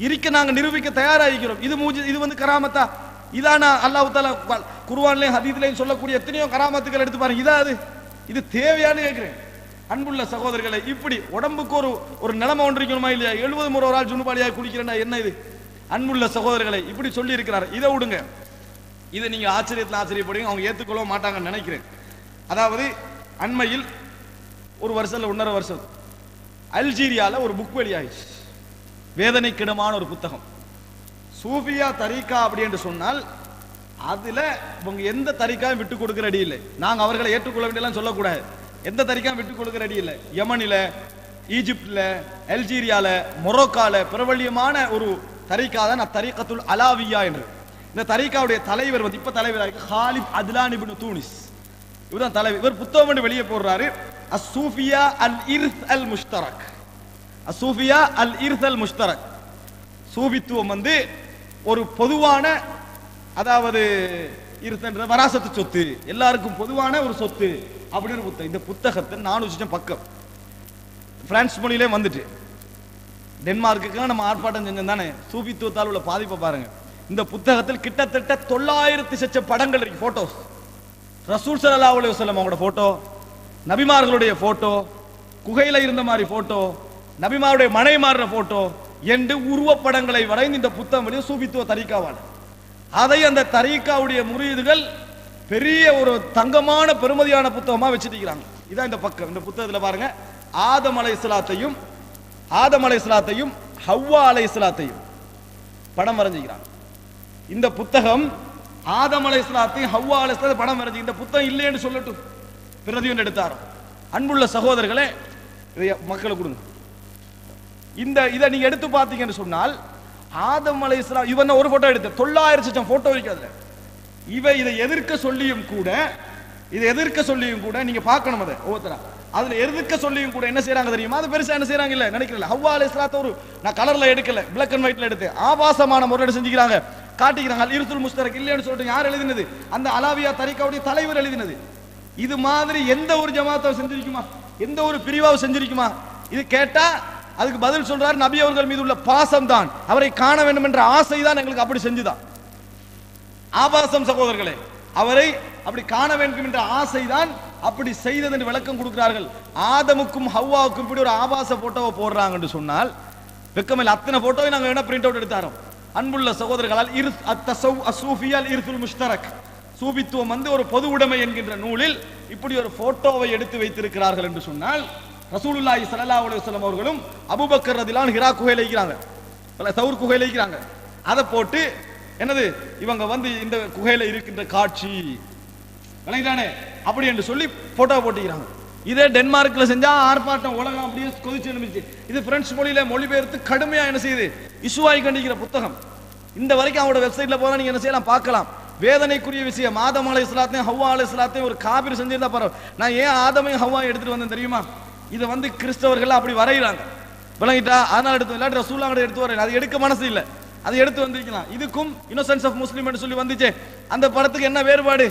இருக்க நாங்க நிரூபிக்க தயாராகிறோம். இது வந்து கராமத்தா? இதான அல்லாஹ் தஆலா குர்ஆன்லயும் ஹதீஸ்லயும் சொல்லக்கூடிய எத்தனையோ கராமத்துகள் எடுத்து பாருங்க. இதாது இது தேவையானு கேட்கிறேன். அன்புள்ள சகோதரர்களை, இப்படி உடம்புக்கு ஒரு நிலைமை ஒன்று இருக்கணுமா இல்லையா? 70 முறை ஒரு ஆள் ஜுனுபாலியாக குடிக்கிறேன்னா என்ன இது? அன்புள்ள சகோதரர்களை, இப்படி சொல்லி இருக்கிறார். இதை விடுங்க. இதை நீங்க ஆச்சரியப்படுவீங்க, அவங்க ஏற்றுக்கொள்ள மாட்டாங்கன்னு நினைக்கிறேன். அதாவது அண்மையில் ஒரு வருஷம் ஒன்றரை வருஷம் அல்ஜீரியால ஒரு புக் வெளியாயிடுச்சு. வேதனைக்கிடமான ஒரு புத்தகம். சூஃபியா தரீகா அப்படி என்று சொன்னால் அதுல இவங்க எந்த தரீகாவும் விட்டு கொடுக்கிற அடி இல்லை. நாங்க அவர்களை ஏற்றுக்கொள்ள வேண்டியெல்லாம் சொல்லக்கூடாது. எந்த தரீகாவும் விட்டு கொடுக்கிற அடி இல்லை. யமனில, ஈஜிப்ட்ல, அல்ஜீரியால, மொரோக்கால பிரபல்யமான ஒரு தரீகா தான் தரீகத்துல் அலாவியா என்று. இந்த தரீகாவுடைய தலைவர் வந்து இப்ப தலைவராக ஹாலித் அத்லான் இப்னு தூனிஸ், இவர்தான் தலைவர். இவர் புத்தகம் வந்து வெளியே போடுறாரு. அஸ்ஸூஃபியா அல் இர்த் அல் முஷ்தரக். அஸ்ஸூஃபியா அல் இர்த் அல் முஷ்தரக். சூஃபித்துவம் வந்து ஒரு பொதுவான, அதாவது இருந்த வராசத்து சொத்து, எல்லாருக்கும் பொதுவான ஒரு சொத்து அப்படின்னு புத்தகம். இந்த புத்தகத்தை 400 பக்கம் பிரான்ஸ் மொழியிலே வந்துட்டு, டென்மார்க்குக்காக நம்ம ஆர்ப்பாட்டம் செஞ்சோம் தானே. சூஃபித்துவத்தால் உள்ள பாதிப்பை பாருங்க. இந்த புத்தகத்தில் கிட்டத்தட்ட 900 படங்கள் இருக்கு, போட்டோஸ். ரசூல் ஸல்லல்லாஹு அலைஹி வஸல்லம் அவங்களோட போட்டோ, நபிமார்களுடைய போட்டோ, குகையில இருந்த மாதிரி போட்டோ, நபிமாருடைய மனைமாறுற போட்டோ என்று உருவப்படங்களை வரைந்து இந்த புத்தகம் வெளியே சூஃபித்துவ தரீகாவான. அதை அந்த தரீகாவுடைய முரீதுகள் பெரிய ஒரு தங்கமான பெருமதியான புத்தகமா வச்சிருக்கிறாங்க. இதான் இந்த பக்கம். இந்த புத்தகத்தில் பாருங்க, ஆதம் அலைஹிஸ்ஸலாத்தையும் ஹவ்வா அலைஹிஸ்ஸலாத்தையும் படம் வரைஞ்சிக்கிறாங்க. இந்த புத்தகம் ஆதம் அலைஹிஸ்ஸலாத்தையும் ஹவ்வா அலைஹிஸ்ஸலாத்தையும் படம் வரைஞ்சி. இந்த புத்தகம் இல்லைன்னு சொல்லட்டும், பிரதி ஒன்று எடுத்தாரோ. அன்புள்ள சகோதரர்களே, இதை மக்களுக்கு கொடுங்க. இதை நீங்க எடுத்து பார்த்தீங்கன்னு சொன்னால் ஆதம் அலைஹிஸ்ஸலாம் இவன் ஒரு போட்டோ எடுத்து 900 போட்டோ இருக்கு அதுல. இதை எதிர்க்க சொல்லியும் கூட நீங்க பார்க்கணும். அதை ஒவ்வொருத்தரா அதுல எதிர்க்க சொல்லியும் கூட என்ன செய்யறாங்க தெரியுமா? அது பெருசா என்ன செய்யறாங்க இல்ல நினைக்கிறேன். ஹவ்வா அலைஹிஸ்ஸலாத்தை ஒரு நான் கலர்ல எடுக்கல, பிளாக் அண்ட் ஒயிட்ல எடுத்து ஆபாசமான முறையில் செஞ்சுக்கிறாங்க, காட்டிக்கிறாங்க. அல் இர்துல் முஸ்தரக் இல்லைன்னு சொல்லிட்டு யார் எழுதினது? அந்த அலாவியா தரீகாவுடைய தலைவர் எழுதினது. இது மாதிரி எந்த ஒரு ஜமாத்தை செஞ்சிருக்குமா? எந்த ஒரு பிரிவாவை செஞ்சிருக்குமா? இது கேட்டா அதுக்கு பதில் சொல்றாரு, நபி அவர்கள் மீது உள்ள பாசம் தான், அவரை காண வேண்டும் என்ற ஆசை தான் எங்களுக்கு அப்படி செஞ்சுதான். ஆபாசம் சகோதரர்களே, அவரை அப்படி காண வேண்டும் என்ற ஆசை தான் அப்படி செய்தது என்று விளக்கம் கொடுக்கிறார்கள். ஆதமுக்கும் ஹவ்வாவுக்கும் இப்படி ஒரு ஆபாச போட்டோவை போடுறாங்க என்று சொன்னால் வெக்கமில்லை. அத்தனை போட்டோவை நாங்கள் வேணா பிரிண்ட் அவுட் எடுத்தாரோம். அன்புள்ள சகோதரர்களால் இர்துல் முஷ்தரக், சூபித்துவம் வந்து ஒரு பொது உடைமை என்கின்ற நூலில் இப்படி ஒரு போட்டோவை எடுத்து வைத்திருக்கிறார்கள் என்று சொன்னால், ரசூலுல்லாஹி ஸல்லல்லாஹு அலைஹி வஸல்லம் அவர்களும் அபூபக்கர் ரலியல்லாஹு அன்ஹு ஹிரா குகையில இருக்கிறாங்க, தௌர் குகையில இருக்கிறாங்க. அதை போட்டு என்னது இவங்க வந்து இந்த குகையில இருக்கின்ற காட்சி விளங்கிட்டானே அப்படி என்று சொல்லி போட்டோ போட்டுக்கிறாங்க. இதே டென்மார்க்ல செஞ்சா ஆர்ப்பாட்டம் உலகம் அப்படியே கொதிச்சு எழுந்துச்சு. இது பிரெஞ்சு மொழியில மொழிபெயர்த்து கடுமையா என்ன செய்யுது, இசுவாய் கண்டிக்கிற புத்தகம். இந்த வரைக்கும் அவங்களோட வெப்சைட்ல போனா நீங்க என்ன செய்யலாம், பார்க்கலாம். வேதனைக்குரிய விஷயம், ஆதம் அலைஹிஸ்ஸலாத்தையும் ஹவ்வா அலைஹிஸ்ஸலாத்தையும் ஒரு காபிர் செஞ்சிருந்தா பரவாயில்ல. நான் ஏன் ஆதமையும் ஹவ்வாயும் எடுத்துட்டு வந்தேன் தெரியுமா? இதை வந்து கிறிஸ்தவர்கள் அப்படி வரைகிறாங்க, விளங்கிட்டா? அதனால எடுத்து, இல்லாட்டி ரசூலுல்லாஹ் எடுத்து வரேன், அது எடுக்க மனசு இல்லை, அதை எடுத்து வந்திருக்கலாம். இதுக்கும் இன்னோசன்ஸ் ஆஃப் முஸ்லிம் என்று சொல்லி வந்துச்சே, அந்த படத்துக்கு என்ன வேறுபாடு?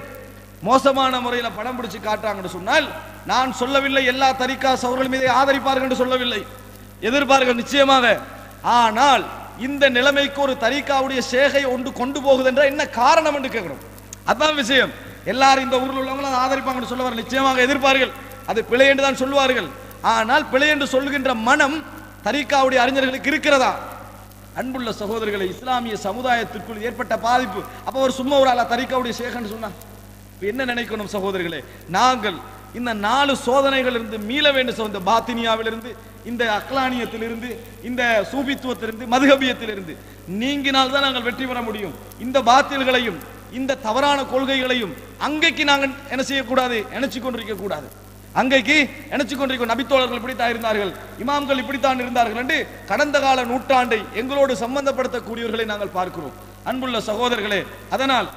மோசமான முறையில் படம் பிடிச்சு காட்டுறாங்கன்னு சொன்னால், நான் சொல்லவில்லை எல்லா தரிகா சௌர்கள் மீது ஆதரிப்பார்கள் என்று சொல்லவில்லை, எதிர்ப்பார்கள் நிச்சயமாக. ஆனால் இந்த நிலைமைக்கு ஒரு தரிகாவுடைய சேகை ஒன்று கொண்டு போகுது என்ற என்ன காரணம் என்று கேட்கிறோம். அதான் விஷயம். எல்லாரும் இந்த ஊரில் உள்ளவங்களும் அதை ஆதரிப்பாங்கன்னு சொல்லுவார்கள், நிச்சயமாக எதிர்ப்பார்கள், அது பிழை என்று தான் சொல்லுவார்கள். ஆனால் பிழை என்று சொல்லுகின்ற மனம் தரிகாவுடைய அறிஞர்களுக்கு இருக்கிறதா? அன்புள்ள சகோதரர்களை, இஸ்லாமிய சமுதாயத்திற்குள் ஏற்பட்ட பாதிப்பு. அப்ப ஒரு சும்மா ஒரு ஆளா தரிகாவுடைய சேகன்னு சொன்னா என்ன நினைக்கணும் சகோதரர்களே? நாங்கள் இந்த 4 சோதனைகள் இருந்து மீள வேண்டும். இந்த பாத்தினியாவிலிருந்து, இந்த அக்லானியத்திலிருந்து, இந்த சூபித்துவத்திலிருந்து, மதுஹபியத்திலிருந்து நீங்கினால் தான் நாங்கள் வெற்றி பெற முடியும். இந்த பாத்தில்களையும் இந்த தவறான கொள்கைகளையும் அங்கைக்கு நாங்கள் என்ன செய்யக்கூடாது, நினைச்சு கொண்டிருக்க கூடாது. அங்கைக்கு நினைச்சு கொண்டிருக்க நபித்தோழர்கள் இப்படித்தான் இருந்தார்கள், இமாம்கள் இப்படித்தான் இருந்தார்கள் என்று கடந்த கால நூற்றாண்டை எங்களோடு சம்பந்தப்படுத்தக்கூடியவர்களை நாங்கள் பார்க்கிறோம். அன்புள்ள சகோதரர்களே, அதனால்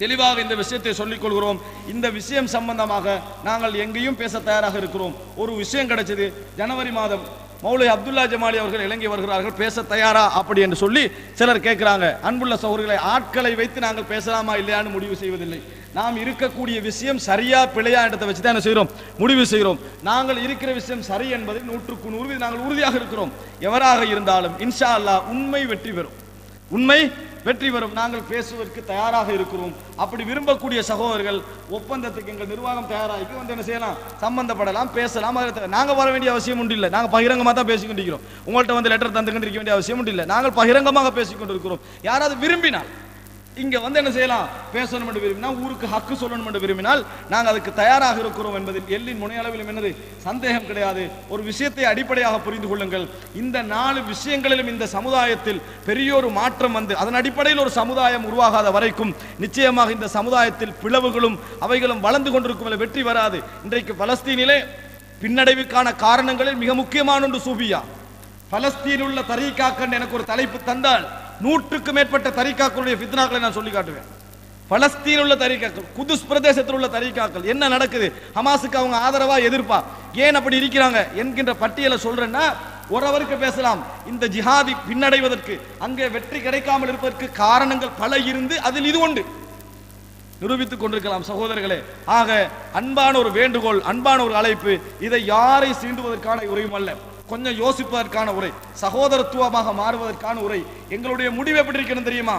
தெளிவாக இந்த விஷயத்தை சொல்லிக் கொள்கிறோம். இந்த விஷயம் சம்பந்தமாக நாங்கள் எங்கேயும் பேச தயாராக இருக்கிறோம். ஒரு விஷயம் கிடைச்சது, ஜனவரி மாதம் மௌலை அப்துல்லா ஜமாலி அவர்கள் இலங்கை வருகிறார்கள், பேச தயாரா அப்படி என்று சொல்லி சிலர் கேட்கிறாங்க. அன்புள்ள சகோதரர்களை, ஆட்களை வைத்து நாங்கள் பேசலாமா இல்லையான்னு முடிவு செய்வதில்லை. நாம் இருக்கக்கூடிய விஷயம் சரியா பிழையா இடத்தை வச்சு தான் என்ன செய்கிறோம், முடிவு செய்கிறோம். நாங்கள் இருக்கிற விஷயம் சரி என்பதை 100க்கு 100 நாங்கள் உறுதியாக இருக்கிறோம். எவராக இருந்தாலும் இன்ஷா அல்லாஹ் உண்மை வெற்றி பெறும், உண்மை வெற்றி பெறும். நாங்கள் பேசுவதற்கு தயாராக இருக்கிறோம். அப்படி விரும்பக்கூடிய சகோதரர்கள் ஒப்பந்தத்துக்கு எங்கள் நிர்வாகம் தயாராகி வந்து என்ன செய்யலாம், சம்பந்தப்படலாம், பேசலாம். நாங்கள் வர வேண்டிய அவசியம் உண்டு இல்லை. நாங்கள் பகிரங்கமாக தான் பேசிக்கொண்டிருக்கிறோம். உங்கள்கிட்ட வந்து லெட்டர் தந்துக்கிட்டு வேண்டிய அவசியம் உண்டு இல்லை. நாங்கள் பகிரங்கமாக பேசிக்கொண்டிருக்கிறோம். யாராவது விரும்பினால் இங்க வந்து என்ன செய்யலாம், பேசணும் என்று விரும்பினால், ஊருக்கு ஹக்கு சொல்லணும் என்று விரும்பினால் நாங்கள் அதுக்கு தயாராக இருக்கிறோம் என்பதில் எல்லின் முனையளவிலும் என்னது சந்தேகம் கிடையாது. ஒரு விஷயத்தை அடிப்படையாக புரிந்து கொள்ளுங்கள். இந்த 4 விஷயங்களிலும் இந்த சமுதாயத்தில் பெரிய ஒரு மாற்றம் வந்து அதன் அடிப்படையில் ஒரு சமுதாயம் உருவாகாத வரைக்கும் நிச்சயமாக இந்த சமுதாயத்தில் பிளவுகளும் அவைகளும் வளர்ந்து கொண்டிருக்கும், வெற்றி வராது. இன்றைக்கு பலஸ்தீனிலே பின்னடைவுக்கான காரணங்களில் மிக முக்கியமான ஒன்று சூபியா. பலஸ்தீனில் உள்ள தரீகாக்கள் எனக்கு ஒரு தலைப்பு தந்தால் 100க்கு மேற்பட்ட தரீகாக்களுடைய ஃபித்னாக்களை நான் சொல்லி காட்டுவேன். பலஸ்தீனில் உள்ள தரீகாக்கள், குதுஸ் பிரதேசத்தில் உள்ள தரீகாக்கள் என்ன நடக்குது, ஹமாஸுக்கு அவங்க ஆதரவா எதிர்ப்பா, ஏன் அப்படி இருக்கிறாங்க என்கின்ற பட்டியலை சொல்றேன்னா ஒருவருக்கு பேசலாம். இந்த ஜிஹாதி பின்னடைவதற்கு, அங்கே வெற்றி கிடைக்காமல் இருப்பதற்கு காரணங்கள் பல இருந்து அதில் இது உண்டு, நிரூபித்துக் கொண்டிருக்கலாம் சகோதரர்களே. ஆக அன்பான ஒரு வேண்டுகோள், அன்பான ஒரு அழைப்பு, இதை யாரை சீண்டுவதற்கான உரையும் அல்ல, கொஞ்சம் யோசிப்பதற்கான உரை, சகோதரத்துவமாக மாறுவதற்கான உரை. எங்களுடைய முடிவு எப்படி இருக்கிறது தெரியுமா,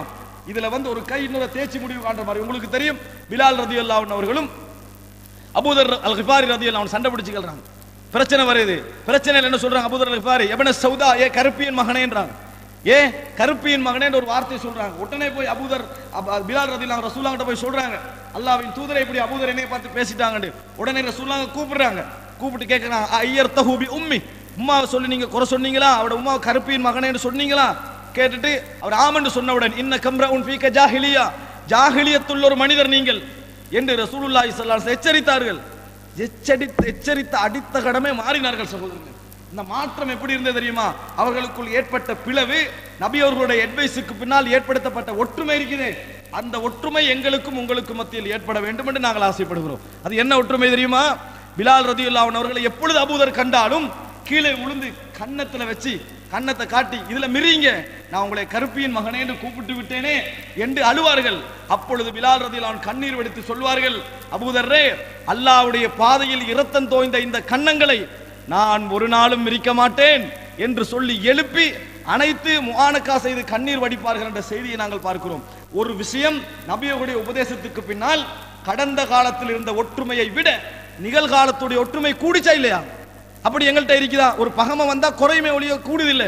இதுல வந்து ஒரு கை இன்னொரு தேய்ச்சி முடிவு காண்ற மாதிரி. உங்களுக்கு தெரியும், பிலால் ரதியல்லாஹு அன்ஹு அவர்களும் அபூதர் அல் கிஃபாரி ரதியல்லாஹு அன்ஹு சண்டை பிடிச்சுக்கிறாங்க. பிரச்சனை வருது. பிரச்சனையில் என்ன சொல்றாங்க, அபூதர் அல் கிஃபாரி இப்னு சௌதா, ஏ கருப்பியின் மகனேன்றாங்க. ஏ கருப்பியின் மகனே ஒரு வார்த்தை சொல்றாங்க. உடனே போய் அபூதர் பிலால் ரதியல்லாஹு ரசூலுல்லாஹ் கிட்ட போய் சொல்றாங்க, அல்லாஹ்வின் தூதரை இப்படி அபூதர் என்னைய பார்த்து பேசிட்டாங்க. உடனே ரசூலுல்லாஹ் கூப்பிடுறாங்க. கூப்பிட்டு கேட்கறாங்க, ஐயர்தஹு பி உம்மி, உம்மாவை சொல்லி நீங்க குறை சொன்னீங்களா, அவட உம்மா கருப்பியின் மகனேன்னு சொன்னீங்களா? கேட்டுட்டு அவர் ஆமன்னு சொன்னவுடன், இன்ன கம்ரஉன் ஃபீக ஜாஹிலியா, ஜாஹிலியத்துள்ள ஒரு மனிதர் நீங்கள் என்று ரசூலுல்லாஹி ஸல்லல்லாஹு அலைஹி எச்சரித்தார்கள். எச்சரித்த அடித்த கடமை மாறினார்கள் சகோதரர்கள். இந்த மாற்றம் எப்படி இருந்தது தெரியுமா, அவர்களுக்குள் ஏற்பட்ட பிளவு நபி அவர்களுடைய அட்வைஸுக்கு பின்னால் ஏற்படுத்தப்பட்ட ஒற்றுமை இருக்குது. அந்த ஒற்றுமை எங்களுக்கும் உங்களுக்கும் மத்தியில் ஏற்பட வேண்டும் என்று நாங்கள் ஆசைப்படுகிறோம். அது என்ன ஒற்றுமை தெரியுமா, பிலால் ரதியல்லாஹு அன்ஹு அவர்களை எப்பொழுது அபூதர் கண்டாலும் கீழே விழுந்து கன்னத்துல வச்சு கன்னத்தை காட்டி, இதுல மிரிங்க, நான் உங்களை கருப்பியின் மகனே என்று கூப்பிட்டு விட்டேனே என்று அழுவார்கள். அப்பொழுது பிலால் ரதியல்லாஹு அன்ஹு கண்ணீர் வடித்து சொல்வார்கள், அபூதர்ரே, அல்லாஹ்வுடைய பாதையில் இரத்தம் தோய்ந்த இந்த கன்னங்களை நான் ஒரு நாளும் மிரிக்க மாட்டேன் என்று சொல்லி எழுப்பி அனைத்து முஆனகா செய்து கண்ணீர் வடிப்பார்கள் என்ற செய்தியை நாங்கள் பார்க்கிறோம். ஒரு விஷயம், நபியுடைய உபதேசத்துக்கு பின்னால் கடந்த காலத்தில் இருந்த ஒற்றுமையை விட நிகழ்காலத்துடைய ஒற்றுமை கூடிச்சா இல்லையா? அப்படி எங்கள்கிட்ட இருக்குதா? ஒரு பகமை வந்தா குறையுமே ஒழிய கூடுதில்லை.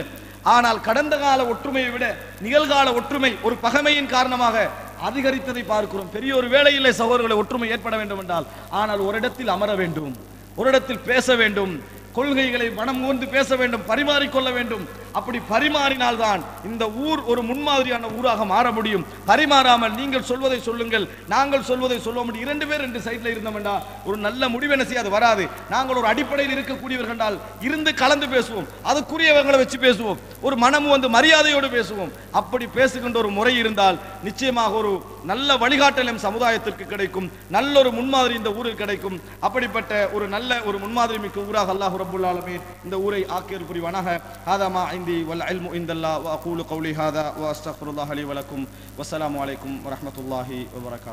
ஆனால் கடந்த கால ஒற்றுமையை விட நிகழ்கால ஒற்றுமை ஒரு பகமையின் காரணமாக அதிகரித்ததை பார்க்கிறோம். பெரிய ஒரு வேளையிலே சகோதரர்களை ஒற்றுமை ஏற்பட வேண்டும் என்றால், ஆனால் ஒரு இடத்தில் அமர வேண்டும், ஒரு இடத்தில் பேச வேண்டும், கொள்கைகளை மனம் ஊர்ந்து பேச வேண்டும், பரிமாறிக்கொள்ள வேண்டும். அப்படி பரிமாறினால்தான் இந்த ஊர் ஒரு முன்மாதிரியான ஊராக மாற முடியும். பரிமாறாமல் நீங்கள் சொல்வதை சொல்லுங்கள், நாங்கள் சொல்வதை சொல்ல முடியும், 2 பேர் 2 சைட்ல இருந்தோம் என்றால் ஒரு நல்ல முடிவு என்ன செய்யாது, வராது. நாங்கள் ஒரு அடிப்படையில் இருக்கக்கூடியவர்கள் என்றால் இருந்து கலந்து பேசுவோம், அதுக்குரியவங்களை வச்சு பேசுவோம், ஒரு மனமும் வந்து மரியாதையோடு பேசுவோம். அப்படி பேசுகின்ற ஒரு முறை இருந்தால் நிச்சயமாக ஒரு நல்ல வழிகாட்டலும் சமுதாயத்திற்கு கிடைக்கும், நல்ல ஒரு முன்மாதிரி இந்த ஊரில் கிடைக்கும். அப்படிப்பட்ட ஒரு நல்ல ஒரு முன்மாதிரி மிக்க ஊராக அல்லாஹ் ரப்புல் ஆலமீன் இந்த ஊரை ஆக்கியர் புரிவானாக. ஹாதா மா இந்தி வல் இல்மு இந்தல்லாஹ் வ அகூலு கௌலி ஹாதா வ அஸ்தக்ஃபிருல்லாஹ லி வ லக்கும். வஸ்ஸலாமு அலைக்கும் வ ரஹ்மத்துல்லாஹி வ பரகாத்துஹு.